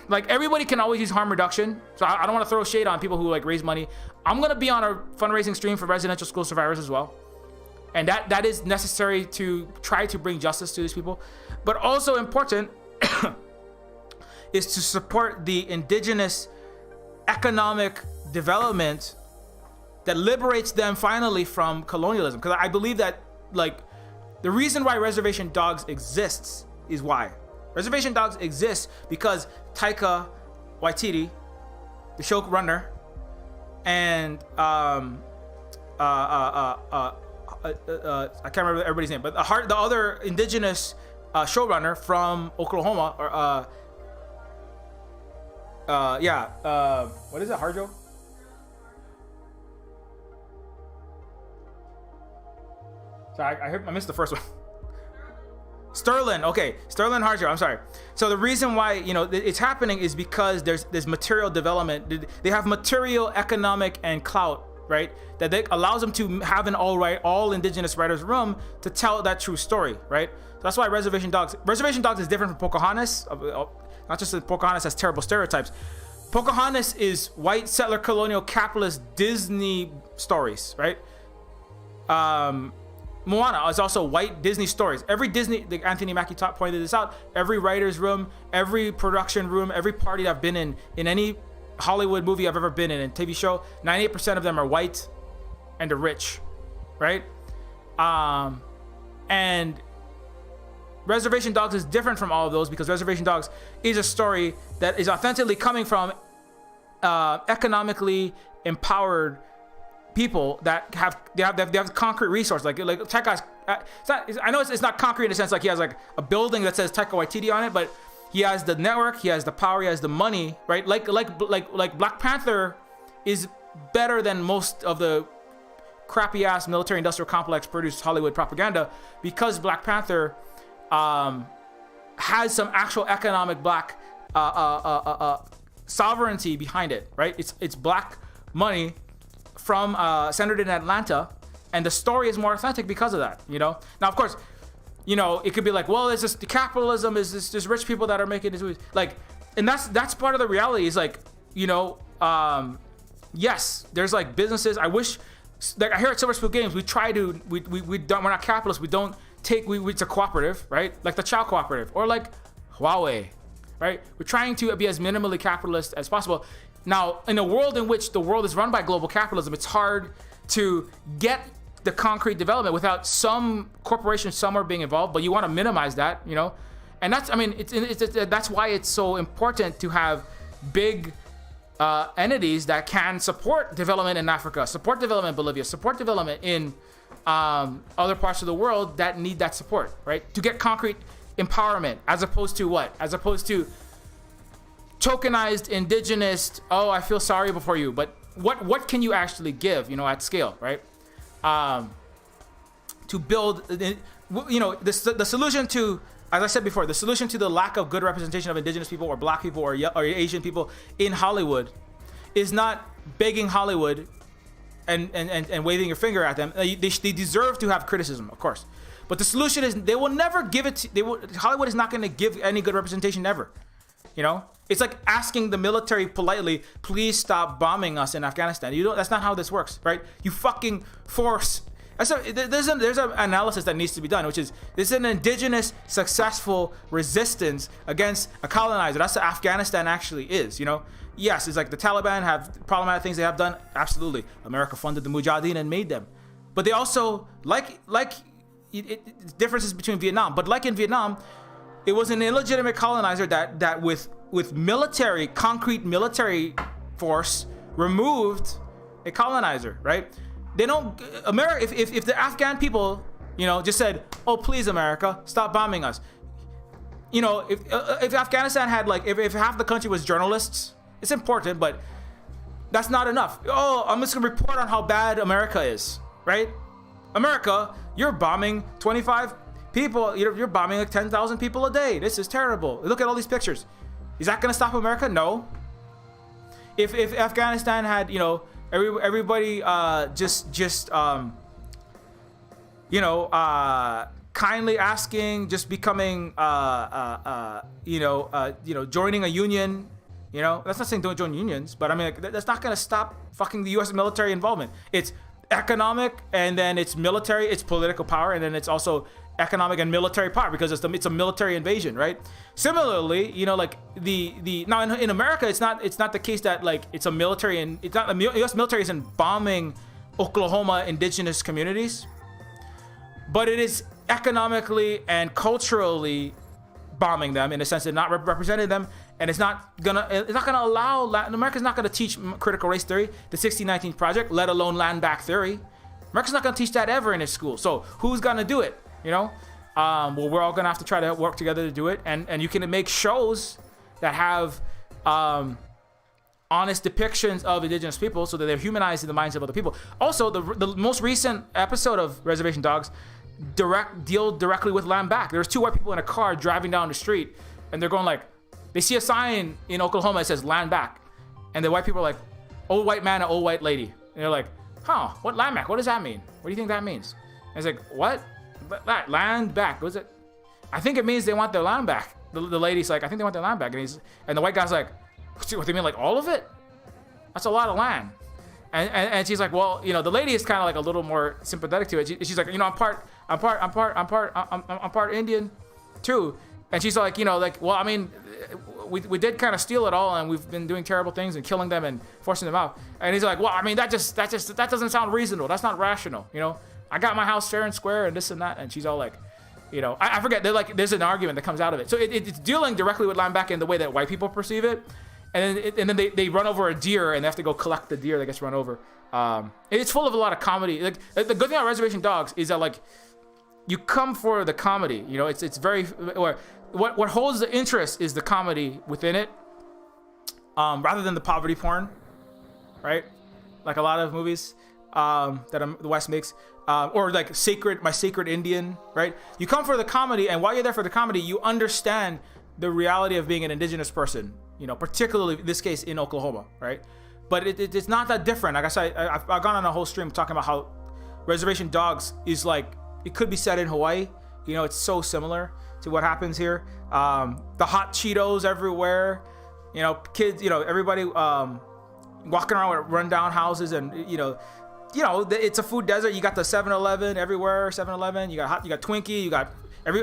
like everybody can always use harm reduction. So I don't want to throw shade on people who like raise money. I'm going to be on a fundraising stream for residential school survivors as well. And that is necessary to try to bring justice to these people. But also important is to support the indigenous economic development that liberates them finally from colonialism. Because I believe that like the reason why Reservation Dogs exists is why. Reservation Dogs exists because Taika Waititi, the showrunner, and I can't remember everybody's name, but the other indigenous showrunner from Oklahoma, or what is it, Harjo? Sorry, I missed the first one. Sterling Harjo, I'm sorry. So the reason why it's happening is because there's material development. They have material, economic, and clout, right? That allows them to have an all indigenous writers' room to tell that true story, right? So that's why Reservation Dogs is different from Pocahontas. Not just that Pocahontas has terrible stereotypes. Pocahontas is white settler colonial capitalist Disney stories, right? Moana is also white Disney stories. Every Disney, Anthony Mackie pointed this out, every writer's room, every production room, every party that I've been in any Hollywood movie I've ever been in TV show, 98% of them are white and they're rich, right? And Reservation Dogs is different from all of those because Reservation Dogs is a story that is authentically coming from economically empowered people that have concrete resources, like Taika's. I know it's not concrete in the sense like he has like a building that says Taika Waititi on it, but he has the network, he has the power, he has the money, right? Like Black Panther is better than most of the crappy ass military industrial complex produced Hollywood propaganda because Black Panther has some actual economic black sovereignty behind it, right? It's black money from centered in Atlanta, and the story is more authentic because of that. Now of course, it could be like, well, it's just the capitalism is just rich people that are making this movie, like, and that's part of the reality. Is like, yes, there's like businesses. I wish, like here at Silver Spook Games, we try to we're not capitalists. We don't take it's a cooperative, right? Like the Chow Cooperative or like Huawei, right? We're trying to be as minimally capitalist as possible. Now, in a world in which the world is run by global capitalism, it's hard to get the concrete development without some corporation somewhere being involved, but you want to minimize that, and that's, that's why it's so important to have big entities that can support development in Africa, support development in Bolivia, support development in other parts of the world that need that support, right? To get concrete empowerment, as opposed to what? As opposed to tokenized indigenous, oh, I feel sorry before you, but what can you actually give, at scale, right? To build, the solution to, as I said before, the solution to the lack of good representation of indigenous people or black people or Asian people in Hollywood is not begging Hollywood and waving your finger at them. They deserve to have criticism, of course, but the solution is they will never give it. Hollywood is not going to give any good representation ever. It's like asking the military politely, please stop bombing us in Afghanistan. That's not how this works, right? You fucking force There's an analysis that needs to be done, which is this is an indigenous successful resistance against a colonizer. That's what Afghanistan actually is. Yes, it's like the Taliban have problematic things they have done. Absolutely, America funded the Mujahideen and made them, but they also differences between Vietnam. But like in Vietnam, it was an illegitimate colonizer that with concrete military force removed a colonizer, right? They don't America if the Afghan people, just said, "Oh, please America, stop bombing us." If Afghanistan had if half the country was journalists, it's important, but that's not enough. Oh, I'm just gonna report on how bad America is, right? America, you're bombing 25 people. You're bombing like 10,000 people a day. This is terrible. Look at all these pictures. Is that gonna stop America? No. If Afghanistan had, everybody kindly asking, just becoming joining a union, that's not saying don't join unions, but I mean that's not gonna stop fucking the US military involvement. It's economic, and then it's military, it's political power, and then it's also economic and military power because it's a military invasion, right? Similarly, now in America, it's not the case that it's a military, and it's not the U.S. military isn't bombing Oklahoma indigenous communities, but it is economically and culturally bombing them in a sense that not representing them, and it's not gonna allow America's not gonna teach critical race theory, the 1619 Project, let alone land back theory. America's not gonna teach that ever in its school. So who's gonna do it? Well, we're all gonna have to try to work together to do it, and you can make shows that have honest depictions of indigenous people so that they're humanized in the minds of other people. Also, the most recent episode of Reservation Dogs deal directly with land back. There's two white people in a car driving down the street, and they're going they see a sign in Oklahoma that says land back, and the white people are like, old white man and old white lady, and they're like, huh, what land back? What does that mean? What do you think that means? And it's like, what? Land back? What is it? I think it means they want their land back. The lady's like, I think they want their land back, and the white guy's like, what, they mean all of it? That's a lot of land. And she's like, well, the lady is kind of a little more sympathetic to it. She's like, I'm part Indian too. And she's like, well, I mean, we did kind of steal it all, and we've been doing terrible things and killing them and forcing them out. And he's like, well, I mean, that doesn't sound reasonable. That's not rational. I got my house fair and square and this and that. And she's all like, I forget. There's an argument that comes out of it. So it's dealing directly with land back in the way that white people perceive it. And then they run over a deer, and they have to go collect the deer that gets run over. It's full of a lot of comedy. The good thing about Reservation Dogs is that you come for the comedy. It's very what holds the interest is the comedy within it, rather than the poverty porn, right? Like a lot of movies that the West makes, or My Sacred Indian, right? You come for the comedy, and while you're there for the comedy, you understand the reality of being an indigenous person. Particularly in this case in Oklahoma, right? But it's not that different. Like I said, I've gone on a whole stream talking about how Reservation Dogs is it could be set in Hawaii. It's so similar to what happens here. The hot Cheetos everywhere. Kids. Everybody walking around with rundown houses, and it's a food desert. You got the 7-Eleven everywhere. 7-Eleven. You got Twinkie. You got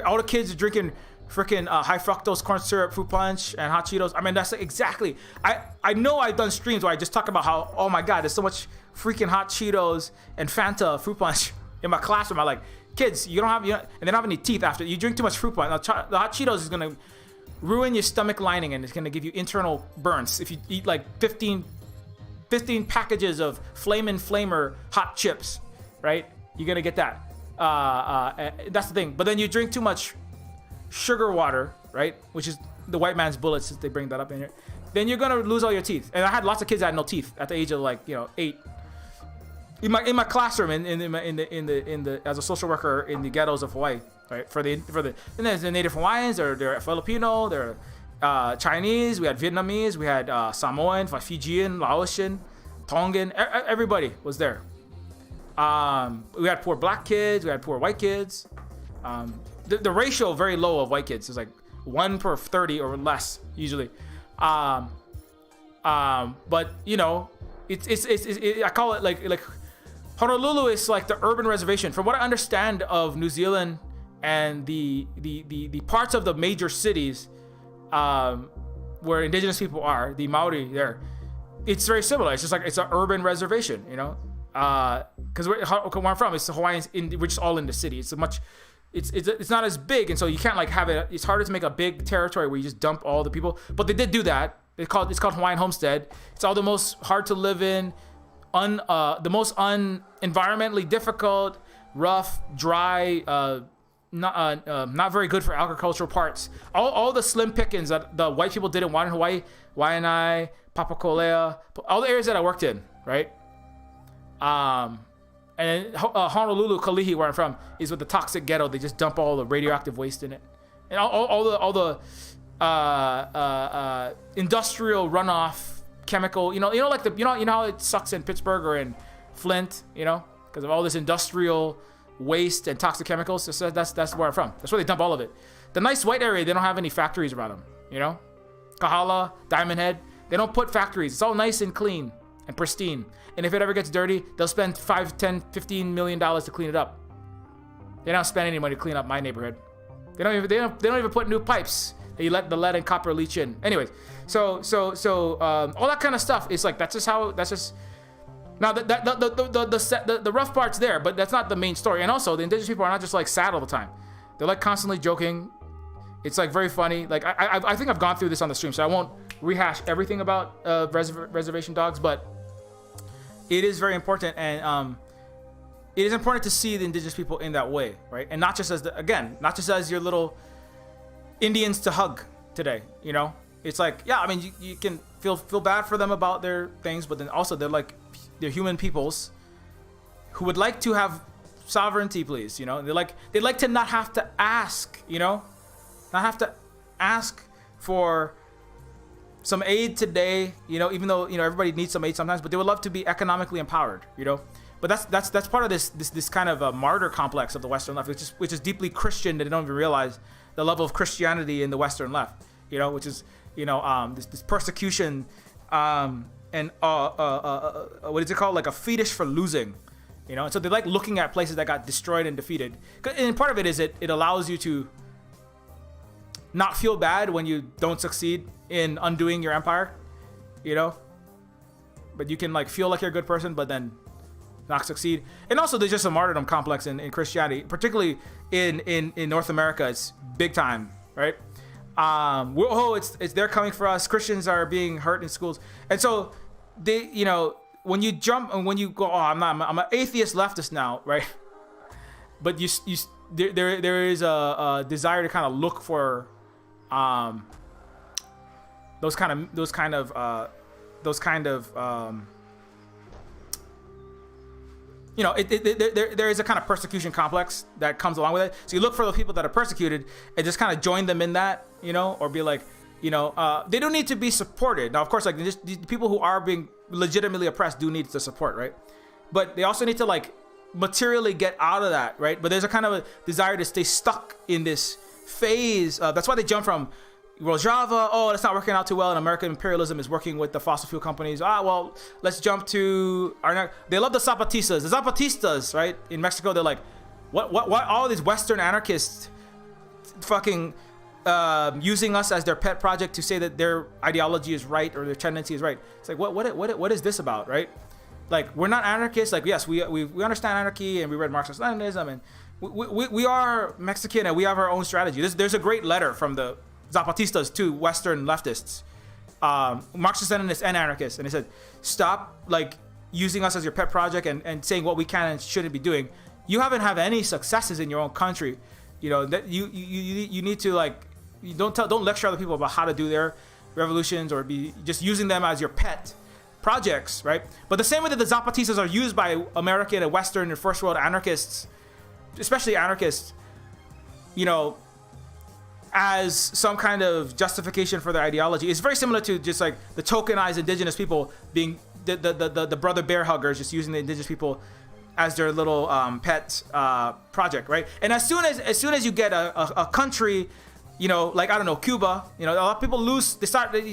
all the kids are drinking freaking high fructose corn syrup fruit punch and hot Cheetos. I mean, that's exactly. I know I've done streams where I just talk about how, oh my god, there's so much freaking hot Cheetos and Fanta fruit punch in my classroom. I'm like, kids, you don't have, and they don't have any teeth after you drink too much fruit punch. Now, the hot Cheetos is gonna ruin your stomach lining, and it's gonna give you internal burns if you eat 15 packages of Flamin' Flamer hot chips, right? You're gonna get that. That's the thing. But then you drink too much sugar water, right? Which is the white man's bullets, since they bring that up in here. Then you're gonna lose all your teeth. And I had lots of kids that had no teeth at the age of 8. In my classroom, in the as a social worker in the ghettos of Hawaii, right? And there's the Native Hawaiians, they're Filipino, they're Chinese, we had Vietnamese, we had Samoan, Fijian, Laotian, Tongan. Everybody was there. We had poor black kids, we had poor white kids. The ratio very low of white kids is 1 per 30 or less usually. But it's I call it Honolulu is like the urban reservation. From what I understand of New Zealand and the parts of the major cities where indigenous people are, the Maori there, it's very similar. It's just like it's an urban reservation, you know. Because where I'm from, it's the Hawaiians. We're just all in the city. It's not as big, and so you can't like have it. It's harder to make a big territory where you just dump all the people. But they did do that. It's called Hawaiian Homestead. It's all the most hard to live in, the most environmentally difficult, rough, dry, not very good for agricultural parts. All the slim pickings that the white people didn't want in Hawaii, Waianae, Papakolea, all the areas that I worked in, right? And Honolulu, Kalihi, where I'm from, is with the toxic ghetto. They just dump all the radioactive waste in it, and all the industrial runoff, chemical. You know how it sucks in Pittsburgh or in Flint, you know, because of all this industrial waste and toxic chemicals. So that's where I'm from. That's where they dump all of it. The nice white area, they don't have any factories around them. You know, Kahala, Diamond Head, they don't put factories. It's all nice and clean and pristine. And if it ever gets dirty, they'll spend $5, $10, $15 million to clean it up. They don't spend any money to clean up my neighborhood. They don't even put new pipes. They let the lead and copper leach in. Anyways, so all that kind of stuff is like that's just now the rough part's there, but that's not the main story. And also, the indigenous people are not just like sad all the time. They're like constantly joking. It's like very funny. Like I think I've gone through this on the stream, so I won't rehash everything about Reservation Dogs, but it is very important, and it is important to see the indigenous people in that way, right? And not just as your little Indians to hug today, you know? It's like, yeah, I mean, you can feel bad for them about their things, but then also they're human peoples who would like to have sovereignty, please, you know? They'd like to not have to ask, you know? Not have to ask for some aid today, you know, even though, you know, everybody needs some aid sometimes, but they would love to be economically empowered, you know. But that's part of this kind of a martyr complex of the Western left, which is deeply Christian, that they don't even realize the level of Christianity in the Western left, you know, which is, you know, this persecution and what is it called, like a fetish for losing, you know. And so they like looking at places that got destroyed and defeated, and part of it is it allows you to not feel bad when you don't succeed in undoing your empire, you know, but you can like feel like you're a good person, but then not succeed. And also there's just a martyrdom complex in Christianity, particularly in North America. It's big time, right? It's they're coming for us. Christians are being hurt in schools. And so they, you know, when you jump and when you go, I'm an atheist leftist now, right? But there is a desire to kind of look for those kind of you know, there is a kind of persecution complex that comes along with it. So you look for the people that are persecuted and just kind of join them in that, you know, or be like, you know, they don't need to be supported. Now, of course, like these people who are being legitimately oppressed do need the support, right? But they also need to like materially get out of that, right? But there's a kind of a desire to stay stuck in this phase. That's why they jump from Rojava, that's not working out too well, and American imperialism is working with the fossil fuel companies. Well, let's jump to they love the Zapatistas, right? In Mexico, they're like, what all these Western anarchists fucking using us as their pet project to say that their ideology is right or their tendency is right. It's like, what is this about, right? Like, we're not anarchists. Like, yes, we understand anarchy, and we read Marxist-Leninism, and we are Mexican, and we have our own strategy. There's a great letter from the Zapatistas to Western leftists, Marxist-Leninists and anarchists, and they said, stop like using us as your pet project and saying what we can and shouldn't be doing. You haven't had any successes in your own country, you know, that you need to like, you don't lecture other people about how to do their revolutions or be just using them as your pet projects, right? But the same way that the Zapatistas are used by American and Western and first world anarchists, especially anarchists, you know, as some kind of justification for their ideology. It's very similar to just like the tokenized indigenous people being the brother bear huggers, just using the indigenous people as their little pet project, right? And as soon as you get a country, you know, like, I don't know, Cuba, you know, a lot of people these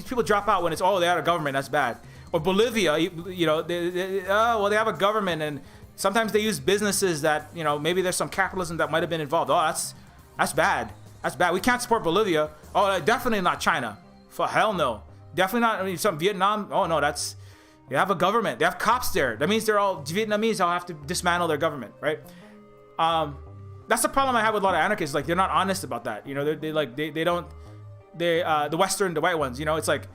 people drop out when it's, they had a government, that's bad. Or Bolivia, you know, they have a government, and sometimes they use businesses that, you know, maybe there's some capitalism that might have been involved. Oh, that's bad. That's bad. We can't support Bolivia. Oh, definitely not China. For hell no. Definitely not. I mean, some Vietnam. Oh no, they have a government. They have cops there. That means they're all Vietnamese. I'll have to dismantle their government, right? That's the problem I have with a lot of anarchists. Like, they're not honest about that. You know, the white ones, you know, it's like,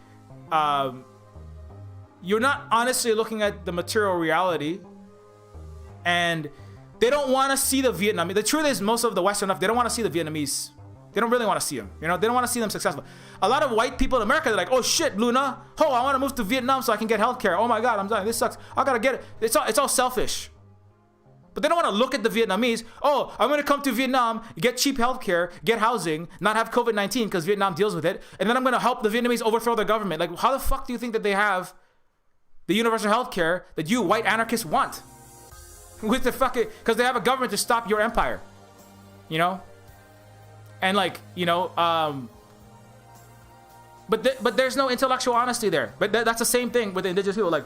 you're not honestly looking at the material reality, and they don't want to see the Vietnamese. The truth is, most of the Western left, they don't want to see the Vietnamese. They don't really want to see them. You know, they don't want to see them successful. A lot of white people in America, they're like, oh shit, Luna. Oh, I want to move to Vietnam so I can get healthcare. Oh my God, I'm dying. This sucks. I gotta get it. It's all selfish. But they don't want to look at the Vietnamese. Oh, I'm going to come to Vietnam, get cheap healthcare, get housing, not have COVID-19 because Vietnam deals with it. And then I'm going to help the Vietnamese overthrow their government. Like, how the fuck do you think that they have the universal healthcare that you white anarchists want? With the fucking, because they have a government to stop your empire. You know? And like, you know, but there's no intellectual honesty there. But that's the same thing with the indigenous people. Like,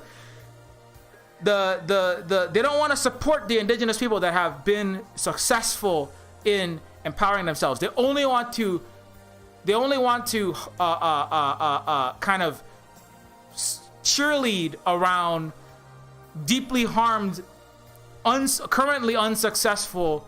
they don't want to support the indigenous people that have been successful in empowering themselves. They only want to kind of cheerlead around deeply harmed, currently unsuccessful,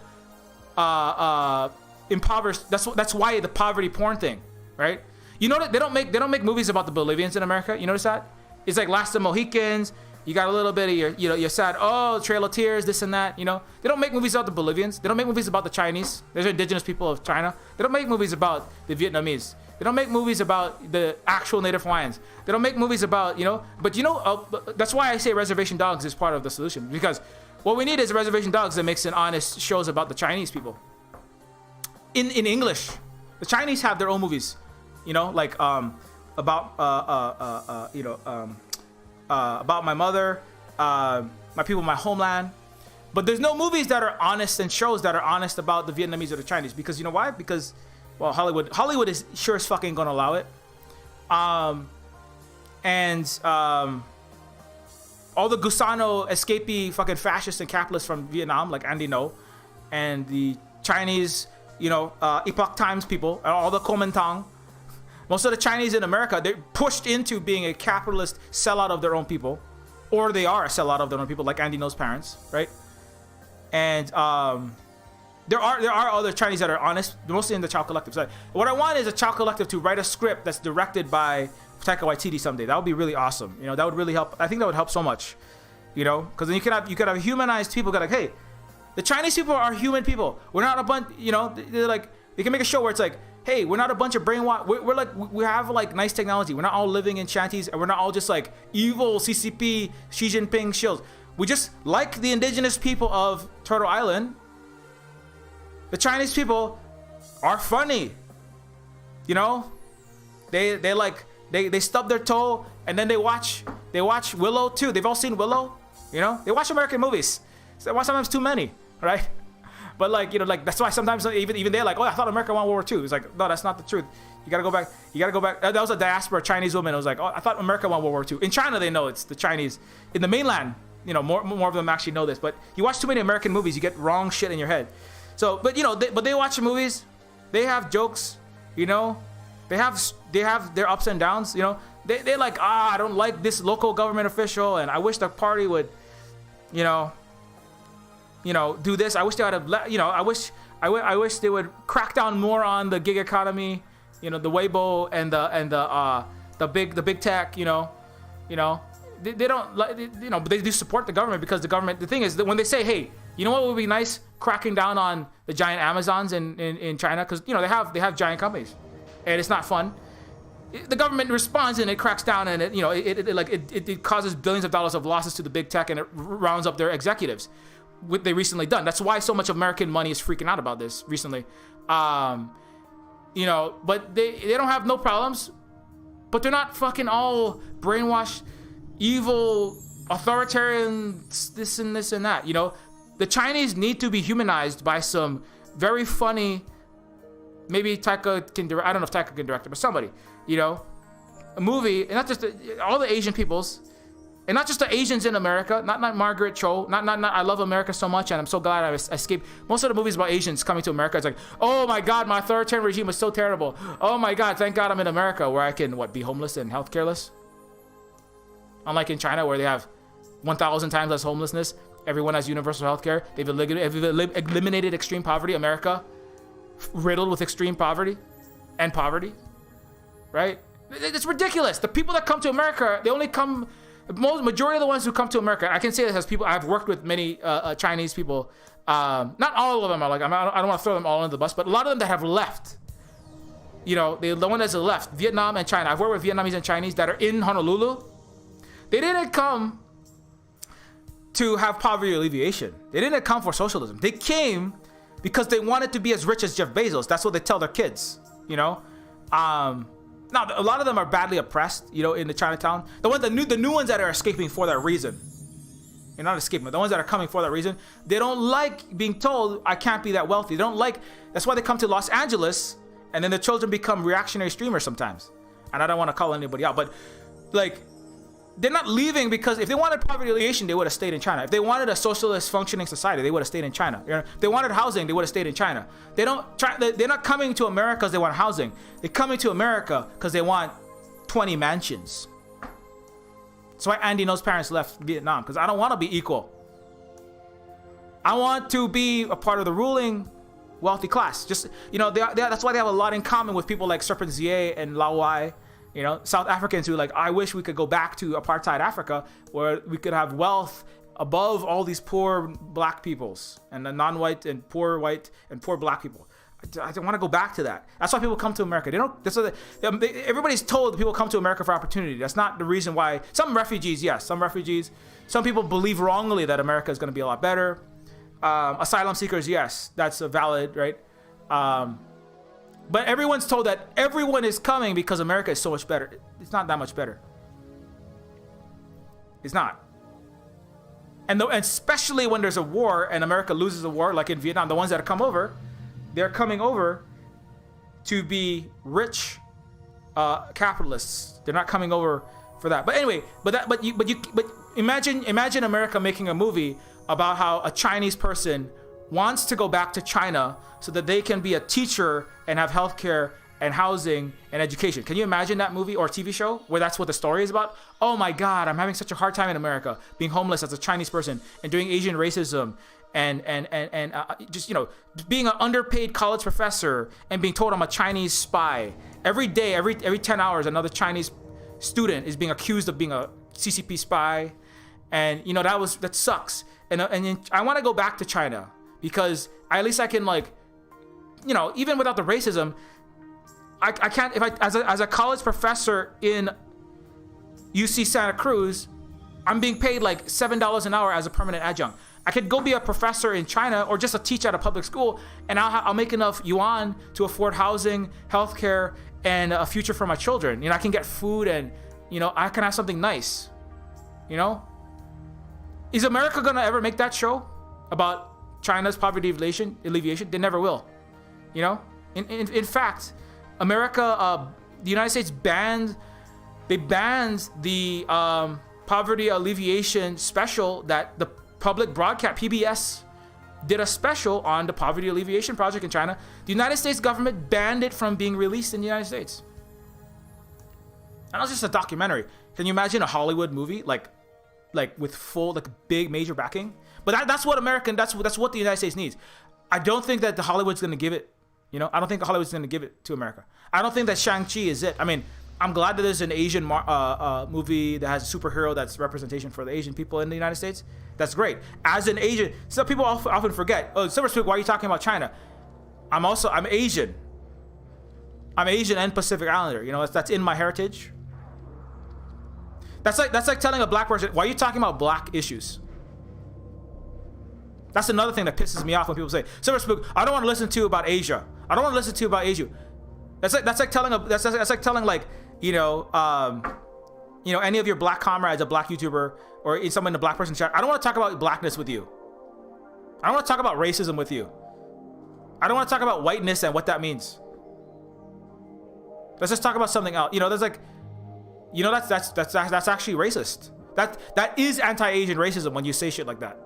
impoverished. That's why the poverty porn thing, right? You know that they don't make movies about the Bolivians in America. You notice that? It's like Last of the Mohicans. You got a little bit of your sad, oh, Trail of Tears, this and that, you know. They don't make movies about the Bolivians. They don't make movies about the Chinese. There's indigenous people of China. They don't make movies about the Vietnamese. They don't make movies about the actual Native Hawaiians. They don't make movies about, you know, but you know, that's why I say Reservation Dogs is part of the solution, because what we need is a Reservation Dogs that makes an honest shows about the Chinese people. In English. The Chinese have their own movies, you know, like about about my mother, my people, my homeland. But there's no movies that are honest and shows that are honest about the Vietnamese or the Chinese. Because you know why? Because, well, Hollywood is sure as fucking gonna allow it. All the Gusano escapee fucking fascists and capitalists from Vietnam, like Andy Ngo, and the Chinese, you know, Epoch Times people, and all the Kuomintang. Most of the Chinese in America, they're pushed into being a capitalist sellout of their own people, or they are a sellout of their own people, like Andy Ngo's parents, right? And there are other Chinese that are honest, mostly in the Chow Collective. So what I want is a Chow Collective to write a script that's directed by Taika Waititi someday. That would be really awesome. You know, that would really help. I think that would help so much. You know, because then you could have humanized people. Like, hey, the Chinese people are human people. We're not a bunch. You know, they're like, they can make a show where it's like, hey, we're not a bunch of brainwashed. We're like, we have like nice technology. We're not all living in shanties, and we're not all just like evil CCP Xi Jinping shills. We just like the indigenous people of Turtle Island. The Chinese people are funny. You know, they stub their toe and then they watch Willow too. They've all seen Willow. You know, they watch American movies. So sometimes too many, right? But like, you know, like that's why sometimes even they're like, oh, I thought America won World War II. It's like, no, that's not the truth. You gotta go back. That was a diaspora Chinese woman. It was like, oh, I thought America won World War II. In China, they know it's the Chinese. In the mainland, you know, more of them actually know this. But you watch too many American movies, you get wrong shit in your head. So, but you know, they watch the movies. They have jokes. You know, they have their ups and downs. You know, they're like, I don't like this local government official, and I wish the party would, you know, do this. I wish they would have, you know, I wish they would crack down more on the gig economy, you know, the Weibo and the big tech, you know, they don't like, you know, but they do support the government because the government. The thing is that when they say, hey, you know what would be nice, cracking down on the giant Amazons in China, because you know they have giant companies, and it's not fun. The government responds and it cracks down, and it causes billions of dollars of losses to the big tech, and it rounds up their executives. What they recently done. That's why so much American money is freaking out about this recently. You know, but they don't have no problems, but they're not fucking all brainwashed, evil, authoritarian, this and that. You know, the Chinese need to be humanized by some very funny, maybe Taika can direct, I don't know if Taika can direct it, but somebody, you know, a movie, and not just all the Asian peoples, And not just the Asians in America, not Margaret Cho, not I love America so much and I'm so glad I escaped. Most of the movies about Asians coming to America, it's like, oh my God, my authoritarian regime is so terrible. Oh my God, thank God I'm in America where I can, be homeless and health careless? Unlike in China where they have 1,000 times less homelessness. Everyone has universal health care. They've eliminated extreme poverty. America, riddled with extreme poverty and poverty, right? It's ridiculous. The people that come to America, they only come... Majority of the ones who come to America, I can say this as people, I've worked with many Chinese people. Not all of them are like, I don't want to throw them all under the bus, but a lot of them that have left. The one that's left, Vietnam and China. I've worked with Vietnamese and Chinese that are in Honolulu. They didn't come to have poverty alleviation. They didn't come for socialism. They came because they wanted to be as rich as Jeff Bezos. That's what they tell their kids, Now, a lot of them are badly oppressed, in the Chinatown. The new ones that are escaping for that reason. You're not escaping, but the ones that are coming for that reason, they don't like being told, I can't be that wealthy. They don't like, that's why they come to Los Angeles, and then the children become reactionary streamers sometimes. And I don't want to call anybody out, but they're not leaving because if they wanted poverty alleviation, they would have stayed in China. If they wanted a socialist functioning society, they would have stayed in China. If they wanted housing, they would have stayed in China. They're not coming to America because they want housing. They're coming to America because they want 20 mansions. That's why Andy No's parents left Vietnam, because I don't want to be equal. I want to be a part of the ruling wealthy class. Just, that's why they have a lot in common with people like Serpent Zie and Lao Wai. South Africans who I wish we could go back to apartheid Africa where we could have wealth above all these poor black peoples and the non-white and poor white and poor black people. I want to go back to that. That's why people come to America. Everybody's told people come to America for opportunity. That's not the reason why. Some refugees, yes, some refugees. Some people believe wrongly that America is going to be a lot better. Asylum seekers, yes, that's a valid, right? But everyone's told that everyone is coming because America is so much better. It's not that much better. It's not. And especially when there's a war and America loses a war, like in Vietnam, the ones that come over, they're coming over to be rich capitalists. They're not coming over for that. But anyway, but imagine America making a movie about how a Chinese person wants to go back to China so that they can be a teacher and have healthcare and housing and education. Can you imagine that movie or TV show where that's what the story is about? Oh my God, I'm having such a hard time in America being homeless as a Chinese person and doing Asian racism and just being an underpaid college professor and being told I'm a Chinese spy. Every day, every 10 hours, another Chinese student is being accused of being a CCP spy, and that sucks. And I want to go back to China because at least I can even without the racism, I can't, as a college professor in UC Santa Cruz, I'm being paid like $7 an hour as a permanent adjunct. I could go be a professor in China or just a teacher at a public school, and I'll make enough yuan to afford housing, healthcare, and a future for my children. I can get food and, I can have something nice. Is America gonna ever make that show about China's poverty alleviation? They never will. In fact, America, the United States banned the poverty alleviation special that the public broadcast PBS did a special on the poverty alleviation project in China. The United States government banned it from being released in the United States. And it was just a documentary. Can you imagine a Hollywood movie like with full big major backing? But that's what that's what the United States needs. I don't think that the Hollywood's going to give it. I don't think Hollywood's going to give it to America. I don't think that Shang-Chi is it. I mean, I'm glad that there's an Asian movie that has a superhero that's representation for the Asian people in the United States. That's great. As an Asian, some people often forget. Oh, Silver, why are you talking about China? I'm Asian. I'm Asian and Pacific Islander. That's in my heritage. That's like telling a black person, why are you talking about black issues? That's another thing that pisses me off when people say, Silver Spook, I don't want to listen to you about Asia. I don't want to listen to you about Asia. That's like telling any of your black comrades, a black YouTuber, or someone in the black person chat. I don't want to talk about blackness with you. I don't want to talk about racism with you. I don't want to talk about whiteness and what that means. Let's just talk about something else. That's actually racist. That is anti-Asian racism when you say shit like that.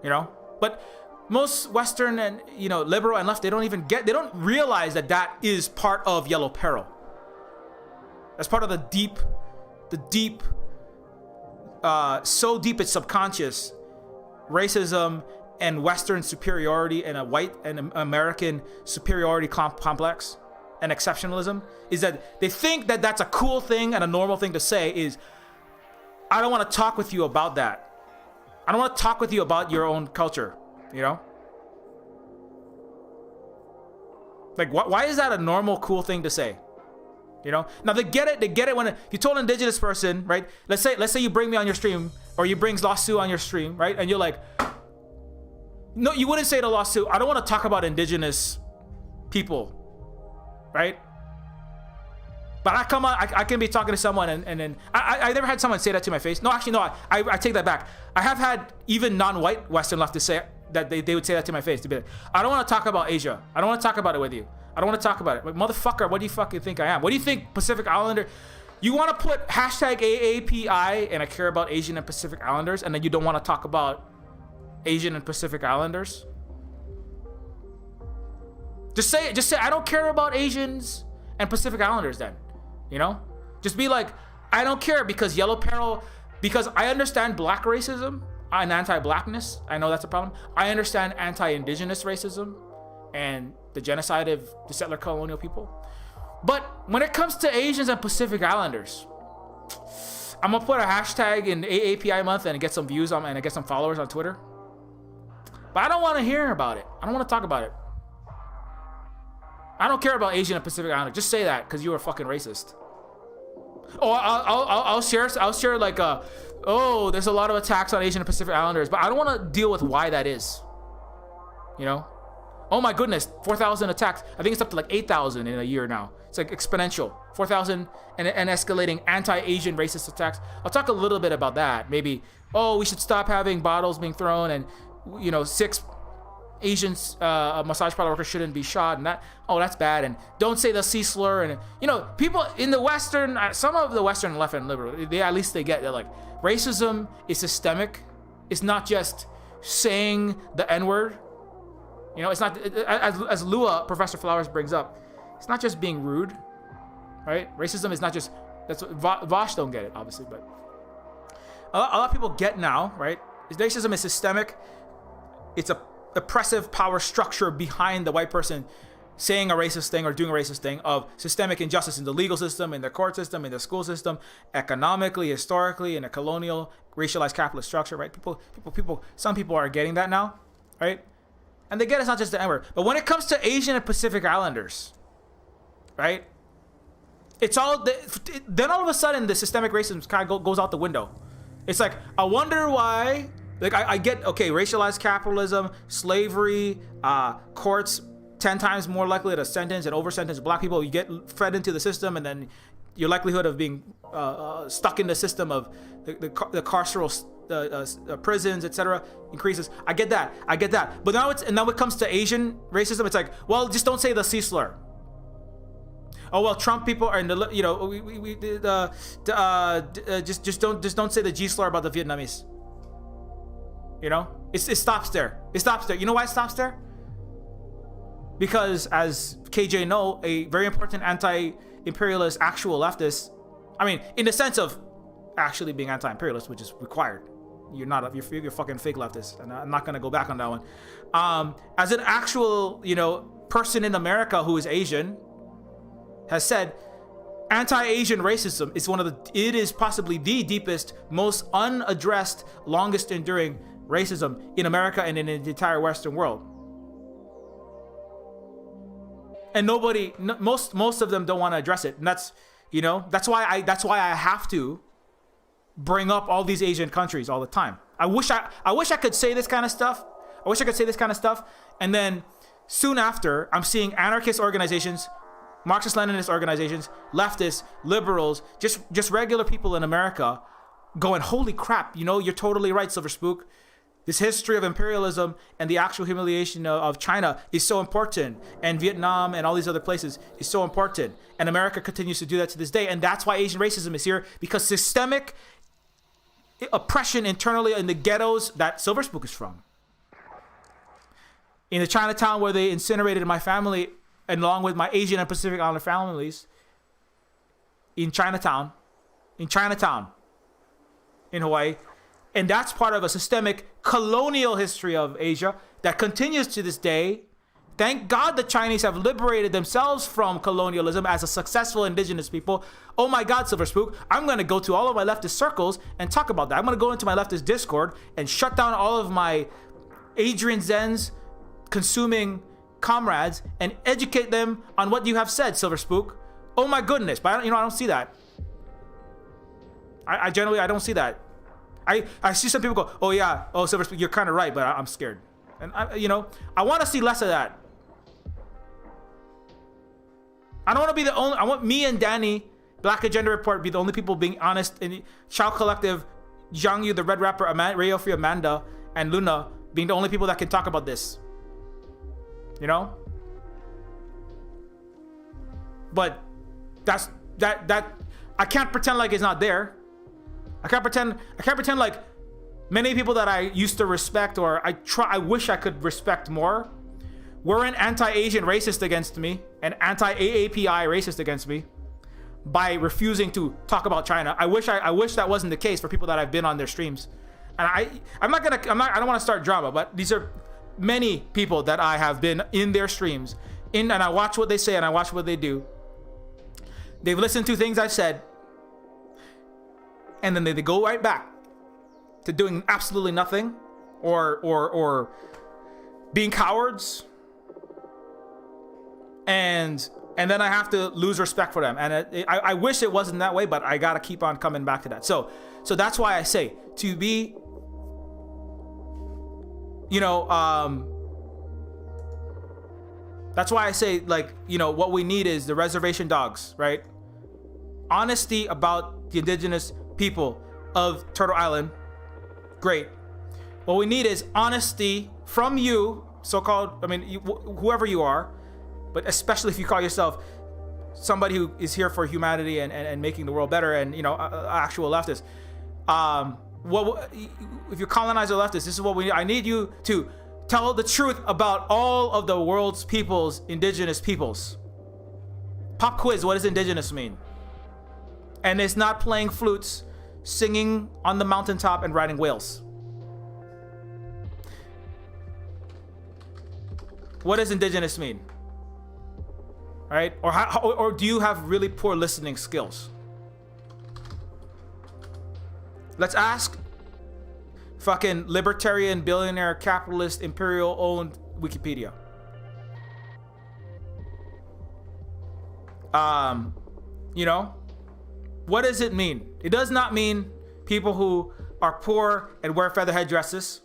You know? But most Western and, you know, liberal and left, they don't realize that is part of yellow peril. That's part of the deep, so deep it's subconscious, racism and Western superiority and a white and American superiority complex and exceptionalism, is that they think that that's a cool thing and a normal thing to say is, I don't want to talk with you about that. I don't want to talk with you about your own culture, you know? Like, why is that a normal, cool thing to say? You know? Now, they get it when you told an indigenous person, right? Let's say you bring me on your stream, or you bring Lasu on your stream, right? And you're like, no, you wouldn't say to Lasu, I don't want to talk about indigenous people, right? But I come on, I can be talking to someone and then I never had someone say that to my face. No, actually, no, I take that back. I have had even non-white Western leftists say that they would say that to my face. To be like, I don't want to talk about Asia. I don't want to talk about it with you. I don't want to talk about it. Like, motherfucker, what do you fucking think I am? What do you think Pacific Islander? You want to put hashtag AAPI and I care about Asian and Pacific Islanders, and then you don't want to talk about Asian and Pacific Islanders? Just say I don't care about Asians and Pacific Islanders then. You know? Just be like, I don't care because yellow peril, because I understand black racism and anti-blackness. I know that's a problem. I understand anti-indigenous racism and the genocide of the settler colonial people. But when it comes to Asians and Pacific Islanders, I'm gonna put a hashtag in AAPI month and get some views on and get some followers on Twitter. But I don't want to hear about it. I don't want to talk about it. I don't care about Asian and Pacific Islanders. Just say that because you are fucking racist. Oh, I'll share like there's a lot of attacks on Asian and Pacific Islanders, but I don't want to deal with why that is. You know? Oh my goodness, 4,000 attacks. I think it's up to like 8,000 in a year now. It's like exponential. 4,000 and escalating anti-Asian racist attacks. I'll talk a little bit about that. Maybe, we should stop having bottles being thrown, and 6 Asian massage parlor workers shouldn't be shot, and that's bad, and don't say the C slur, and people in the Western, some of the Western left and liberal, they get that, like, racism is systemic. It's not just saying the N-word. It's not, as Lua, Professor Flowers brings up, it's not just being rude, right? Racism is not just, that's what Vosh don't get it, obviously, but a lot of people get now, right? Racism is systemic. It's a oppressive power structure behind the white person saying a racist thing or doing a racist thing, of systemic injustice in the legal system, in the court system, in the school system, economically, historically, in a colonial, racialized capitalist structure, right? Some people are getting that now, right? And they get it's not just the N-word. But when it comes to Asian and Pacific Islanders, right? It's all, then all of a sudden the systemic racism kind of goes out the window. It's like, I wonder why. Like, I get, okay, racialized capitalism, slavery, courts 10 times more likely to sentence and over-sentence black people. You get fed into the system, and then your likelihood of being stuck in the system of the carceral prisons, etc., increases. I get that. But now it comes to Asian racism. It's like, well, just don't say the C slur. Oh well, Trump people are in the, just don't say the G slur about the Vietnamese. It stops there. You know why it stops there? Because, as KJ know, a very important anti-imperialist actual leftist, I mean, in the sense of actually being anti-imperialist, which is required. You're a fucking fake leftist, and I'm not gonna go back on that one. As an actual, person in America who is Asian, has said, anti-Asian racism is possibly the deepest, most unaddressed, longest enduring racism in America and in the entire Western world. And most of them don't want to address it. And that's why I have to bring up all these Asian countries all the time. I wish I could say this kind of stuff. And then soon after, I'm seeing anarchist organizations, Marxist-Leninist organizations, leftists, liberals, just regular people in America going, holy crap, you're totally right, Silver Spook. This history of imperialism and the actual humiliation of China is so important, and Vietnam and all these other places is so important. And America continues to do that to this day. And that's why Asian racism is here, because systemic oppression internally in the ghettos that Silver Spook is from. In the Chinatown where they incinerated my family, along with my Asian and Pacific Islander families, in Chinatown, in Hawaii. And that's part of a systemic colonial history of Asia that continues to this day. Thank God the Chinese have liberated themselves from colonialism as a successful indigenous people. Oh my God, Silver Spook, I'm going to go to all of my leftist circles and talk about that. I'm going to go into my leftist Discord and shut down all of my Adrian Zen's consuming comrades and educate them on what you have said, Silver Spook. Oh my goodness, but I don't see that. I generally don't see that. I see some people go, oh yeah, oh Silver Spook, you're kind of right, but I'm scared. And I want to see less of that. I don't want to be the only. I want me and Danny, Black Agenda Report, be the only people being honest. And Chow Collective, Zhang Yu, the Red Rapper, Rayo Free Amanda, and Luna being the only people that can talk about this. But that I can't pretend like it's not there. I can't pretend like many people that I used to respect, or I wish I could respect more, were an anti-Asian racist against me and anti-AAPI racist against me by refusing to talk about China. I wish that wasn't the case for people that I've been on their streams. And I don't want to start drama, but these are many people that I have been in their streams and I watch what they say and I watch what they do. They've listened to things I've said, and then they go right back to doing absolutely nothing or being cowards. And then I have to lose respect for them. And I wish it wasn't that way, but I got to keep on coming back to that. So that's why I say to be, that's why I say, what we need is the Reservation Dogs, right? Honesty about the indigenous people of Turtle Island. Great. What we need is honesty from you, so-called, whoever you are, but especially if you call yourself somebody who is here for humanity and making the world better and, actual leftist. If you're colonizer leftist, this is what we need. I need you to tell the truth about all of the world's peoples, indigenous peoples. Pop quiz, what does indigenous mean? And it's not playing flutes, singing on the mountaintop, and riding whales. What does indigenous mean? Right? Or do you have really poor listening skills? Let's ask fucking libertarian, billionaire, capitalist, imperial-owned Wikipedia. What does it mean? It does not mean people who are poor and wear feather headdresses.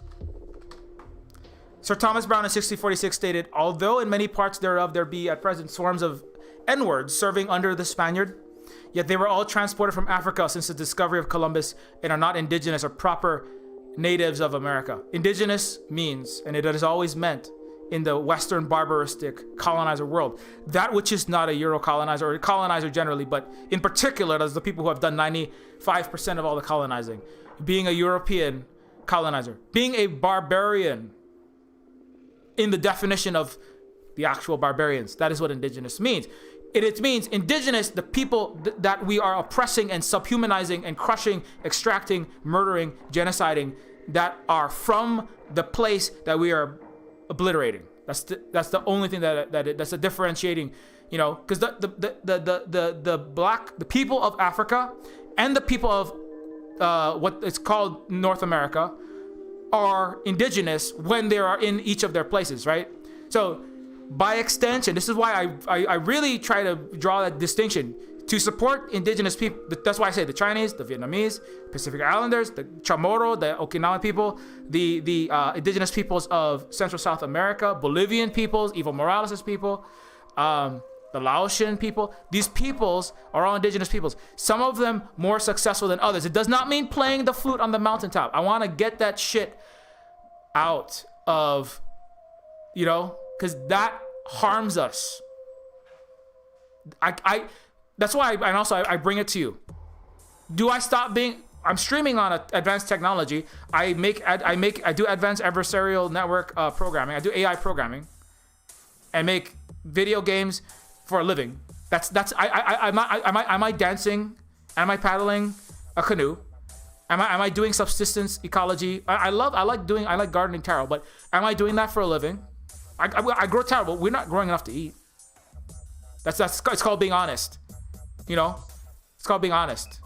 Sir Thomas Browne in 1646 stated, although in many parts thereof there be at present swarms of N-words serving under the Spaniard, yet they were all transported from Africa since the discovery of Columbus and are not indigenous or proper natives of America. Indigenous means, and it has always meant in the Western barbaristic colonizer world, that which is not a Euro colonizer or a colonizer generally, but in particular, as the people who have done 95% of all the colonizing, being a European colonizer, being a barbarian in the definition of the actual barbarians. That is what indigenous means. It means indigenous, the people that we are oppressing and subhumanizing and crushing, extracting, murdering, genociding, that are from the place that we are obliterating. That's the only thing that's a differentiating, because the people of Africa and the people of what is called North America are indigenous when they are in each of their places, right? So by extension, this is why I really try to draw that distinction to support indigenous people. That's why I say the Chinese, the Vietnamese, Pacific Islanders, the Chamorro, the Okinawan people, the indigenous peoples of Central South America, Bolivian peoples, Evo Morales' people, the Laotian people. These peoples are all indigenous peoples. Some of them more successful than others. It does not mean playing the flute on the mountaintop. I want to get that shit out of, you know, because that harms us. That's why, and also I bring it to you. Do I stop being? I'm streaming on advanced technology. I do advanced adversarial network programming. I do AI programming, and make video games for a living. Am I dancing? Am I paddling a canoe? Am I doing subsistence ecology? I like gardening taro, but am I doing that for a living? I grow taro, but we're not growing enough to eat. It's called being honest. You know, it's called being honest.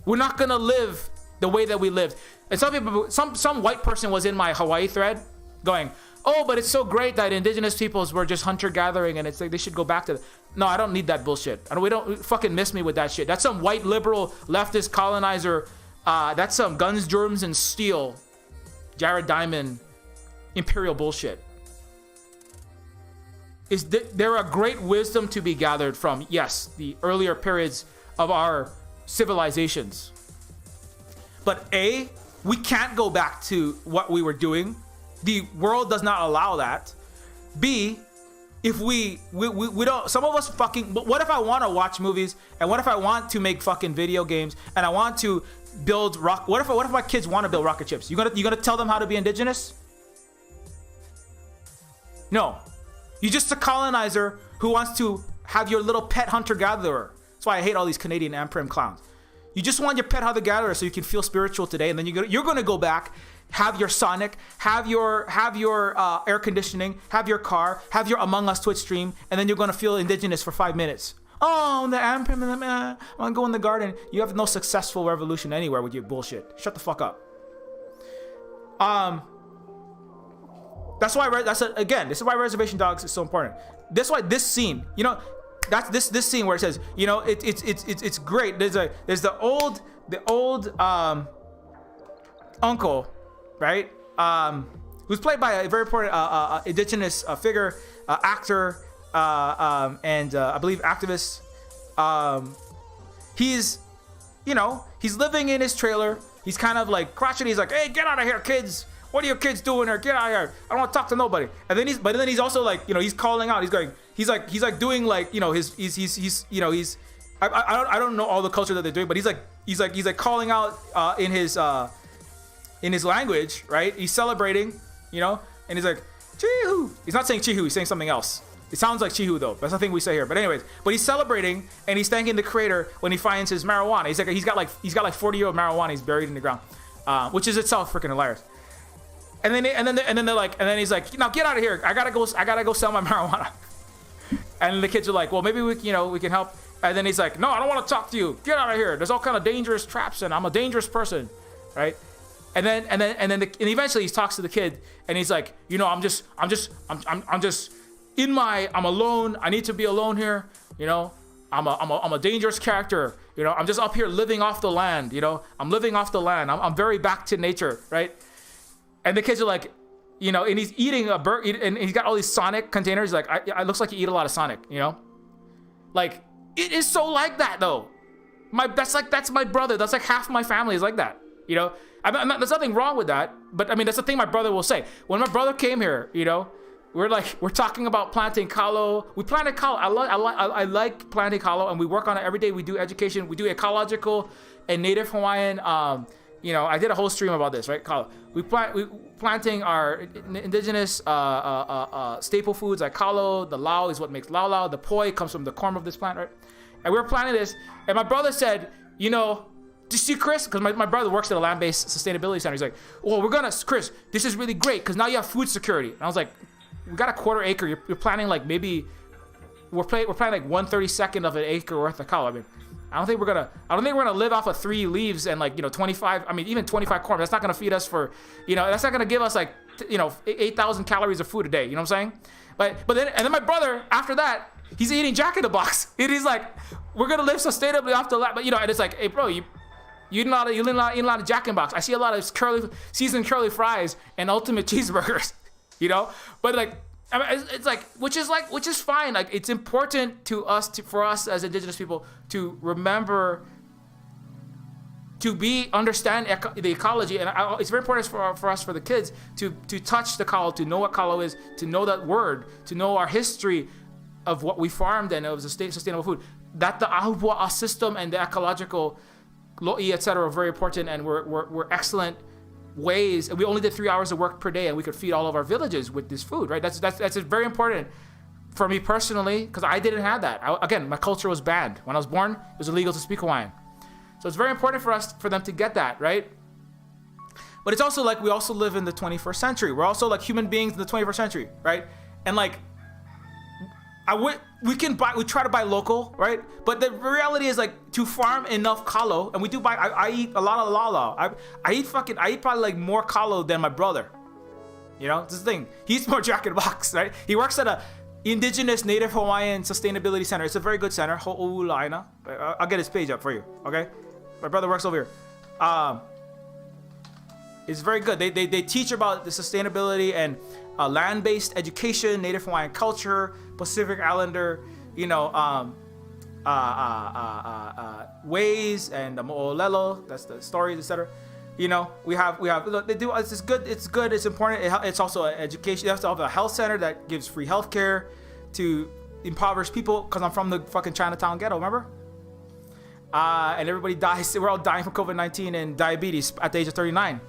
We're not gonna live the way that we lived. And some white person was in my Hawaii thread, going, "Oh, but it's so great that indigenous peoples were just hunter gathering, and it's like they should go back to." No, I don't need that bullshit. We don't fucking miss me with that shit. That's some white liberal leftist colonizer. That's some guns, germs, and steel, Jared Diamond, imperial bullshit. There are great wisdom to be gathered from, yes, the earlier periods of our civilizations. But A, we can't go back to what we were doing. The world does not allow that. B, if we don't, some of us fucking, but what if I want to watch movies, and what if I want to make fucking video games, and I want to build what if my kids want to build rocket ships? You gonna tell them how to be indigenous? No. You're just a colonizer who wants to have your little pet hunter-gatherer. That's why I hate all these Canadian Amprim clowns. You just want your pet hunter-gatherer so you can feel spiritual today, and then you're going to go back, have your Sonic, have your air conditioning, have your car, have your Among Us Twitch stream, and then you're going to feel indigenous for 5 minutes. Oh, the Amprim, I want to go in the garden. You have no successful revolution anywhere with your bullshit. Shut the fuck up. That's why. This is why Reservation Dogs is so important. That's why this scene, you know, that's this scene where it says, you know, it's great. There's the old uncle, right? Who's played by a very important indigenous figure, actor, and I believe activist. He's living in his trailer. He's kind of like crotchety. He's like, "Hey, get out of here, kids! What are your kids doing here? Get out of here! I don't want to talk to nobody." And then he's also like, you know, he's calling out. He's like doing like, you know, I don't know all the culture that they're doing, but he's like calling out in his language, right? He's celebrating, you know, and he's like, "Chihu." He's not saying Chihu. He's saying something else. It sounds like Chihu though. That's the thing we say here. But anyways, he's celebrating and he's thanking the creator when he finds his marijuana. He's got like 40-year-old marijuana he's buried in the ground, which is itself freaking hilarious. And then he's like, "Now get out of here. I gotta go sell my marijuana." And the kids are like, "Well, maybe we can help." And then he's like, "No, I don't want to talk to you. Get out of here. There's all kind of dangerous traps, and I'm a dangerous person, right?" And eventually he talks to the kid, and he's like, "You know, I'm alone. I need to be alone here. You know, I'm a dangerous character. You know, I'm just up here living off the land. You know, I'm living off the land. I'm very back to nature, right?" And the kids are like, you know, and he's eating a burger, and he's got all these Sonic containers. Like, it looks like you eat a lot of Sonic, you know? Like, it is so like that, though. That's my brother. That's like half my family is like that, you know? There's nothing wrong with that, but I mean, that's the thing my brother will say. When my brother came here, you know, we're talking about planting kalo. We planted kalo. I like planting kalo, and we work on it every day. We do education. We do ecological and Native Hawaiian, you know, I did a whole stream about this, right? We planting our indigenous staple foods like kalo. The lao is what makes lao lao. The poi comes from the corm of this plant, right? And we were planting this, and my brother said, you know, "Do you see, Chris?" Because my brother works at a land-based sustainability center. He's like, "Well, Chris, this is really great because now you have food security." And I was like, "We got a quarter acre. You're planting like maybe we're planting like 1/32 of an acre worth of kalo. I mean, I don't think we're gonna live off of 3 leaves and like, you know, 25. I mean, even 25 corn. That's not gonna feed us for, you know, that's not gonna give us like, you know, 8,000 calories of food a day. You know what I'm saying? But then my brother, after that, he's eating Jack in the Box. And he's like, "We're gonna live sustainably off the land." But you know, and it's like, "Hey, bro, you eat a lot of Jack in the Box. I see a lot of seasoned curly fries and ultimate cheeseburgers." You know, but like, I mean, it's like, which is fine. Like, it's important for us as indigenous people to remember to understand the ecology, and it's very important for us, for the kids, to touch the kalo, to know what kalo is, to know that word, to know our history of what we farmed and of sustainable food. That the ahubwa system and the ecological lo'i, etc., are very important, and we're excellent ways. And we only did 3 hours of work per day, and we could feed all of our villages with this food, right? That's very important for me personally, because I didn't have that. Again, my culture was banned. When I was born, it was illegal to speak Hawaiian. So it's very important for them to get that, right? But it's also like we also live in the 21st century. We're also like human beings in the 21st century, right? And like we try to buy local, right? But the reality is like to farm enough kalo, and we do buy. I eat a lot of lala. I eat probably like more kalo than my brother. You know, this is the thing. He eats more Jack in the Box, right? He works at a Indigenous Native Hawaiian Sustainability Center. It's a very good center. Ho'olaina. I'll get his page up for you, okay? My brother works over here. It's very good. They teach about the sustainability and land-based education, Native Hawaiian culture, Pacific Islander, you know, ways, and the mo'olelo. That's the stories, etc. You know, we have. Look, they do. It's good. It's good. It's important. It's also an education. You have to have a health center that gives free healthcare to impoverished people. Because I'm from the fucking Chinatown ghetto. Remember? And everybody dies. We're all dying from COVID-19 and diabetes at the age of 39,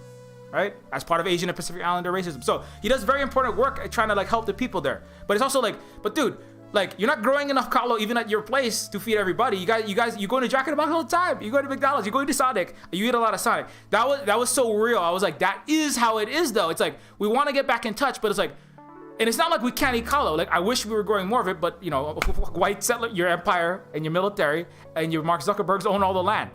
right? As part of Asian and Pacific Islander racism. So he does very important work at trying to like help the people there. But it's also like, but dude, like you're not growing enough kalo even at your place to feed everybody. You guys, you go to Jack in the Box all the time. You go to McDonald's. You go to Sonic. You eat a lot of Sonic. That was so real. I was like, that is how it is though. It's like we want to get back in touch, but it's like. And it's not like we can't eat kalo. Like, I wish we were growing more of it, but, you know, white settler, your empire and your military and your Mark Zuckerbergs own all the land.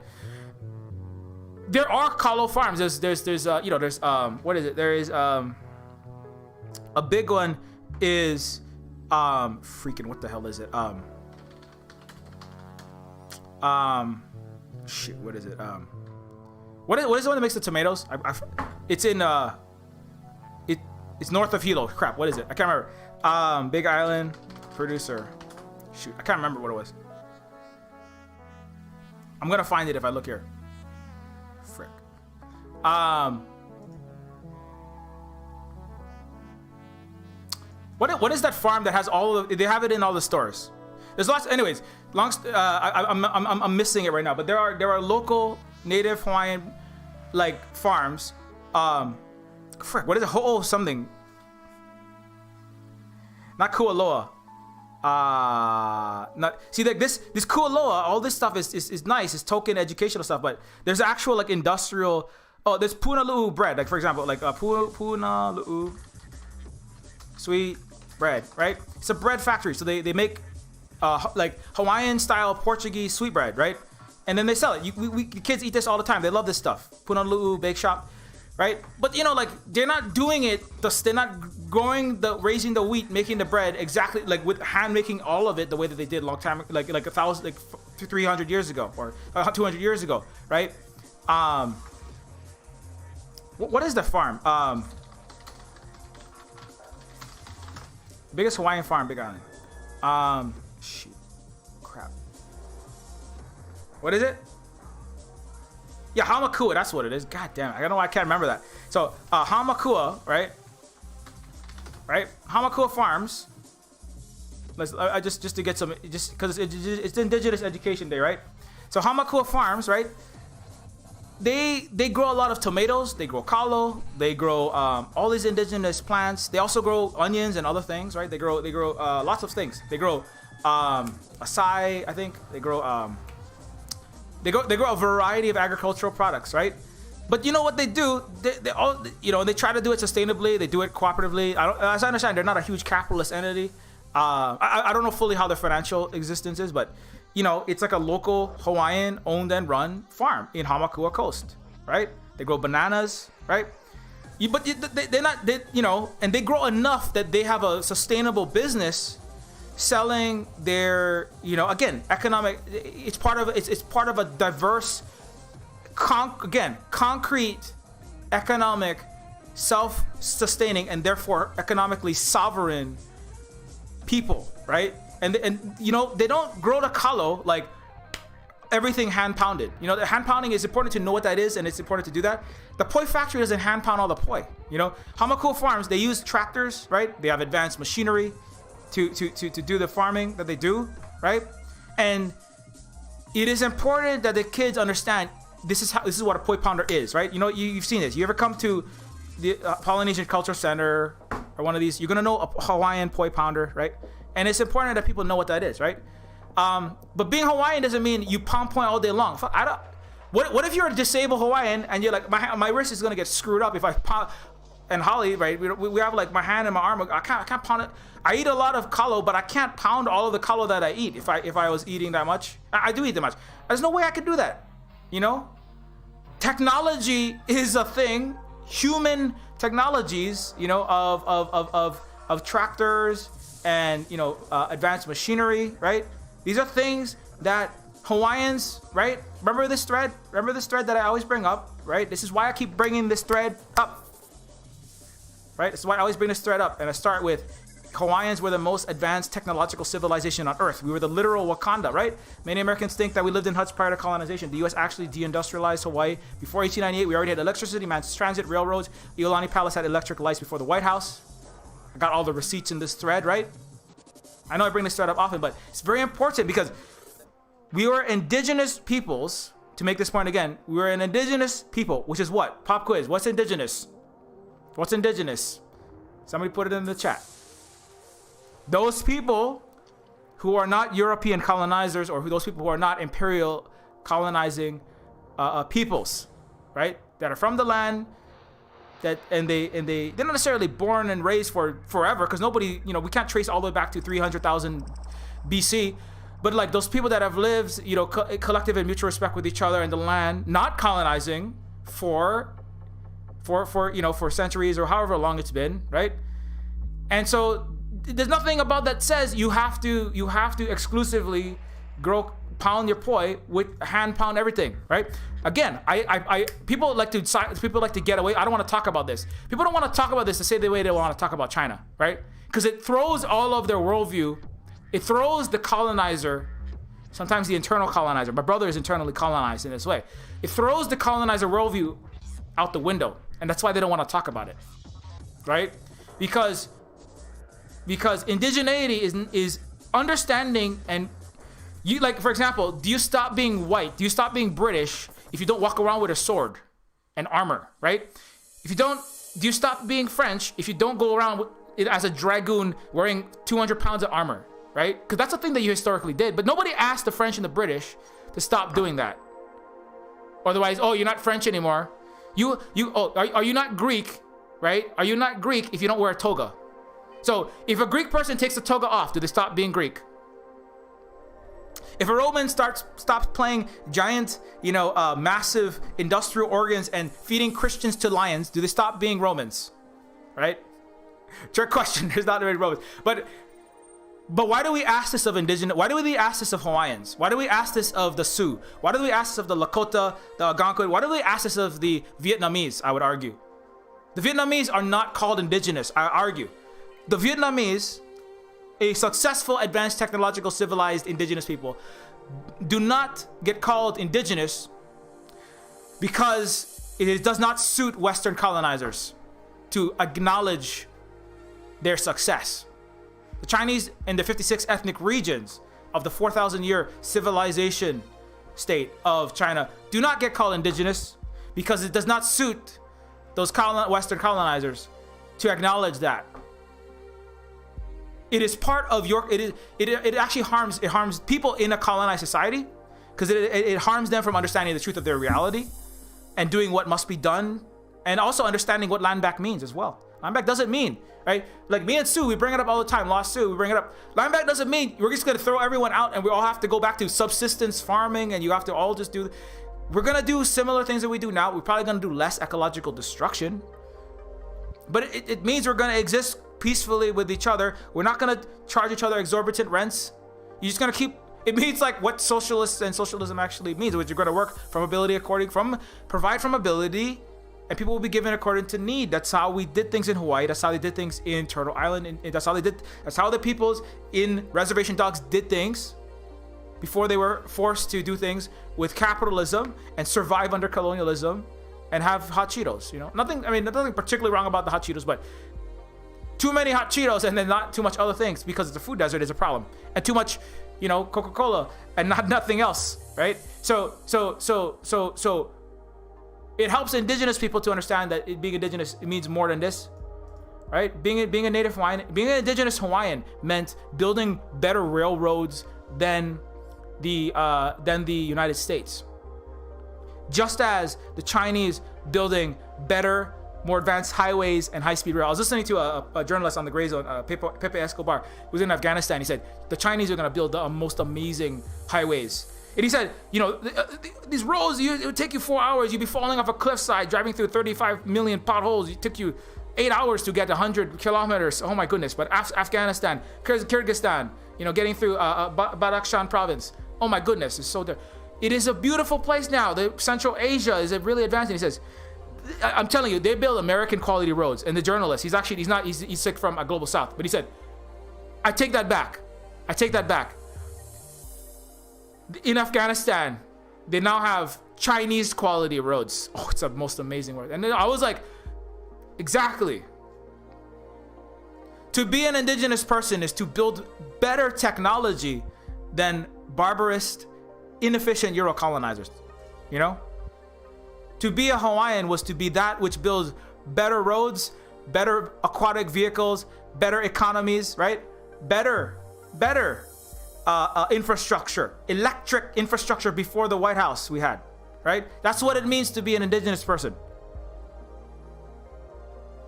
There are kalo farms. There's what is it? There is, a big one is, freaking, what the hell is it? Shit, what is it? What is the one that makes the tomatoes? It's in, It's north of Hilo. Crap, what is it? I can't remember. Big Island producer. Shoot, I can't remember what it was. I'm gonna find it if I look here. Frick. What is that farm that has all of? They have it in all the stores. There's lots. Anyways, I'm missing it right now. But there are local Native Hawaiian like farms. Frick, what is it? Ho'o something. Not Kualoa. See, like this Kualoa, all this stuff is nice. It's token educational stuff, but there's actual like industrial. Oh, there's Punalu'u bread. Like for example, like Punalu'u sweet bread, right? It's a bread factory, so they make like Hawaiian style Portuguese sweet bread, right? And then they sell it. We kids eat this all the time. They love this stuff. Punalu'u bake shop. Right, but you know, like they're not doing it. They're not raising the wheat, making the bread exactly like with hand making all of it the way that they did a long time, like 300 years ago or 200 years ago, right? What is the farm? Biggest Hawaiian farm, Big Island. Shoot, crap. What is it? Yeah, Hamakua, that's what it is. God damn it. I don't know why I can't remember that. So, Hamakua, right? Right? Hamakua Farms. Let's just to get some, just because it's Indigenous Education Day, right? So, Hamakua Farms, right? They grow a lot of tomatoes. They grow kalo. They grow all these indigenous plants. They also grow onions and other things, right? They grow lots of things. They grow acai, I think. They grow They grow a variety of agricultural products, right? But you know what they do? They all, you know, they try to do it sustainably. They do it cooperatively. As I understand, they're not a huge capitalist entity. I don't know fully how their financial existence is, but you know, it's like a local Hawaiian owned and run farm in Hamakua Coast, right? They grow bananas, right? But they're not, you know, and they grow enough that they have a sustainable business. Selling their, you know, again, economic. It's part of a diverse, concrete, economic, self-sustaining, and therefore economically sovereign people, right? And you know, they don't grow the kalo like everything hand pounded. You know, the hand pounding is important to know what that is, and it's important to do that. The poi factory doesn't hand pound all the poi. You know, Hamakua farms, they use tractors, right? They have advanced machinery to do the farming that they do, right? And it is important that the kids understand this is what a poi pounder is, right? You know, you've seen this. You ever come to the Polynesian Culture Center or one of these, you're gonna know a Hawaiian poi pounder, right? And it's important that people know what that is, right? But being Hawaiian doesn't mean you pound poi all day long. What if you're a disabled Hawaiian and you're like, my wrist is gonna get screwed up if I pound? And Holly, right? We have like my hand and my arm. I can't pound it. I eat a lot of kalo, but I can't pound all of the kalo that I eat. If I was eating that much, I do eat that much. There's no way I could do that. You know, technology is a thing. Human technologies, you know, of tractors and, you know, advanced machinery, right? These are things that Hawaiians, right? Remember this thread that I always bring up, right? This is why I keep bringing this thread up, right? This is why I always bring this thread up. And I start with Hawaiians were the most advanced technological civilization on Earth. We were the literal Wakanda, right? Many Americans think that we lived in huts prior to colonization. The U.S. actually deindustrialized Hawaii. Before 1898, we already had electricity, mass transit, railroads. Iolani Palace had electric lights before the White House. I got all the receipts in this thread, right? I know I bring this thread up often, but it's very important because we were indigenous peoples. To make this point again, we were an indigenous people, which is what? Pop quiz. What's indigenous? What's indigenous? Somebody put it in the chat. Those people who are not European colonizers, or those people who are not imperial colonizing peoples, right? That are from the land, they're not necessarily born and raised for forever, because nobody, you know, we can't trace all the way back to 300,000 BC. But like those people that have lived, you know, collective and mutual respect with each other in the land, not colonizing for centuries or however long it's been, right? And so there's nothing about that says you have to exclusively pound your poi with hand pound everything, right? Again, people like to get away. I don't want to talk about this. People don't want to talk about this the same way they want to talk about China, right? Because it throws all of their worldview. It throws the colonizer, sometimes the internal colonizer. My brother is internally colonized in this way. It throws the colonizer worldview out the window, and that's why they don't want to talk about it, right? Because indigeneity is understanding, and you, like, for example, do you stop being white? Do you stop being British if you don't walk around with a sword and armor, right? Do you stop being French if you don't go around with it as a dragoon wearing 200 pounds of armor, right? Because that's a thing that you historically did, but nobody asked the French and the British to stop doing that. Otherwise, oh, you're not French anymore. Are you not Greek, right? Are you not Greek if you don't wear a toga? So if a Greek person takes the toga off, do they stop being Greek? If a Roman stops playing giant, massive industrial organs and feeding Christians to lions, do they stop being Romans? Right? Trick question. There's not many Romans. But why do we ask this of indigenous? Why do we ask this of Hawaiians? Why do we ask this of the Sioux? Why do we ask this of the Lakota, the Algonquin? Why do we ask this of the Vietnamese, I would argue? The Vietnamese are not called indigenous, I argue. The Vietnamese, a successful, advanced, technological, civilized indigenous people, do not get called indigenous because it does not suit Western colonizers to acknowledge their success. The Chinese in the 56 ethnic regions of the 4,000-year civilization state of China do not get called indigenous because it does not suit those Western colonizers to acknowledge that. It is part of it actually harms people in a colonized society because it harms them from understanding the truth of their reality and doing what must be done, and also understanding what land back means as well. Land back doesn't mean, right? Like me and Sue, we bring it up all the time. Lost Sue, we bring it up. Land back doesn't mean we're just gonna throw everyone out and we all have to go back to subsistence farming and you have to all just do. We're gonna do similar things that we do now. We're probably gonna do less ecological destruction, but it means we're gonna exist peacefully with each other. We're not gonna charge each other exorbitant rents. You're just gonna keep. It means like what socialists and socialism actually means, which you're gonna work from ability provide from ability. And people will be given according to need. That's how we did things in Hawaii. That's how they did things in Turtle Island. That's how the peoples in Reservation Dogs did things. before they were forced to do things with capitalism and survive under colonialism and have hot Cheetos. You know, nothing particularly wrong about the hot Cheetos, but too many hot Cheetos and then not too much other things because it's a food desert is a problem, and too much, you know, Coca-Cola and nothing else, right? So it helps indigenous people to understand that being indigenous, it means more than this, right? Being a native Hawaiian, being an indigenous Hawaiian meant building better railroads than the United States. Just as the Chinese building better, more advanced highways and high-speed rail. I was listening to a journalist on the Gray Zone, Pepe Escobar, who was in Afghanistan. He said the Chinese are going to build the most amazing highways. And he said, you know, these roads, it would take you 4 hours. You'd be falling off a cliffside, driving through 35 million potholes. It took you 8 hours to get 100 kilometers. Oh my goodness. But Afghanistan, Kyrgyzstan, you know, getting through Badakhshan province. Oh my goodness, it's so it is a beautiful place now. The Central Asia is really advancing. He says, I'm telling you, they build American quality roads. And the journalist, he's sick from a global south, but he said, I take that back. In Afghanistan, they now have Chinese quality roads. Oh, it's the most amazing word. And then I was like, exactly. To be an indigenous person is to build better technology than barbarous, inefficient Euro colonizers, you know? To be a Hawaiian was to be that which builds better roads, better aquatic vehicles, better economies, right? Better infrastructure, electric infrastructure before the White House we had, right? That's what it means to be an indigenous person,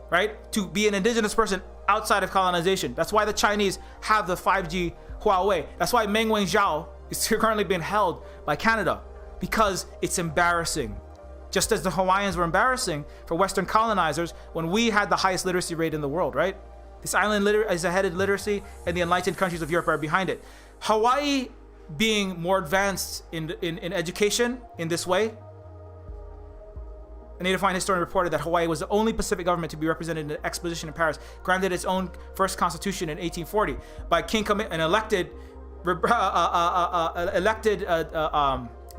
right? To be an indigenous person outside of colonization. That's why the Chinese have the 5G Huawei. That's why Meng Wanzhou is currently being held by Canada, because it's embarrassing. Just as the Hawaiians were embarrassing for Western colonizers when we had the highest literacy rate in the world, right? This island is ahead in literacy, and the enlightened countries of Europe are behind it. Hawaii being more advanced in education in this way. A Native Hawaiian historian reported that Hawaii was the only Pacific government to be represented in the exposition in Paris, granted its own first constitution in 1840 by King an elected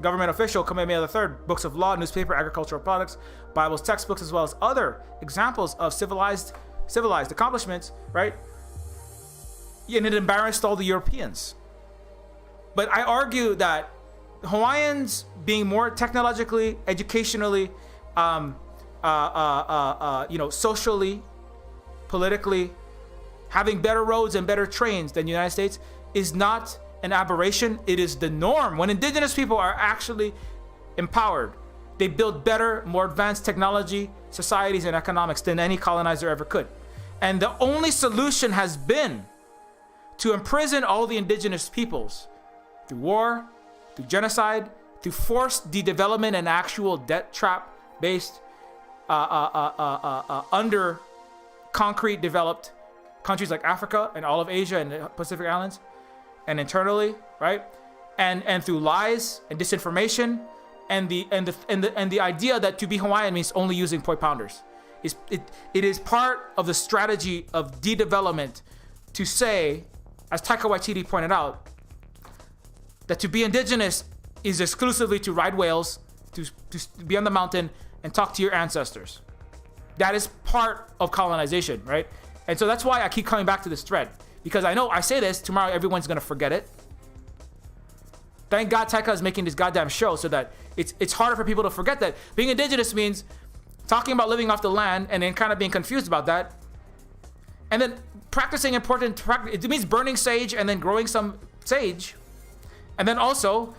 government official, Kamehameha III, books of law, newspaper, agricultural products, Bibles, textbooks, as well as other examples of civilized accomplishments, right? And it embarrassed all the Europeans. But I argue that Hawaiians being more technologically, educationally, socially, politically, having better roads and better trains than the United States is not an aberration. It is the norm. When indigenous people are actually empowered, they build better, more advanced technology, societies, and economics than any colonizer ever could. And the only solution has been to imprison all the indigenous peoples through war, through genocide, through forced de-development and actual debt trap based under concrete developed countries like Africa and all of Asia and the Pacific Islands, and internally, right? And through lies and disinformation and the idea that to be Hawaiian means only using poi pounders. It is part of the strategy of de-development to say, as Taika Waititi pointed out, that to be indigenous is exclusively to ride whales, to be on the mountain and talk to your ancestors. That is part of colonization, right? And so that's why I keep coming back to this thread, because I know I say this, tomorrow everyone's gonna forget it. Thank God Taika is making this goddamn show so that it's harder for people to forget that being indigenous means talking about living off the land and then kind of being confused about that. And then practicing important practice. It means burning sage and then growing some sage. And then also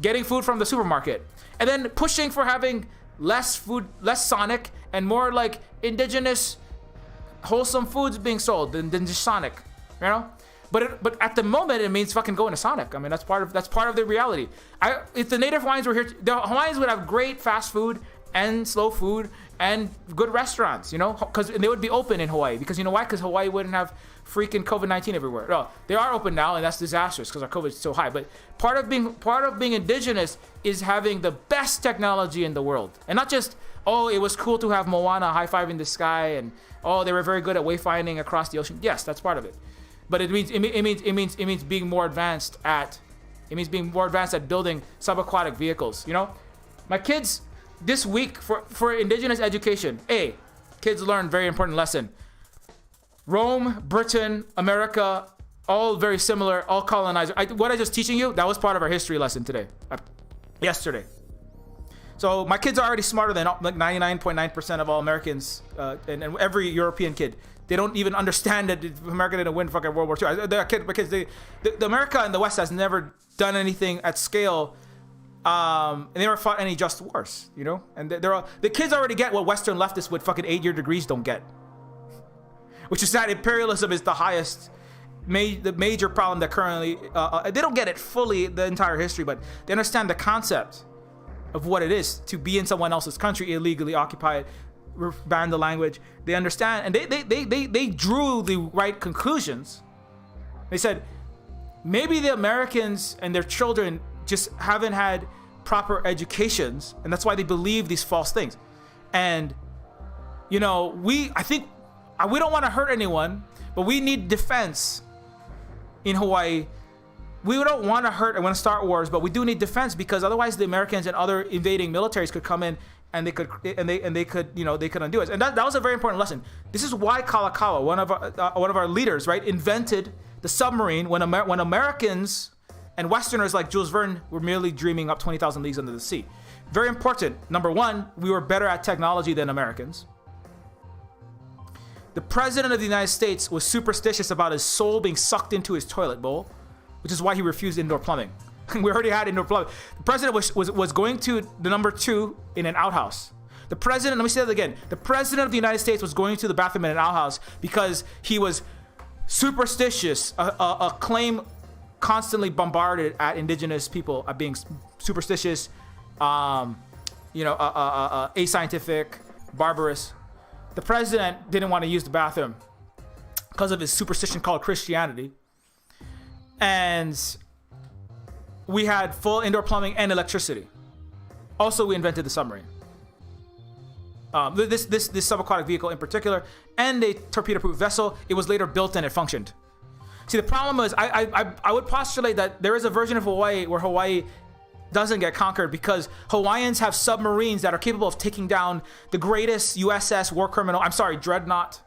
getting food from the supermarket. And then pushing for having less food, less Sonic, and more like indigenous, wholesome foods being sold than just Sonic, you know? But at the moment, it means fucking going to Sonic. I mean, that's part of the reality. If the native Hawaiians were here, the Hawaiians would have great fast food and slow food and good restaurants, you know, because they would be open in Hawaii. Because you know why? Because Hawaii wouldn't have freaking COVID-19 everywhere. No, they are open now, and that's disastrous because our COVID is so high. But part of being indigenous is having the best technology in the world, and not just it was cool to have Moana high-fiving the sky, and they were very good at wayfinding across the ocean. Yes, that's part of it. But it means being more advanced at It means being more advanced at building subaquatic vehicles. You know, my kids this week for indigenous education. Kids learn very important lesson. Rome, Britain, America, all very similar, all colonizers. What I just teaching you, that was part of our history lesson today, yesterday. So my kids are already smarter than like 99.9% of all Americans and every European kid. They don't even understand that America didn't win fucking World War II. Because the America and the West has never done anything at scale, and they never fought any just wars, you know. And the kids already get what Western leftists with fucking 8-year degrees don't get, which is that imperialism is the highest, the major problem that currently they don't get it fully the entire history, but they understand the concept of what it is to be in someone else's country, illegally occupy it, ban the language. They understand, and they drew the right conclusions. They said maybe the Americans and their children just haven't had proper educations, and that's why they believe these false things. And you know, I think we don't want to hurt anyone, but we need defense in Hawaii. We don't want to hurt and want to start wars, but we do need defense, because otherwise the Americans and other invading militaries could come in and they could undo us. And that was a very important lesson. This is why Kalakaua, one of our leaders, right, invented the submarine when Americans and Westerners like Jules Verne were merely dreaming up 20,000 leagues under the sea. Very important. Number one, we were better at technology than Americans. The president of the United States was superstitious about his soul being sucked into his toilet bowl, which is why he refused indoor plumbing. We already had indoor plumbing. The president was going to the number 2 in an outhouse. The president, let me say that again. The president of the United States was going to the bathroom in an outhouse because he was superstitious, a claim constantly bombarded at indigenous people at being superstitious, ascientific, barbarous. The president didn't want to use the bathroom because of his superstition called Christianity. And we had full indoor plumbing and electricity. Also, we invented the submarine. This subaquatic vehicle in particular, and a torpedo-proof vessel. It was later built and it functioned. See, the problem is, I would postulate that there is a version of Hawaii where Hawaii doesn't get conquered because Hawaiians have submarines that are capable of taking down the greatest USS war criminal. Dreadnought,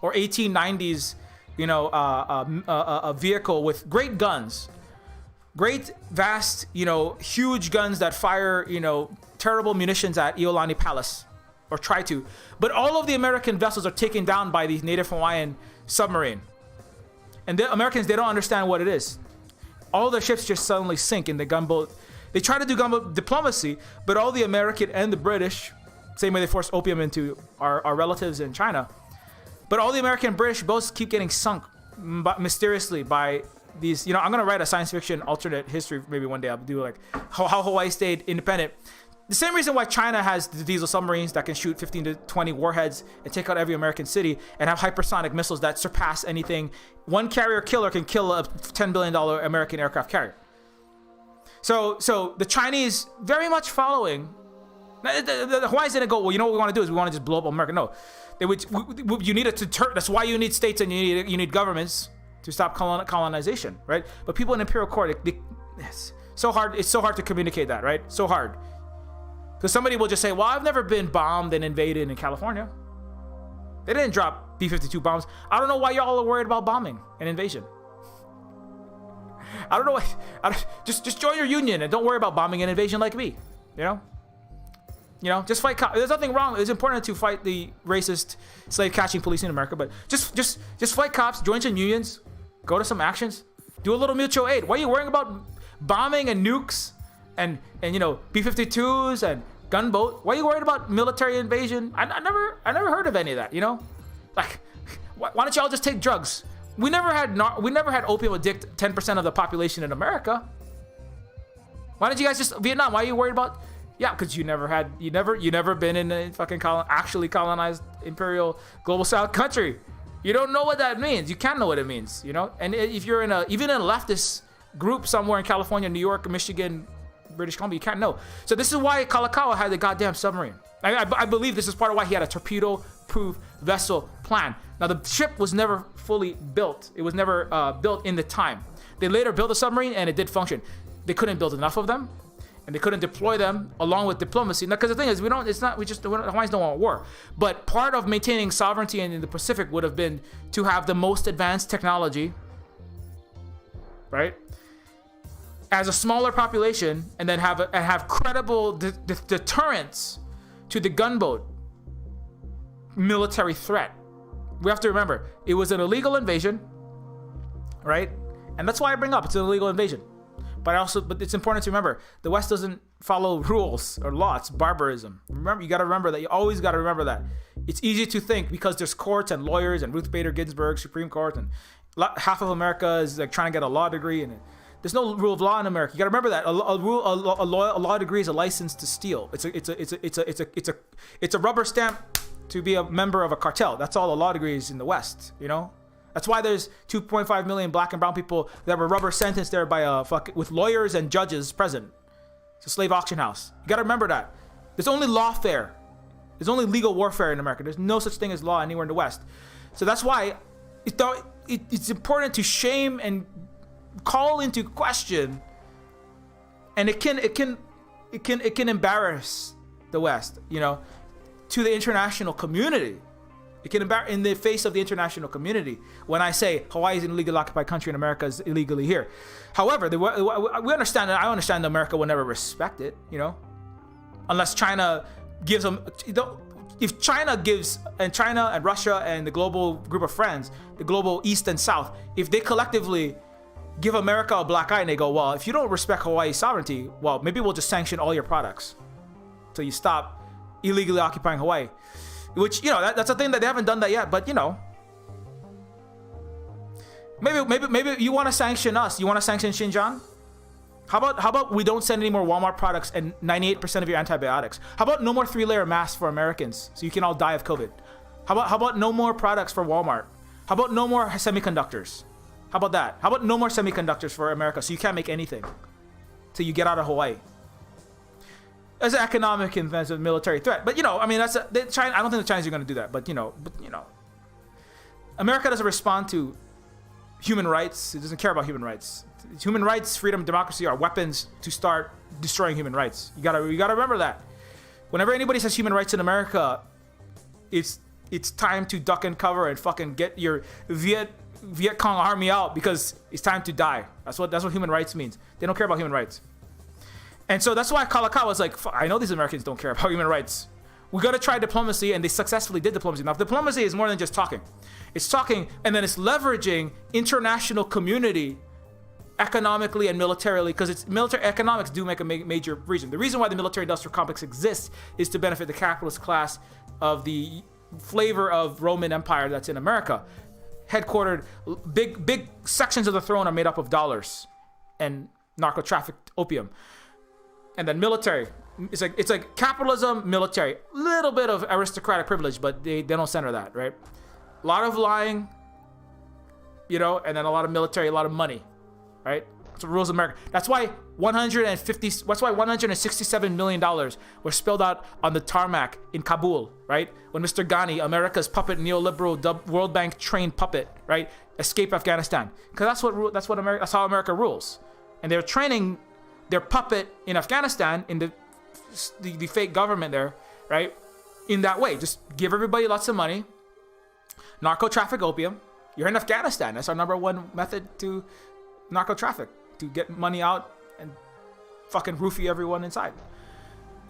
or 1890s, a vehicle with great guns, great vast, huge guns that fire, terrible munitions at Iolani Palace, or try to. But all of the American vessels are taken down by the Native Hawaiian submarine. And the Americans, they don't understand what it is. All their ships just suddenly sink in the gunboat. They try to do gunboat diplomacy, but all the American and the British, same way they forced opium into our relatives in China, but all the American and British boats keep getting sunk mysteriously by these. I'm going to write a science fiction alternate history maybe one day. I'll do like how Hawaii stayed independent. The same reason why China has the diesel submarines that can shoot 15 to 20 warheads and take out every American city, and have hypersonic missiles that surpass anything. One carrier killer can kill a $10 billion American aircraft carrier. So the Chinese very much following. The Hawaiians didn't go, well, you know what we want to do is we want to just blow up America. No, you need to deter. That's why you need states and you need governments to stop colonization, right? But people in imperial court, it's so hard. It's so hard to communicate that, right? So hard. Because somebody will just say, well, I've never been bombed and invaded in California. They didn't drop B-52 bombs. I don't know why y'all are worried about bombing and invasion. I don't know why. Just join your union and don't worry about bombing and invasion like me. Just fight. There's nothing wrong. It's important to fight the racist slave catching police in America, but just fight cops, join some unions, go to some actions, do a little mutual aid. Why are you worrying about bombing and nukes and B-52s and gunboat? Why are you worried about military invasion? I never heard of any of that. Like, why don't y'all just take drugs? We never had opium addict 10% of the population in America. Why did you guys just Vietnam? Why are you worried about? Yeah, because you never been in a fucking actually colonized imperial global South country. You don't know what that means. You can't know what it means, And if you're even in a leftist group somewhere in California, New York, Michigan, British Columbia, you can't know. So this is why Kalakaua had the goddamn submarine. I believe this is part of why he had a torpedo-proof vessel plan. Now the ship was never fully built. It was never built in the time. They later built a submarine and it did function. they couldn't build enough of them, and they couldn't deploy them along with diplomacy. Because the thing is, Hawaiians don't want war. But part of maintaining sovereignty in the Pacific would have been to have the most advanced technology, right? As a smaller population, and then have credible deterrence to the gunboat military threat. We have to remember, it was an illegal invasion, right? And that's why I bring up it's an illegal invasion. But it's important to remember, the West doesn't follow rules or law. It's barbarism. Remember, you got to remember that. You always got to remember that. It's easy to think because there's courts and lawyers and Ruth Bader Ginsburg, Supreme Court, and half of America is like trying to get a law degree, and there's no rule of law in America. You got to remember that a law degree is a license to steal. It's a rubber stamp to be a member of a cartel. That's all a law degree is in the West. You know. That's why there's 2.5 million black and brown people that were rubber sentenced there by with lawyers and judges present. It's a slave auction house. You gotta remember that. There's only lawfare. There's only legal warfare in America. There's no such thing as law anywhere in the West. So that's why it's important to shame and call into question, and it can embarrass the West, you know, to the international community. It can embarrass in the face of the international community when I say Hawaii is an illegally occupied country and America is illegally here. However, we understand that. I understand that America will never respect it, you know, unless China gives them. If China gives, and China and Russia and the global group of friends, the global East and South, if they collectively give America a black eye and they go, well, if you don't respect Hawaii's sovereignty, well, maybe we'll just sanction all your products so you stop illegally occupying Hawaii. Which, you know, that's a thing that they haven't done that yet, but you know, maybe you want to sanction us. You want to sanction Xinjiang? How about we don't send any more Walmart products and 98% of your antibiotics? How about no more 3-layer masks for Americans so you can all die of COVID? How about no more products for Walmart? How about no more semiconductors? How about that? How about no more semiconductors for America so you can't make anything till you get out of Hawaii? As an economic and as a military threat, but you know, I mean, China. I don't think the Chinese are going to do that, but you know, America doesn't respond to human rights. It doesn't care about human rights. Human rights, freedom, democracy are weapons to start destroying human rights. You gotta remember that. Whenever anybody says human rights in America, it's time to duck and cover and fucking get your Viet Cong army out because it's time to die. That's what human rights means. They don't care about human rights. And so that's why Kalakaua was like, I know these Americans don't care about human rights. We got to try diplomacy, and they successfully did diplomacy. Now, diplomacy is more than just talking. It's talking, and then it's leveraging international community economically and militarily, because it's military economics do make a major reason. The reason why the military-industrial complex exists is to benefit the capitalist class of the flavor of Roman Empire that's in America. Headquartered, big sections of the throne are made up of dollars and narco-trafficked opium. And then military, it's like capitalism, military, little bit of aristocratic privilege, but they don't center that, right? A lot of lying, you know, and then a lot of military, a lot of money, right? That's what rules America. That's why $167 million were spilled out on the tarmac in Kabul, right? When Mr. Ghani, America's puppet, neoliberal World Bank trained puppet, right, escaped Afghanistan, because that's how America rules, and they're training their puppet in Afghanistan, in the fake government there, right? In that way, just give everybody lots of money, narco traffic opium. You're in Afghanistan. That's our number one method to narco traffic, to get money out and fucking roofie everyone inside.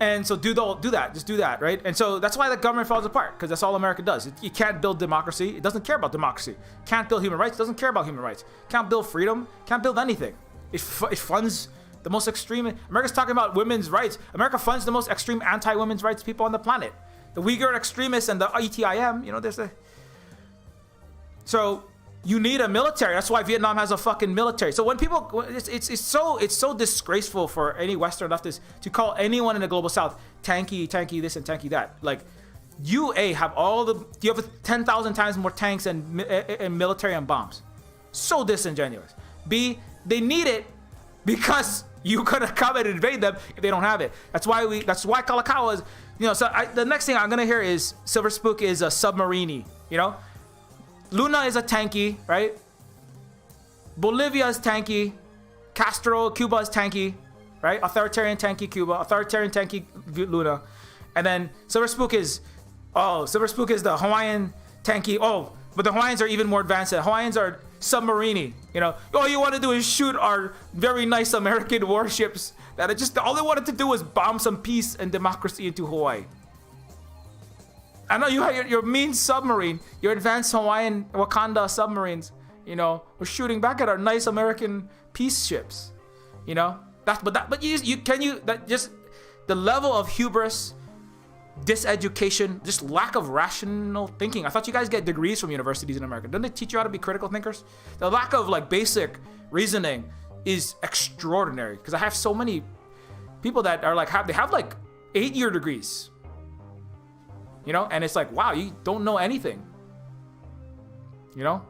And so do that, just do that, right? And so that's why the government falls apart, because that's all America does. You can't build democracy. It doesn't care about democracy. Can't build human rights. It doesn't care about human rights. Can't build freedom. Can't build anything. It funds the most extreme. America's talking about women's rights. America funds the most extreme anti-women's rights people on the planet. The Uyghur extremists and the ETIM, you know, so you need a military. That's why Vietnam has a fucking military. So when people, it's so disgraceful for any Western leftists to call anyone in the global South tanky this and tanky that. Like, you have 10,000 times more tanks and military and bombs. So disingenuous. B, they need it because you could have come and invade them if they don't have it. That's why Kalakaua is, you know. So the next thing I'm gonna hear is Silver Spook is a submarine. You know, Luna is a tanky, right? Bolivia is tanky. Castro, Cuba is tanky, right? Authoritarian tanky Cuba, authoritarian tanky Luna. And then Silver Spook is the Hawaiian tanky. Oh, but the Hawaiians are even more advanced. The Hawaiians are submarine-y, you know. All you want to do is shoot our very nice American warships that are just, all they wanted to do was bomb some peace and democracy into Hawaii. I know you have your mean submarine, your advanced Hawaiian Wakanda submarines, you know, we're shooting back at our nice American peace ships, you know. Just the level of hubris, diseducation, just lack of rational thinking. I thought you guys get degrees from universities in America. Don't they teach you how to be critical thinkers? The lack of like basic reasoning is extraordinary, because I have so many people that are like they have like 8-year degrees, you know, and it's like, wow, you don't know anything, you know,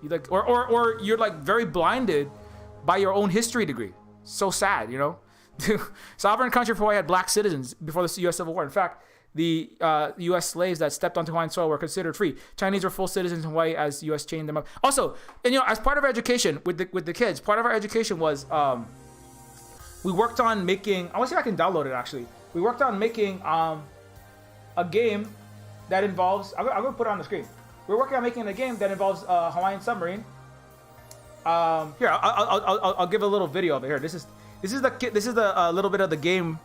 you like, or you're like very blinded by your own history degree. So sad, you know. Sovereign country of Hawaii had black citizens before the U.S. Civil War. In fact, the U.S. slaves that stepped onto Hawaiian soil were considered free. Chinese were full citizens in Hawaii as U.S. chained them up. Also, and you know, as part of our education with the kids, part of our education was we worked on making. I want to see if I can download it. Actually, we worked on making a game that involves. I'm gonna put it on the screen. We're working on making a game that involves a Hawaiian submarine. Here, I'll give a little video of it. Here, this is the little bit of the game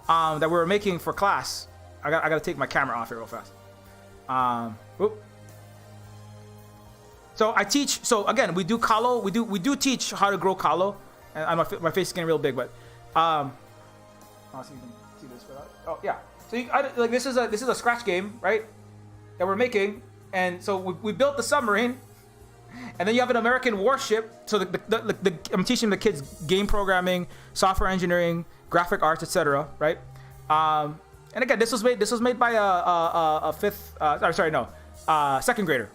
that we were making for class. I gotta take my camera off here real fast. So I teach. So again, we do kalo. We do teach how to grow kalo. And my face is getting real big, but I'll see if you can see this. Oh yeah. So like this is a scratch game, right? That we're making, and so we built the submarine. And then you have an American warship. So I'm teaching the kids game programming, software engineering, graphic arts, etc. Right? And again, this was made by a second grader.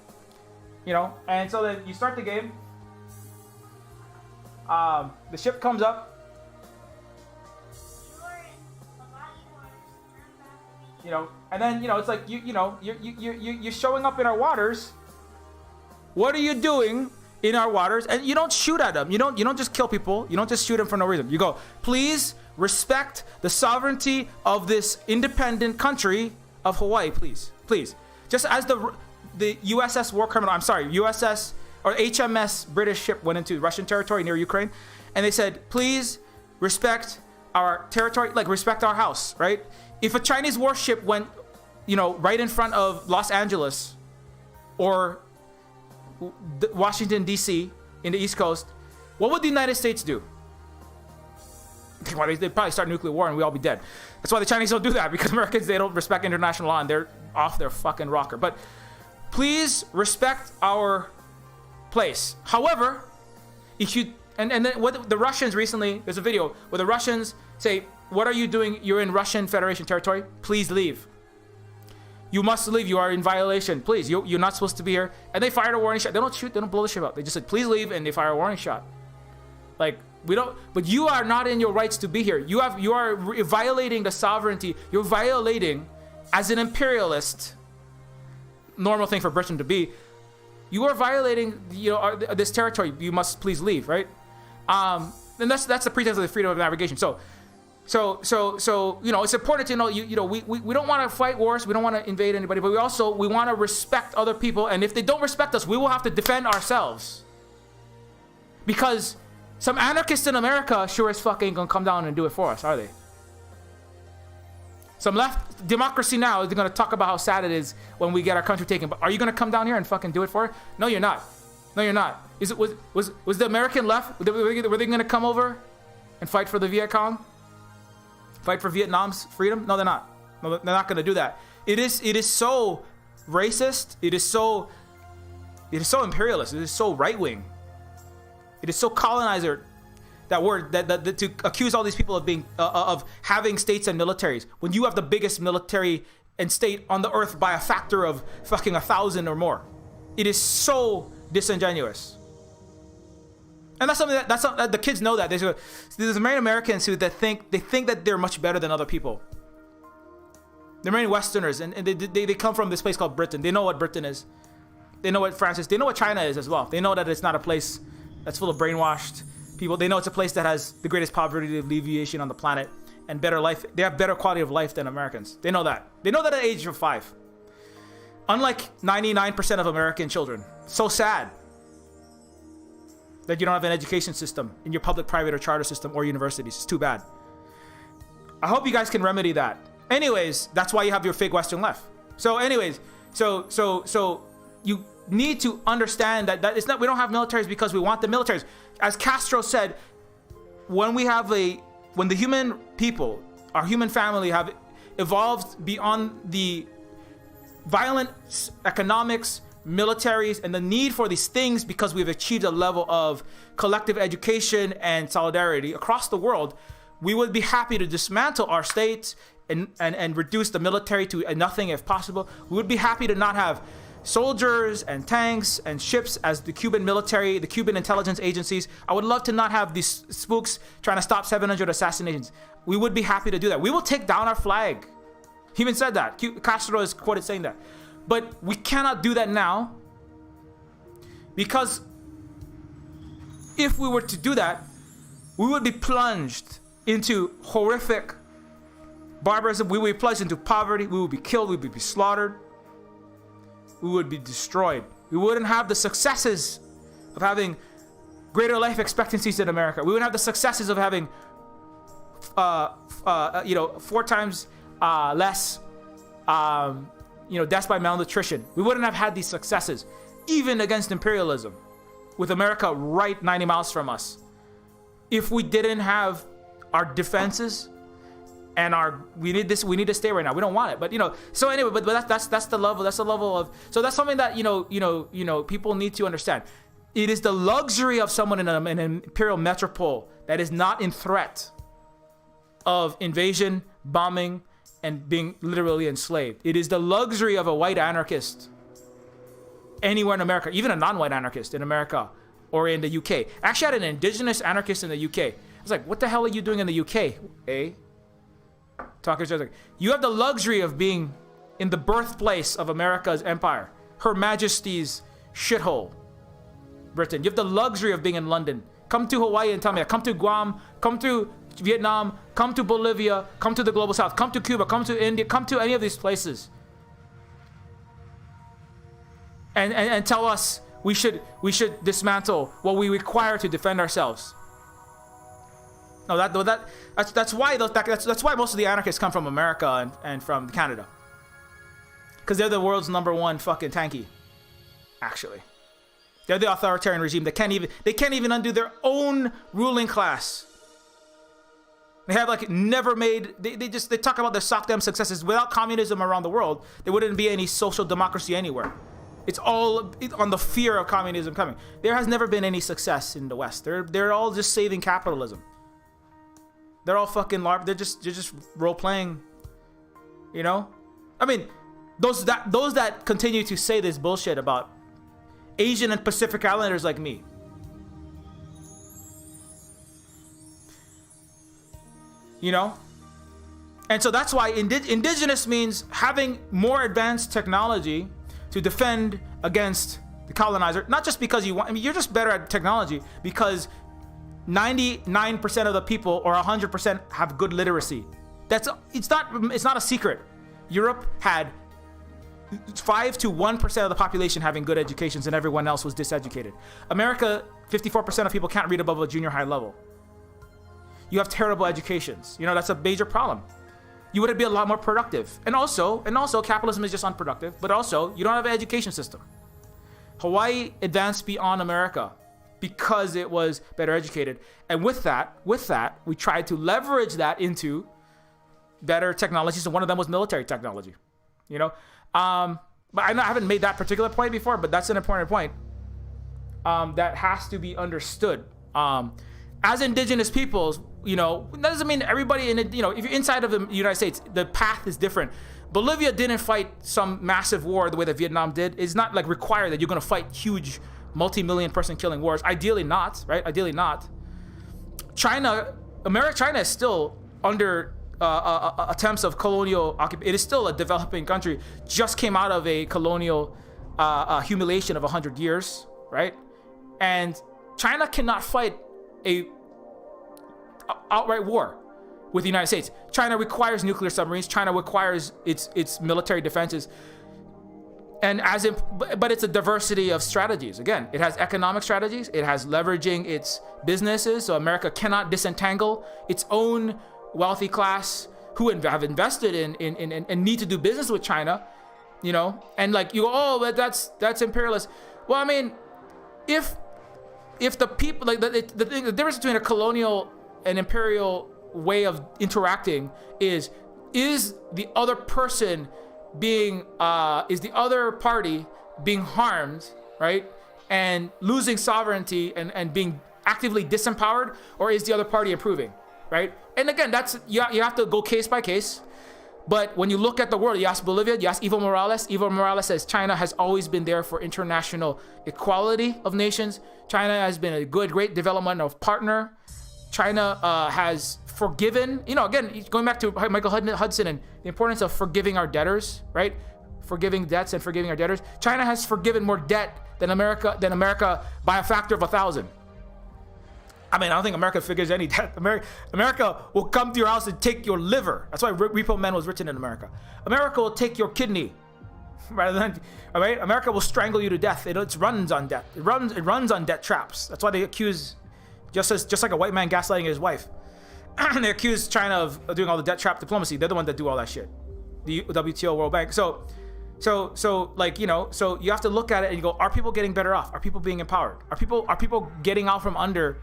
You know. And so then you start the game. The ship comes up. You know, and then you know it's like you're showing up in our waters. What are you doing in our waters? And you don't shoot at them. You don't just kill people. You don't just shoot them for no reason. You go, please respect the sovereignty of this independent country of Hawaii, please. Please. Just as the USS War Criminal, USS or HMS British ship went into Russian territory near Ukraine, and they said, please respect our territory, like respect our house, right? If a Chinese warship went, you know, right in front of Los Angeles or Washington, D.C. in the East Coast, what would the United States do? They'd probably start nuclear war and we'd all be dead. That's why the Chinese don't do that, because Americans, they don't respect international law and they're off their fucking rocker. But please respect our place. However, if you, and then what the Russians recently, there's a video where the Russians say, what are you doing? You're in Russian Federation territory. Please leave. You must leave. You are in violation. Please, you're not supposed to be here. And they fired a warning shot. They don't shoot. They don't blow the ship up. They just said, please leave, and they fire a warning shot. Like, we don't. But you are not in your rights to be here. You are violating the sovereignty. You're violating, as an imperialist, normal thing for Britain to be. You are violating, this territory. You must please leave, right? And that's the pretense of the freedom of navigation. So it's important to know we don't want to fight wars, we don't want to invade anybody, but we want to respect other people, and if they don't respect us, we will have to defend ourselves. Because some anarchists in America sure as fuck ain't gonna come down and do it for us, are they? Some left democracy now is gonna talk about how sad it is when we get our country taken, but are you gonna come down here and fucking do it for us? No, you're not. No, you're not. Was the American left? Were they gonna come over and fight for the Viet Cong? Fight for Vietnam's freedom? No, they're not. No, they're not going to do that. It is so racist. It is so imperialist. It is so right wing. It is so colonizer. That word that to accuse all these people of being of having states and militaries when you have the biggest military and state on the earth by a factor of fucking 1,000 or more. It is so disingenuous. And that's something that the kids know that. There's many Americans who think that they're much better than other people. They're many Westerners, and they come from this place called Britain. They know what Britain is. They know what France is. They know what China is as well. They know that it's not a place that's full of brainwashed people. They know it's a place that has the greatest poverty alleviation on the planet and better life. They have better quality of life than Americans. They know that. They know that at the age of 5. Unlike 99% of American children. So sad that you don't have an education system in your public, private, or charter system or universities. It's too bad. I hope you guys can remedy that. Anyways, that's why you have your fake Western left. So anyways, so you need to understand that it's not, we don't have militaries because we want the militaries. As Castro said, when the human people, our human family, have evolved beyond the violent economics, militaries, and the need for these things because we've achieved a level of collective education and solidarity across the world, we would be happy to dismantle our states and reduce the military to nothing if possible. We would be happy to not have soldiers and tanks and ships as the Cuban military, the Cuban intelligence agencies. I would love to not have these spooks trying to stop 700 assassinations. We would be happy to do that. We will take down our flag. He even said that. Castro is quoted saying that. But we cannot do that now, because if we were to do that, we would be plunged into horrific barbarism. We would be plunged into poverty. We would be killed. We would be slaughtered. We would be destroyed. We wouldn't have the successes of having greater life expectancies in America. We wouldn't have the successes of having 4 times less deaths by malnutrition. We wouldn't have had these successes, even against imperialism, with America right 90 miles from us, if we didn't have our defenses and we need to stay right now. We don't want it, but so anyway, but that's the level. That's the level of, so that's something that people need to understand. It is the luxury of someone in an imperial metropole that is not in threat of invasion, bombing, and being literally enslaved. It is the luxury of a white anarchist anywhere in America, even a non-white anarchist in America or in the UK. I actually had an indigenous anarchist in the UK. I was like, what the hell are you doing in the UK? Talking to like, you have the luxury of being in the birthplace of America's empire, Her Majesty's shithole, Britain. You have the luxury of being in London. Come to Hawaii and tell me that. Come to Guam, come to Vietnam, come to Bolivia, come to the global south, come to Cuba, come to India, come to any of these places, and tell us we should dismantle what we require to defend ourselves. No, that's why most of the anarchists come from America and from Canada, because they're the world's #1 fucking tanky. Actually, they're the authoritarian regime that can't even undo their own ruling class. They have never made. They talk about their sock-damn successes. Without communism around the world, there wouldn't be any social democracy anywhere. It's all on the fear of communism coming. There has never been any success in the West. They're all just saving capitalism. They're all fucking LARP. They're just role playing. I mean, those that continue to say this bullshit about Asian and Pacific Islanders like me. And so that's why indigenous means having more advanced technology to defend against the colonizer. Not just because you're just better at technology, because 99% of the people or 100% have good literacy. It's not a secret. Europe had 5 to 1% of the population having good educations, and everyone else was diseducated. America, 54% of people can't read above a junior high level. You have terrible educations. That's a major problem. You would be a lot more productive. And also capitalism is just unproductive, but also you don't have an education system. Hawaii advanced beyond America because it was better educated. And with that, we tried to leverage that into better technologies. And one of them was military technology, But I haven't made that particular point before, but that's an important point that has to be understood. As indigenous peoples, that doesn't mean everybody if you're inside of the United States, the path is different. Bolivia didn't fight some massive war the way that Vietnam did. It's not required that you're going to fight huge multi-million person killing wars. Ideally not, right? Ideally not. China is still under attempts of colonial occupation. It is still a developing country. Just came out of a colonial humiliation of 100 years, right? And China cannot fight a outright war with the United States. China requires nuclear submarines. China requires its military defenses. And but it's a diversity of strategies. Again, it has economic strategies. It has leveraging its businesses. So America cannot disentangle its own wealthy class who have invested in and need to do business with China, you know. And like you go, oh, that's imperialist. Well, I mean, if the people like the difference between a colonial and imperial way of interacting is the other person being is the other party being harmed, right, and losing sovereignty and being actively disempowered, or is the other party improving, right? And again, that's you have to go case by case. But when you look at the world, you ask Bolivia, you ask Evo Morales says China has always been there for international equality of nations. China has been a great developmental partner. China has forgiven, you know, again, going back to Michael Hudson and the importance of forgiving our debtors, right? Forgiving debts and forgiving our debtors. China has forgiven more debt than America by a factor of 1,000. I mean, I don't think America forgives any debt. America will come to your house and take your liver. That's why Repo Man was written in America. America will take your kidney, rather than, all right? America will strangle you to death. It runs on debt. It runs on debt traps. That's why they accuse, just like a white man gaslighting his wife. They accuse China of doing all the debt trap diplomacy. They're the ones that do all that shit. The WTO, World Bank. So like, you know, so you have to look at it and you go, are people getting better off? Are people being empowered? Are people getting out from under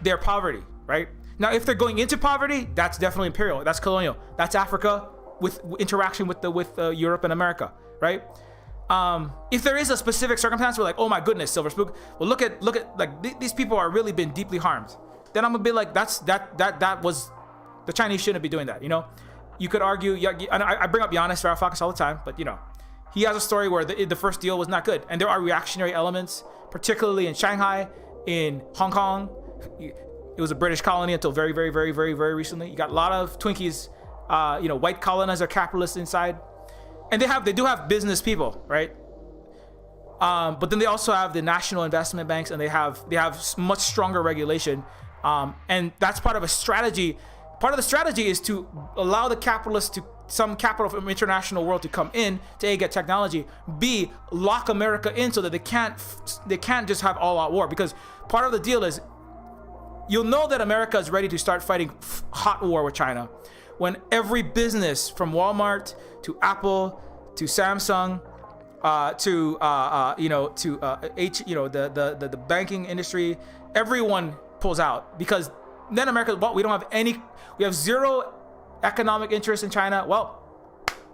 their poverty, right? Now, if they're going into poverty, that's definitely imperial. That's colonial. That's Africa with interaction with Europe and America, right? If there is a specific circumstance where like, oh my goodness, Silver Spook, well, look at like these people are really been deeply harmed. Then I'm gonna be like, that was the Chinese shouldn't be doing that. You know, you could argue. And I bring up Giannis Varoufakis all the time, but you know, he has a story where the first deal was not good, and there are reactionary elements, particularly in Shanghai, in Hong Kong. It was a British colony until very, very, very, very, very recently. You got a lot of Twinkies, you know, white colonists or capitalists inside, and they do have business people, right? But then they also have the national investment banks, and they have much stronger regulation. And that's part of a strategy. Part of the strategy is to allow the capitalists some capital from international world to come in to A, get technology, B, lock America in so that they can't just have all out war. Because part of the deal is you'll know that America is ready to start fighting hot war with China when every business from Walmart to Apple to Samsung to the banking industry, everyone pulls out, because then America, well, we have zero economic interest in China. Well,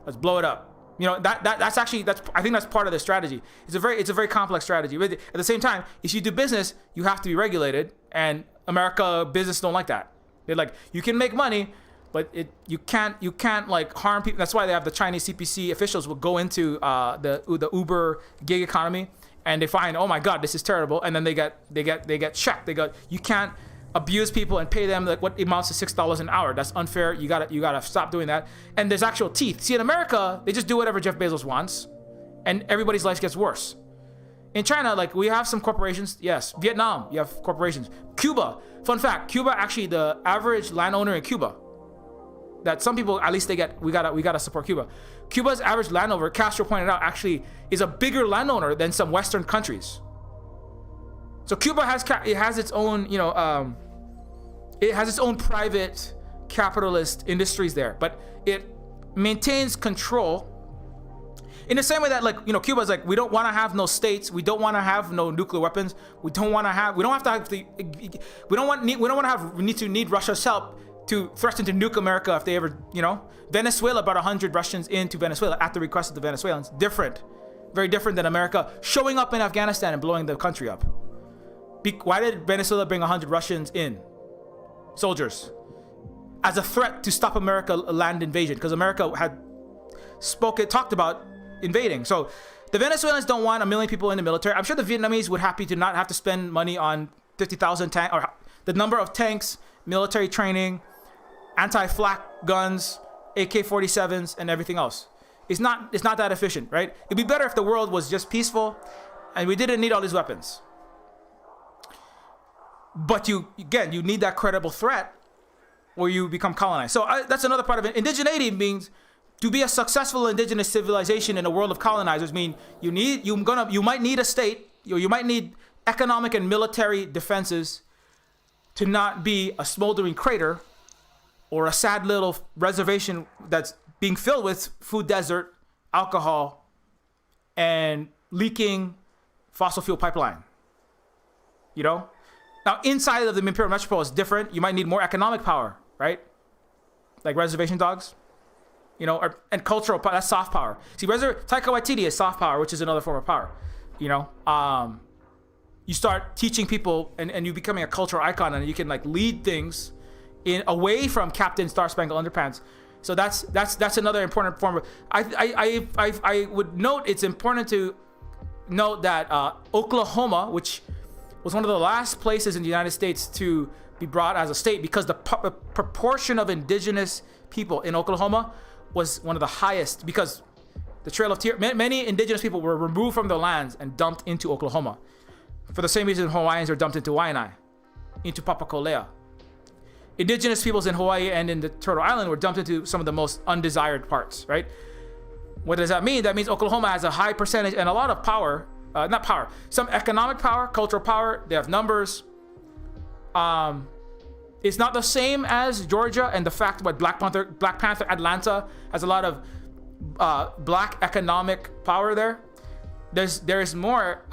let's blow it up. You know, that's I think that's part of the strategy. It's a very complex strategy. But at the same time, if you do business, you have to be regulated, and America business don't like that. They're like, you can make money, but you can't like harm people. That's why they have the Chinese CPC officials will go into the Uber gig economy, and they find, oh my God, this is terrible, and then they get checked. They go, you can't abuse people and pay them like what amounts to $6 an hour. That's unfair. You gotta stop doing that. And there's actual teeth. See, in America, they just do whatever Jeff Bezos wants, and everybody's life gets worse. In China, like, we have some corporations. Yes, Vietnam, you have corporations. Cuba, fun fact, Cuba, actually, the average landowner in Cuba, that some people, at least we gotta support Cuba. Cuba's average landowner, Castro pointed out, actually is a bigger landowner than some Western countries. So Cuba has its own, you know, it has its own private capitalist industries there, but it maintains control in the same way that, like, you know, Cuba's like, we don't want to have no states, we don't want to have no nuclear weapons, we don't need to need Russia's help to threaten to nuke America if they ever, you know. Venezuela brought 100 Russians into Venezuela at the request of the Venezuelans. Different, very different than America showing up in Afghanistan and blowing the country up. Why did Venezuela bring 100 Russians in, soldiers, as a threat to stop America land invasion? Because America had talked about invading. So the Venezuelans don't want 1 million people in the military. I'm sure the Vietnamese would happy to not have to spend money on 50,000 tanks, or the number of tanks, military training, anti-flak guns, AK-47s, and everything else. It's not that efficient, right? It'd be better if the world was just peaceful and we didn't need all these weapons. but you need that credible threat, or you become colonized. So that's another part of it. Indigeneity means to be a successful indigenous civilization in a world of colonizers. Mean you might need a state, you might need economic and military defenses to not be a smoldering crater or a sad little reservation that's being filled with food desert, alcohol, and leaking fossil fuel pipeline. You know? Now, inside of the Imperial Metropole is different. You might need more economic power, right? Like Reservation Dogs, you know, and cultural power. That's soft power. See, Taika Waititi is soft power, which is another form of power. You know, you start teaching people, and you becoming a cultural icon, and you can like lead things in away from Captain Star Spangled Underpants. So that's another important form of. I would note it's important to note that Oklahoma, which was one of the last places in the United States to be brought as a state, because the proportion of indigenous people in Oklahoma was one of the highest, because the Trail of Tears, many indigenous people were removed from their lands and dumped into Oklahoma. For the same reason Hawaiians are dumped into Waianae, into Papakolea. Indigenous peoples in Hawaii and in the Turtle Island were dumped into some of the most undesired parts, right? What does that mean? That means Oklahoma has a high percentage and a lot of power, some economic power, cultural power. They have numbers. It's not the same as Georgia, and the fact that Black Panther Atlanta has a lot of black economic power there. There's more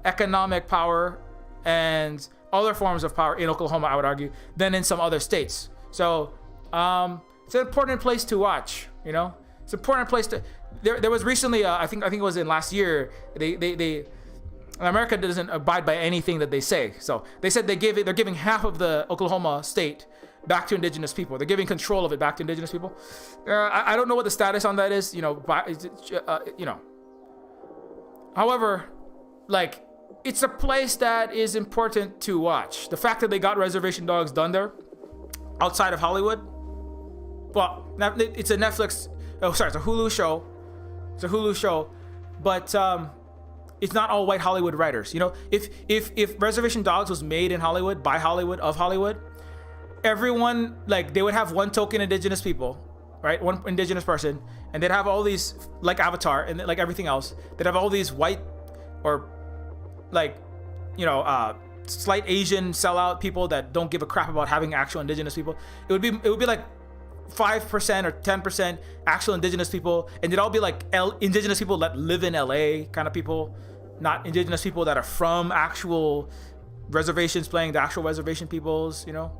economic power and other forms of power in Oklahoma, I would argue, than in some other states. So it's an important place to watch. You know, it's an important place to. There was recently, I think it was in last year. America doesn't abide by anything that they say. So they said they're giving half of the Oklahoma state back to indigenous people. They're giving control of it back to indigenous people. I don't know what the status on that is. You know, However, like, it's a place that is important to watch. The fact that they got Reservation Dogs done there, outside of Hollywood. Well, it's a Netflix. Oh, sorry, it's a Hulu show. It's a Hulu show, but it's not all white Hollywood writers. You know, if Reservation Dogs was made in Hollywood, by Hollywood, of Hollywood, everyone, like, they would have one token indigenous people, right? One indigenous person, and they'd have all these, like Avatar and like everything else, they'd have all these white or like, you know, slight Asian sellout people that don't give a crap about having actual indigenous people. It would be like 5% or 10% actual indigenous people, and they'd all be like indigenous people that live in LA kind of people, not indigenous people that are from actual reservations playing the actual reservation peoples, you know,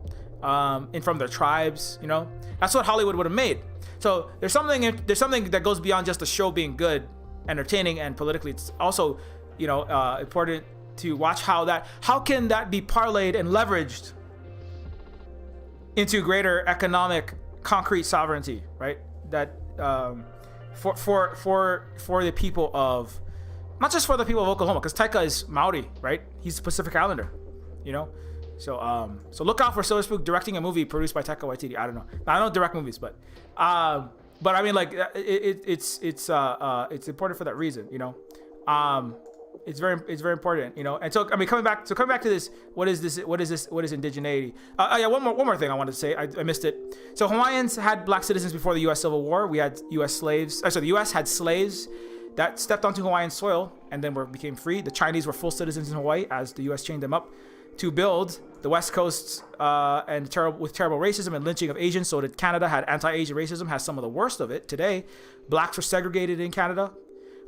and from their tribes, you know. That's what Hollywood would have made. So there's something that goes beyond just the show being good, entertaining, and politically. It's also, you know, important to watch how can that be parlayed and leveraged into greater economic concrete sovereignty, right? That for the people of, not just for the people of Oklahoma, because Taika is Maori, right? He's a Pacific Islander, you know. So look out for Silver Spook directing a movie produced by Taika Waititi. I don't know. I don't direct movies, but I mean, like, it's important for that reason, you know. It's very important, you know. And so, I mean, coming back to this, what is indigeneity? Yeah, one more thing I wanted to say. I missed it. So Hawaiians had black citizens before the U.S. Civil War. We had U.S. slaves. The U.S. had slaves that stepped onto Hawaiian soil and then became free. The Chinese were full citizens in Hawaii as the U.S. chained them up to build the West Coast, with terrible racism and lynching of Asians. So did Canada. Had anti-Asian racism, has some of the worst of it today. Blacks were segregated in Canada.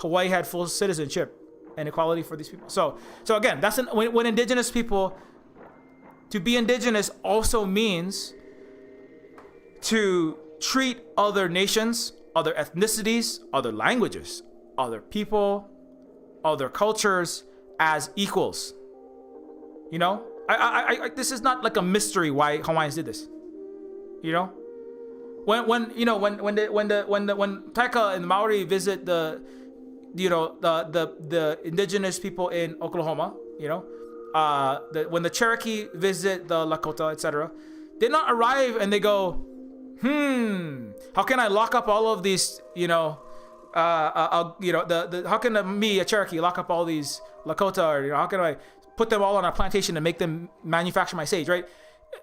Hawaii had full citizenship and equality for these people. So again, that's when indigenous people, to be indigenous also means to treat other nations, other ethnicities, other languages, other people, other cultures as equals. You know, I this is not like a mystery why Hawaiians did this. You know, when Taika and the Maori visit the indigenous people in Oklahoma, you know, when the Cherokee visit the Lakota, etc., they not arrive and they go, how can I lock up all of these, you know, how can me, a Cherokee, lock up all these Lakota, or, you know, how can I put them all on a plantation and make them manufacture my sage, right?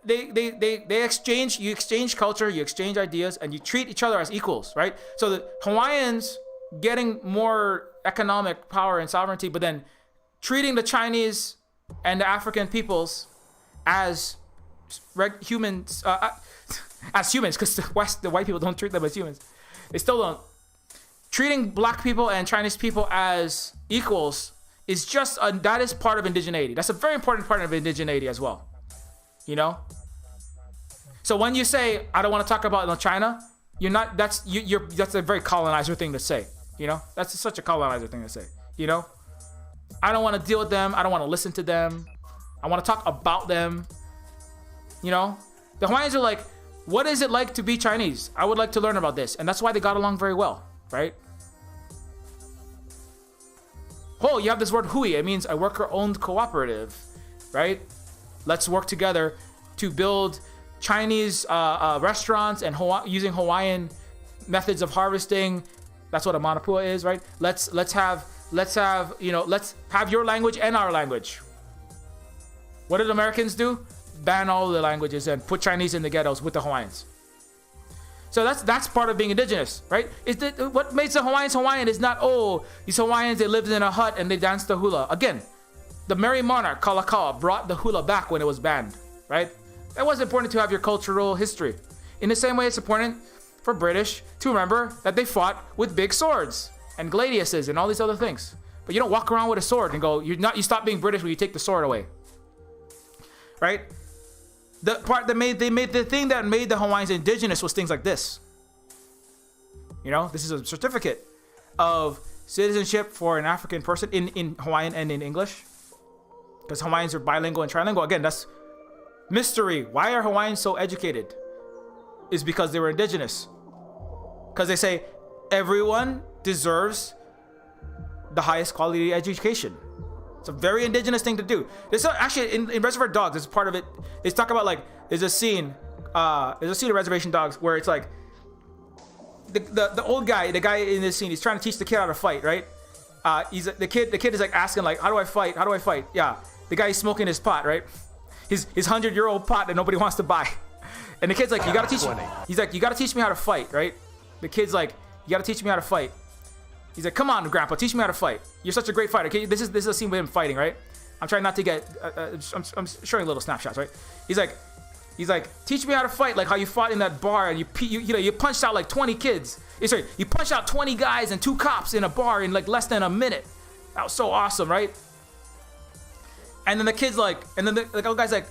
They exchange, you exchange culture, you exchange ideas, and you treat each other as equals, right? So the Hawaiians getting more economic power and sovereignty, but then treating the Chinese and the African peoples as humans, because the white people don't treat them as humans. They still don't. Treating black people and Chinese people as equals is just that is part of indigeneity. That's a very important part of indigeneity as well. You know. So when you say I don't want to talk about China, you're not. That's a very colonizer thing to say. You know, that's such a colonizer thing to say. You know, I don't want to deal with them. I don't want to listen to them. I want to talk about them. You know, the Hawaiians are like, what is it like to be Chinese? I would like to learn about this. And that's why they got along very well, right? Oh, you have this word hui. It means a worker-owned cooperative, right? Let's work together to build Chinese restaurants and using Hawaiian methods of harvesting. That's what a manapua is, right? Let's have your language and our language. What did Americans do? Ban all the languages and put Chinese in the ghettos with the Hawaiians. So that's part of being indigenous, right? What makes the Hawaiians Hawaiian is not, these Hawaiians, they lived in a hut and they danced the hula. Again, the Merry Monarch, Kalakaua, brought the hula back when it was banned, right? That was important to have your cultural history. In the same way, it's important for British to remember that they fought with big swords and gladiuses and all these other things. But you don't walk around with a sword and go, you stop being British when you take the sword away, right? The thing that made the Hawaiians indigenous was things like this. You know, this is a certificate of citizenship for an African person in Hawaiian and in English, because Hawaiians are bilingual and trilingual. Again, that's mystery. Why are Hawaiians so educated? Is because they were indigenous. Because they say everyone deserves the highest quality education. It's a very indigenous thing to do. This actually in Reservoir Dogs, this is part of it. They talk about like there's a scene in Reservation Dogs where it's like the old guy, the guy in this scene, he's trying to teach the kid how to fight, right? The kid is like asking like, how do I fight? How do I fight? Yeah, the guy is smoking his pot, right? His 100-year-old pot that nobody wants to buy. And the kid's like, you gotta teach me. He's like, you gotta teach me how to fight, right? The kid's like, you gotta teach me how to fight. He's like, come on, Grandpa, teach me how to fight. You're such a great fighter. Okay, this is a scene with him fighting, right? I'm trying not to get. I'm showing little snapshots, right? He's like, teach me how to fight, like how you fought in that bar and you punched out like 20 kids. Sorry, you punched out 20 guys and 2 cops in a bar in like less than a minute. That was so awesome, right? And then the kid's like, and then the old guy's like,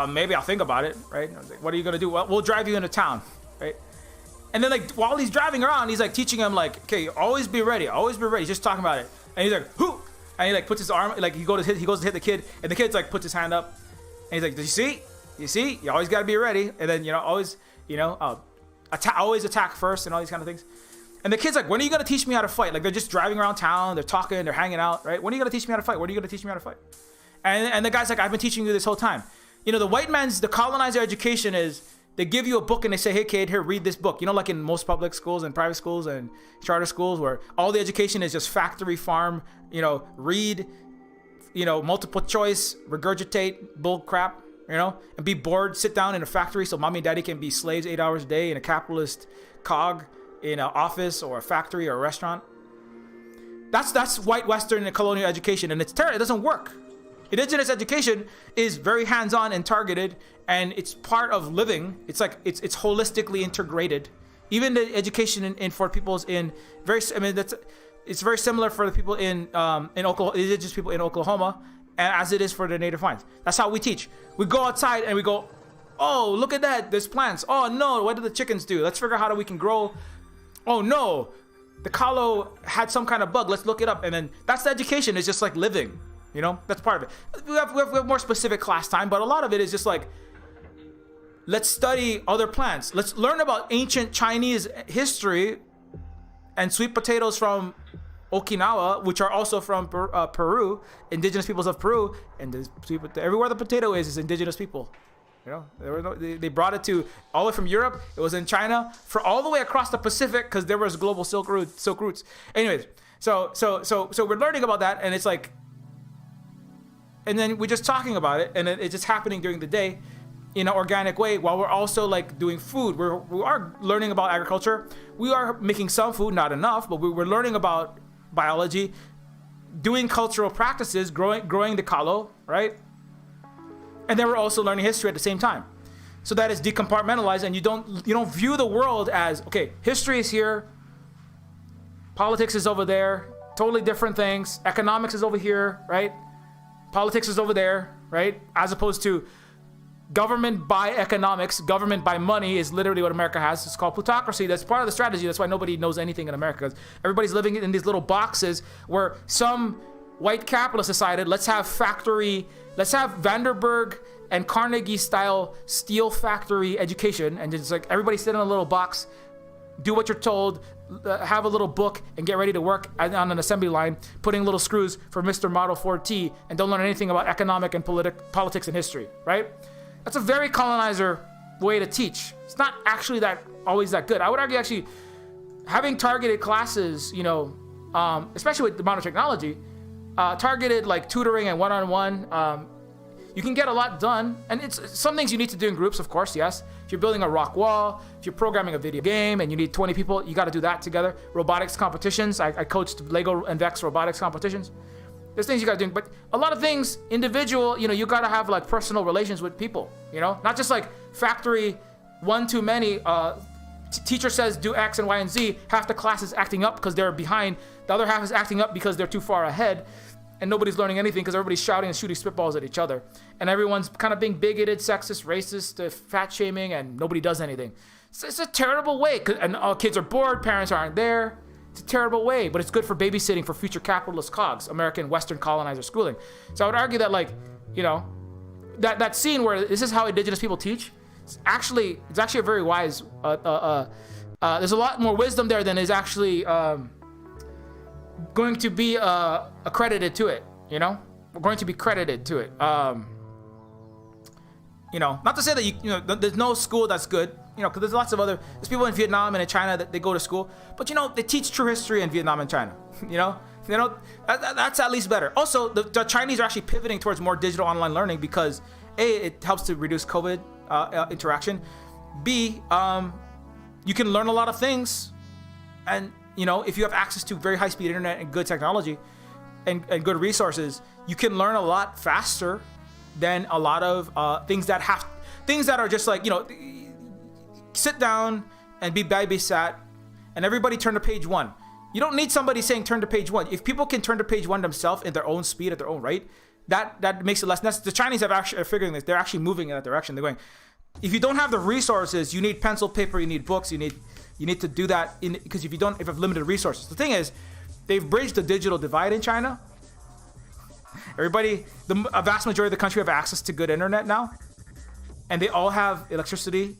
maybe I'll think about it, right? I was like, what are you gonna do? Well, we'll drive you into town, right? And then like while he's driving around, he's like teaching him like, okay, always be ready, just talking about it. And he's like, whoo, and he like puts his arm, like he goes to hit the kid, and the kid's like puts his hand up, and he's like, you see, you always gotta be ready, and then always, always attack first, and all these kind of things. And the kid's like, when are you gonna teach me how to fight? Like they're just driving around town, they're talking, they're hanging out, right? When are you gonna teach me how to fight? When are you gonna teach me how to fight? And the guy's like, I've been teaching you this whole time. The colonizer education is they give you a book and they say, hey kid, here, read this book. Like in most public schools and private schools and charter schools where all the education is just factory farm, read, multiple choice, regurgitate bull crap, and be bored, sit down in a factory so mommy and daddy can be slaves 8 hours a day in a capitalist cog in an office or a factory or a restaurant. That's white Western and colonial education, and it's terrible. It doesn't work. Indigenous education is very hands-on and targeted, and it's part of living. It's like it's holistically integrated. Even the education in for peoples in it's very similar for the people in Oklahoma, indigenous people in Oklahoma, as it is for the native Hawaiians. That's how we teach. We go outside and we go, oh, look at that, there's plants. Oh no, what do the chickens do? Let's figure out how we can grow. Oh no, the kalo had some kind of bug. Let's look it up. And then that's the education. It's just like living. That's part of it. We have more specific class time, but a lot of it is just like, let's study other plants. Let's learn about ancient Chinese history and sweet potatoes from Okinawa, which are also from Peru, indigenous peoples of Peru. And everywhere the potato is indigenous people. They brought it to all the way from Europe. It was in China for all the way across the Pacific because there was global silk routes. Anyways, so we're learning about that, and it's like, and then we're just talking about it, and it's just happening during the day in an organic way, while we're also like doing food. We are learning about agriculture. We are making some food, not enough, but we're learning about biology, doing cultural practices, growing the kalo, right? And then we're also learning history at the same time. So that is decompartmentalized, and you don't view the world as, okay, history is here, politics is over there, totally different things. Economics is over here, right? Politics is over there, right? As opposed to government by economics, government by money is literally what America has. It's called plutocracy. That's part of the strategy. That's why nobody knows anything in America. Everybody's living in these little boxes where some white capitalist decided, let's have Vanderburg and Carnegie style steel factory education, and just like everybody sit in a little box, do what you're told, have a little book, and get ready to work on an assembly line, putting little screws for Mr. Model 4T, and don't learn anything about economic and politics and history, right? That's a very colonizer way to teach. It's not actually always that good. I would argue actually having targeted classes, especially with the modern technology, targeted like tutoring and one-on-one, you can get a lot done. And it's some things you need to do in groups, of course, yes. If you're building a rock wall, if you're programming a video game and you need 20 people, you got to do that together. Robotics competitions, I coached Lego and Vex robotics competitions. There's things you got to do, but a lot of things individual, you got to have like personal relations with people, not just like factory, one too many, teacher says do X and Y and Z, half the class is acting up because they're behind, the other half is acting up because they're too far ahead, and nobody's learning anything because everybody's shouting and shooting spitballs at each other, and everyone's kind of being bigoted, sexist, racist, fat shaming, and nobody does anything. It's a terrible way, and all kids are bored, parents aren't there. It's a terrible way, but it's good for babysitting for future capitalist cogs, American Western colonizer schooling. So I would argue that, like, that scene where this is how indigenous people teach, it's actually a very wise. There's a lot more wisdom there than is actually going to be accredited to it. We're going to be credited to it. Not to say that there's no school that's good. Because there's lots of there's people in Vietnam and in China that they go to school, but they teach true history in Vietnam and China. That's at least better. Also, the Chinese are actually pivoting towards more digital online learning because A, it helps to reduce COVID interaction. B, you can learn a lot of things, and if you have access to very high-speed internet and good technology and good resources, you can learn a lot faster than a lot of things that are just like sit down and be babysat, and everybody turn to page 1. You don't need somebody saying turn to page 1. If people can turn to page 1 themselves in their own speed, at their own rate, that makes it less necessary. The Chinese are figuring this. They're actually moving in that direction. They're going, if you don't have the resources, you need pencil, paper, you need books, you need to do that because if you have limited resources. The thing is, they've bridged the digital divide in China. A vast majority of the country have access to good internet now, and they all have electricity.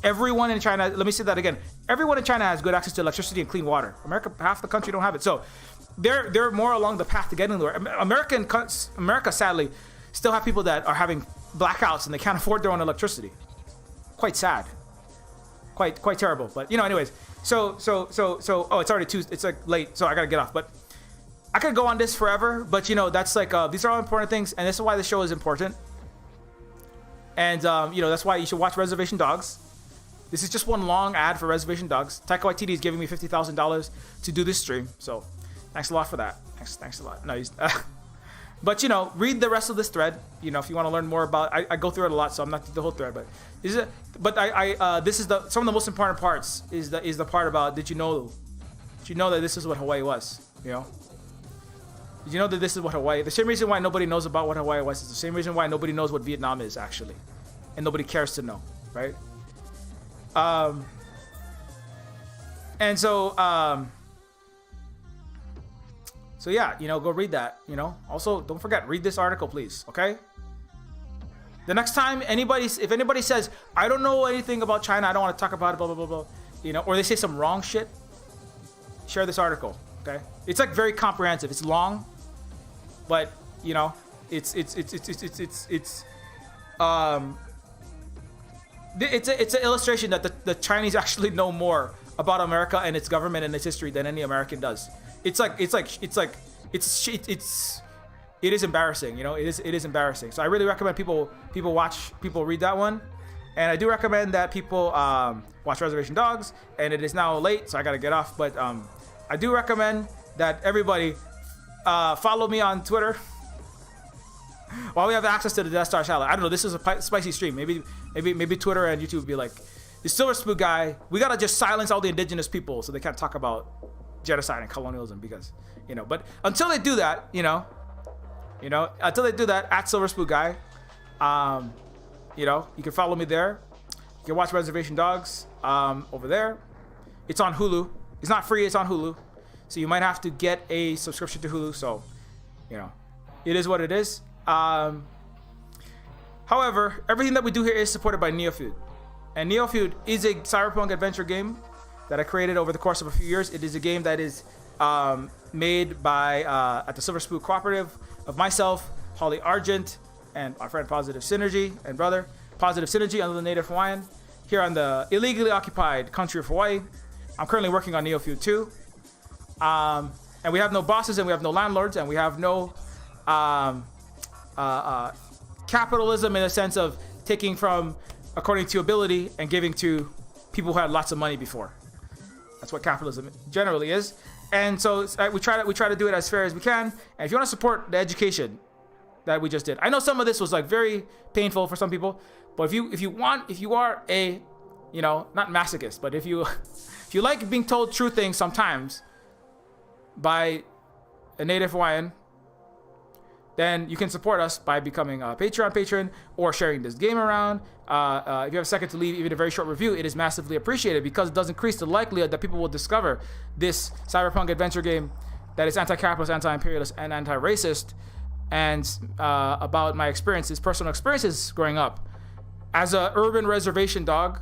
Everyone in China, let me say that again. Everyone in China has good access to electricity and clean water. America, half the country don't have it. So they're more along the path to getting there. America, sadly, still have people that are having blackouts and they can't afford their own electricity. Quite sad. Quite terrible. But anyways. So it's already Tuesday. It's like late, so I gotta get off. But I could go on this forever. But that's like these are all important things, and this is why the show is important. And that's why you should watch Reservation Dogs. This is just one long ad for Reservation Dogs. Taika Waititi is giving me $50,000 to do this stream, so thanks a lot for that. Thanks a lot. No, but read the rest of this thread. If you want to learn more about, I go through it a lot, so I'm not the whole thread, but this is some of the most important parts. Is the part about did you know that this is what Hawaii was? Did you know that this is what Hawaii? The same reason why nobody knows about what Hawaii was is the same reason why nobody knows what Vietnam is actually, and nobody cares to know, right? And so yeah, go read that, also don't forget, read this article, please. Okay. The next time if anybody says, I don't know anything about China, I don't want to talk about it, blah, blah, blah, blah, or they say some wrong shit, share this article. Okay. It's like very comprehensive. It's long, but it's an illustration that the Chinese actually know more about America and its government and its history than any American does. It's it is embarrassing. You know, it is embarrassing. So I really recommend people read that one. And I do recommend that people watch Reservation Dogs. And it is now late, so I gotta get off. But I do recommend that everybody follow me on Twitter. While we have access to the Death Star Shallow. I don't know, this is a spicy stream. Maybe Twitter and YouTube would be like, the Silver Spook guy, we gotta just silence all the indigenous people so they can't talk about genocide and colonialism, because, you know, but until they do that, until they do that, at Silver Spook guy, you know, you can follow me there. You can watch Reservation Dogs over there. It's on Hulu. It's not free, it's on Hulu. So you might have to get a subscription to Hulu. So, you know, it is what it is. However, everything that we do here is supported by Neofeud. And Neofeud is a cyberpunk adventure game that I created over the course of a few years. It is a game that is made by at the Silver Spook Cooperative of myself, Holly Argent, and our friend Positive Synergy and brother Positive Synergy under the Native Hawaiian here on the illegally occupied country of Hawaii. I'm currently working on Neofeud 2. And we have no bosses, and we have no landlords, and we have no capitalism in the sense of taking from according to ability and giving to people who had lots of money before. That's what capitalism generally is. And so we try to do it as fair as we can. And if you want to support the education that we just did, I know some of this was like very painful for some people, but if you are a, you know, not masochist, but if you like being told true things sometimes by a Native Hawaiian, then you can support us by becoming a Patreon patron or sharing this game around. If you have a second to leave even a very short review, it is massively appreciated, because it does increase the likelihood that people will discover this cyberpunk adventure game that is anti-capitalist, anti-imperialist, and anti-racist, and about my experiences, personal experiences growing up as a urban reservation dog.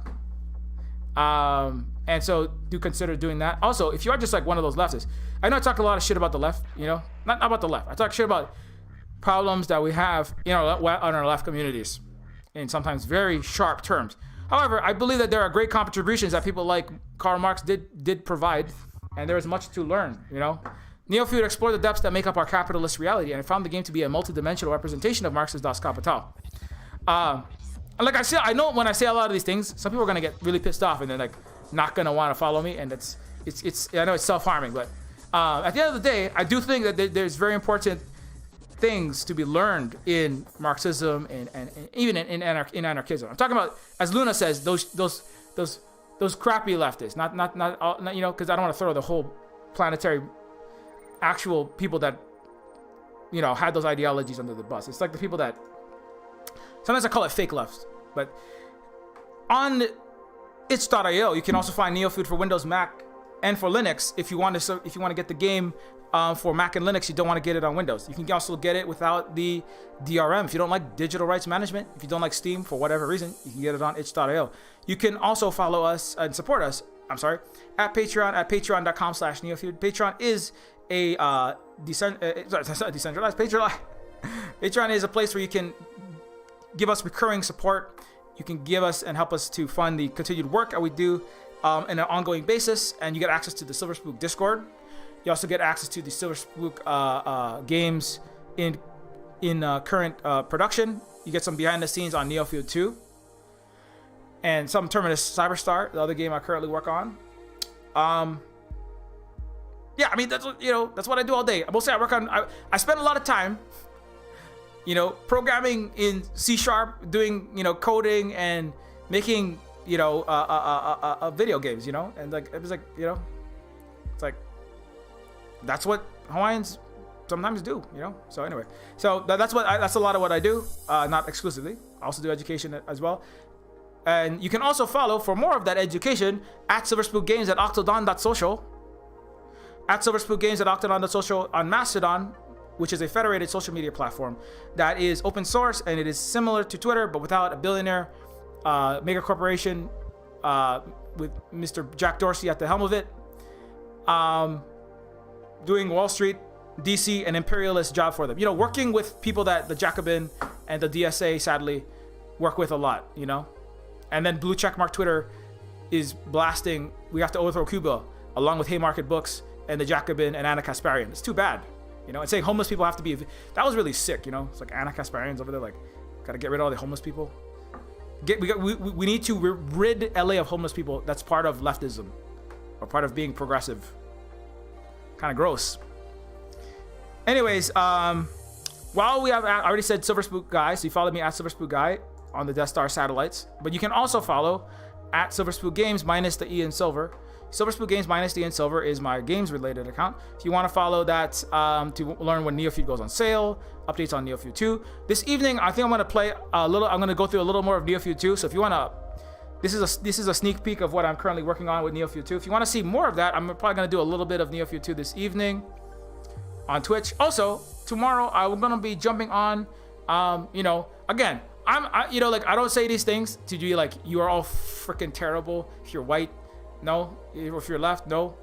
And so do consider doing that. Also, if you are just like one of those leftists, I know I talk a lot of shit about the left, you know, not about the left. I talk shit about problems that we have in on our left communities in sometimes very sharp terms. However, I believe that there are great contributions that people like Karl Marx did provide, and there is much to learn, you know. Neofeud explored the depths that make up our capitalist reality, and it found the game to be a multidimensional representation of Marx's Das Kapital. And like I said, I know when I say a lot of these things, some people are gonna get really pissed off and they're like not gonna want to follow me, and it's I know it's self-harming, but at the end of the day, I do think that there's very important things to be learned in Marxism and even in anarchism. I'm talking about, as Luna says, those crappy leftists, not all, you know, because I don't want to throw the whole planetary actual people that, you know, had those ideologies under the bus. It's like the people that sometimes I call it fake left, but on itch.io you can also find Neofeud for Windows, Mac, and for Linux. If you want to get the game for Mac and Linux, you don't want to get it on Windows. You can also get it without the DRM. If you don't like digital rights management, if you don't like Steam for whatever reason, you can get it on itch.io. You can also follow us and support us, at Patreon, at patreon.com/Neofeud. Patreon is a decentralized Patreon is a place where you can give us recurring support. You can give us and help us to fund the continued work that we do on an ongoing basis, and you get access to the Silver Spook Discord. You also get access to the Silver Spook games in current production. You get some behind the scenes on Neofeud 2 and some Terminus Cyberstar, the other game I currently work on. Yeah, I mean, that's what I do all day. Mostly I spend a lot of time, you know, programming in C# doing, you know, coding and making, you know, video games, you know, and like it was like, you know, it's like that's what Hawaiians sometimes do, you know. So anyway, so that's a lot of what I do, not exclusively. I also do education as well. And you can also follow for more of that education at Silver Spook Games at octodon.social, at Silver Spook Games at octodon.social on Mastodon, which is a federated social media platform that is open source, and it is similar to Twitter but without a billionaire mega corporation with Mr. Jack Dorsey at the helm of it, doing Wall Street, DC, an imperialist job for them. You know, working with people that the Jacobin and the DSA sadly work with a lot, you know. And then blue checkmark Twitter is blasting, we have to overthrow Cuba, along with Haymarket Books and the Jacobin and Anna Kasparian. It's too bad, You know, and saying homeless people have to be, that was really sick, you know? It's like Anna Kasparian's over there, like, gotta get rid of all the homeless people. We need to rid LA of homeless people. That's part of leftism, or part of being progressive. Kind of gross. Anyways, while we have, I already said Silver Spook Guy, so you follow me at Silver Spook Guy on the Death Star satellites, but you can also follow at Silver Spook Games minus the E in silver. Silver Spook Games minus the E in silver is my games related account. If you want to follow that to learn when Neofeud goes on sale, updates on Neofeud 2. This evening, I think I'm going to play a little, I'm going to go through a little more of Neofeud 2. So if you want to, this is a sneak peek of what I'm currently working on with Neofeud 2. If you want to see more of that, I'm probably going to do a little bit of Neofeud 2 this evening on Twitch. Also, tomorrow I'm going to be jumping on, you know, again, you know, like, I don't say these things to be like, you are all freaking terrible if you're white. No. If you're left, no.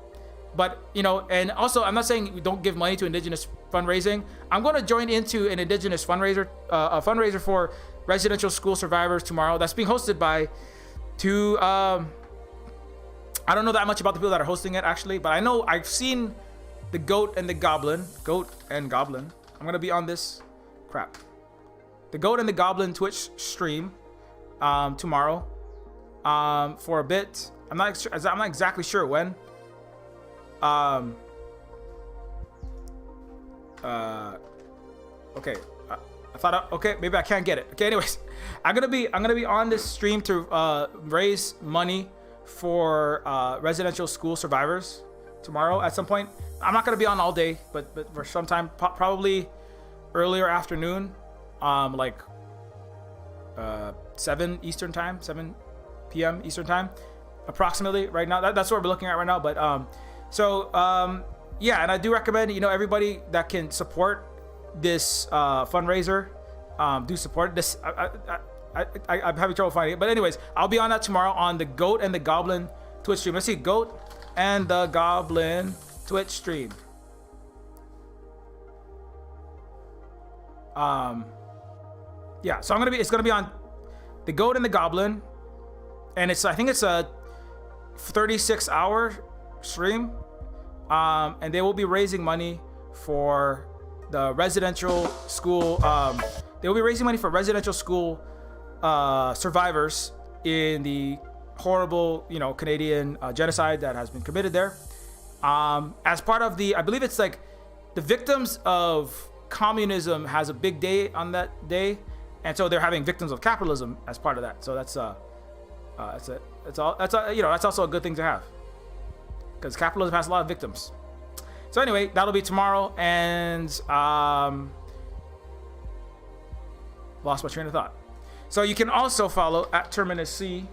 But, you know, and also, I'm not saying we don't give money to indigenous fundraising. I'm going to join into an indigenous fundraiser, a fundraiser for residential school survivors tomorrow. That's being hosted by two, I don't know that much about the people that are hosting it, actually, but I know I've seen the Goat and Goblin. I'm going to be on this crap. The Goat and the Goblin Twitch stream tomorrow for a bit. I'm not exactly sure when. Okay. I thought, okay, maybe I can't get it. Okay, anyways, I'm gonna be on this stream to raise money for residential school survivors tomorrow at some point. I'm not gonna be on all day, but for some time, probably earlier afternoon, like 7 Eastern time, 7 p.m. Eastern time, approximately right now. That's what we're looking at right now. But yeah, and I do recommend, you know, everybody that can support this fundraiser, do support this. I'm having trouble finding it, but anyways, I'll be on that tomorrow on the Goat and the Goblin Twitch stream. Let's see, Goat and the Goblin Twitch stream. Yeah, so it's gonna be on the Goat and the Goblin, and I think it's a 36-hour stream, and they will be raising money for the residential school. They will be raising money for residential school survivors in the horrible, you know, Canadian genocide that has been committed there. As part of I believe it's like the victims of communism has a big day on that day, and so they're having victims of capitalism as part of that. So that's you know, that's also a good thing to have, because capitalism has a lot of victims. So anyway, that'll be tomorrow, and lost my train of thought. So you can also follow at Terminus C.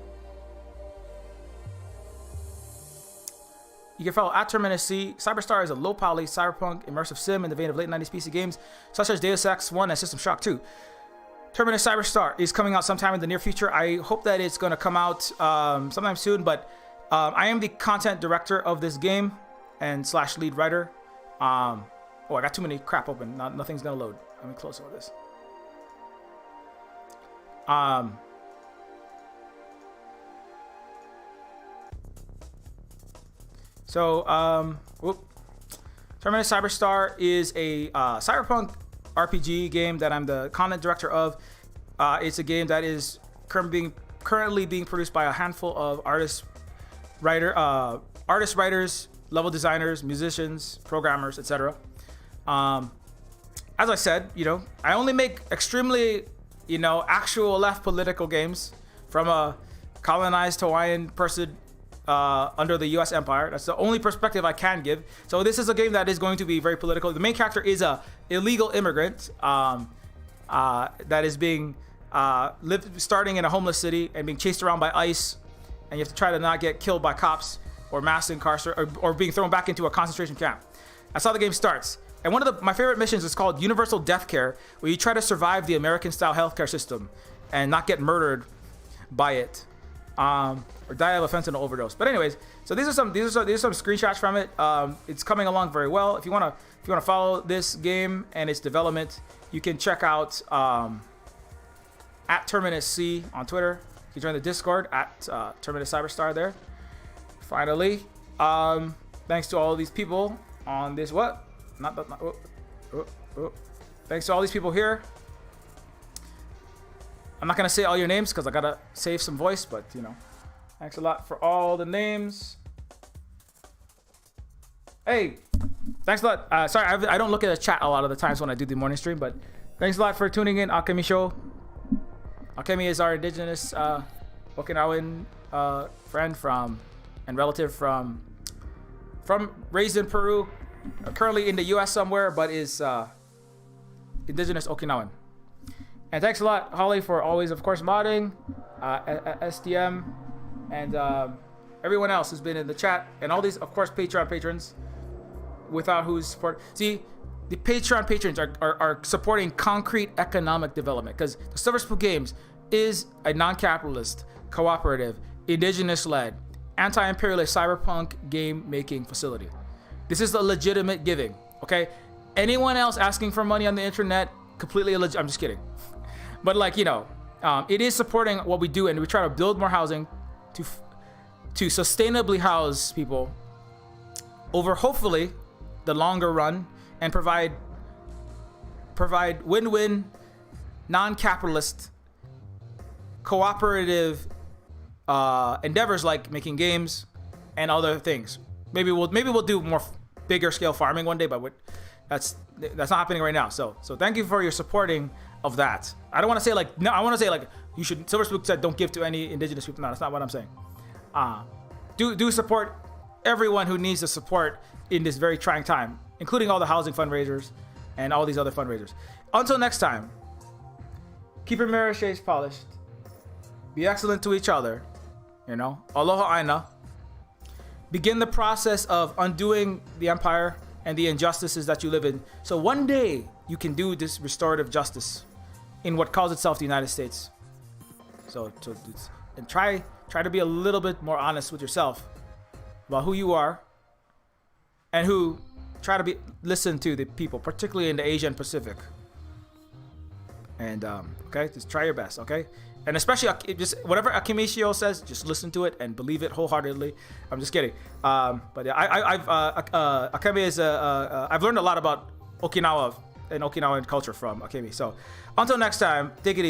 You can follow at Terminus C. Cyberstar is a low-poly cyberpunk immersive sim in the vein of late 90s PC games such as Deus Ex 1 and System Shock 2. Terminus Cyberstar is coming out sometime in the near future. I hope that it's going to come out sometime soon, but I am the content director of this game and / lead writer. Oh, I got too many crap open. Nothing's going to load. Let me close all this. Terminus Cyberstar is a cyberpunk RPG game that I'm the content director of. It's a game that is currently being produced by a handful of artists, writers, level designers, musicians, programmers, etc. As I said, you know, I only make extremely, you know, actual left political games from a colonized Hawaiian person under the U.S. Empire. That's the only perspective I can give. So this is a game that is going to be very political. The main character is a illegal immigrant that is being starting in a homeless city and being chased around by ICE, and you have to try to not get killed by cops or mass incarceration or being thrown back into a concentration camp. That's how the game starts. And one of my favorite missions is called Universal Death Care, where you try to survive the American-style healthcare system and not get murdered by it, or die of a fentanyl overdose. But anyways, so these are some screenshots from it. It's coming along very well. If you wanna follow this game and its development, you can check out at Terminus C on Twitter. You can join the Discord at Terminus Cyberstar there. Finally, thanks to all of these people on this Thanks to all these people here. I'm not gonna say all your names because I gotta save some voice, but you know, thanks a lot for all the names. Hey, thanks a lot. Sorry, I don't look at the chat a lot of the times when I do the morning stream, but thanks a lot for tuning in, Alchemy Show. Alchemy is our indigenous Okinawan friend and relative from raised in Peru, currently in the U.S. somewhere, but is indigenous Okinawan. And thanks a lot, Holly, for always, of course, modding, SDM, and everyone else who's been in the chat, and all these, of course, Patreon patrons, without whose support. See, the Patreon patrons are supporting concrete economic development, because the Silver Spoon Games is a non-capitalist, cooperative, indigenous-led, anti-imperialist cyberpunk game-making facility. This is the legitimate giving, okay? Anyone else asking for money on the internet, completely illegit. I'm just kidding. But like, you know, it is supporting what we do, and we try to build more housing to sustainably house people over, hopefully, the longer run, and provide win-win, non-capitalist, cooperative endeavors like making games and other things. Maybe we'll do more bigger scale farming one day, but that's not happening right now. So thank you for your supporting of that. I don't want to say like, no, I want to say like, you should, Silver Spook said don't give to any indigenous people. No, that's not what I'm saying. Do support everyone who needs the support in this very trying time, including all the housing fundraisers and all these other fundraisers. Until next time, keep your mirror shades polished, be excellent to each other, you know, aloha aina. Begin the process of undoing the empire and the injustices that you live in, so one day you can do this restorative justice in what calls itself the United States. And try to be a little bit more honest with yourself about who you are, and try to listen to the people, particularly in the Asian Pacific. And okay, just try your best, okay? And especially just whatever Akimishio says, just listen to it and believe it wholeheartedly. I'm just kidding. But yeah, Akemi is I've learned a lot about Okinawa and Okinawan culture from Akemi. So until next time, take it easy.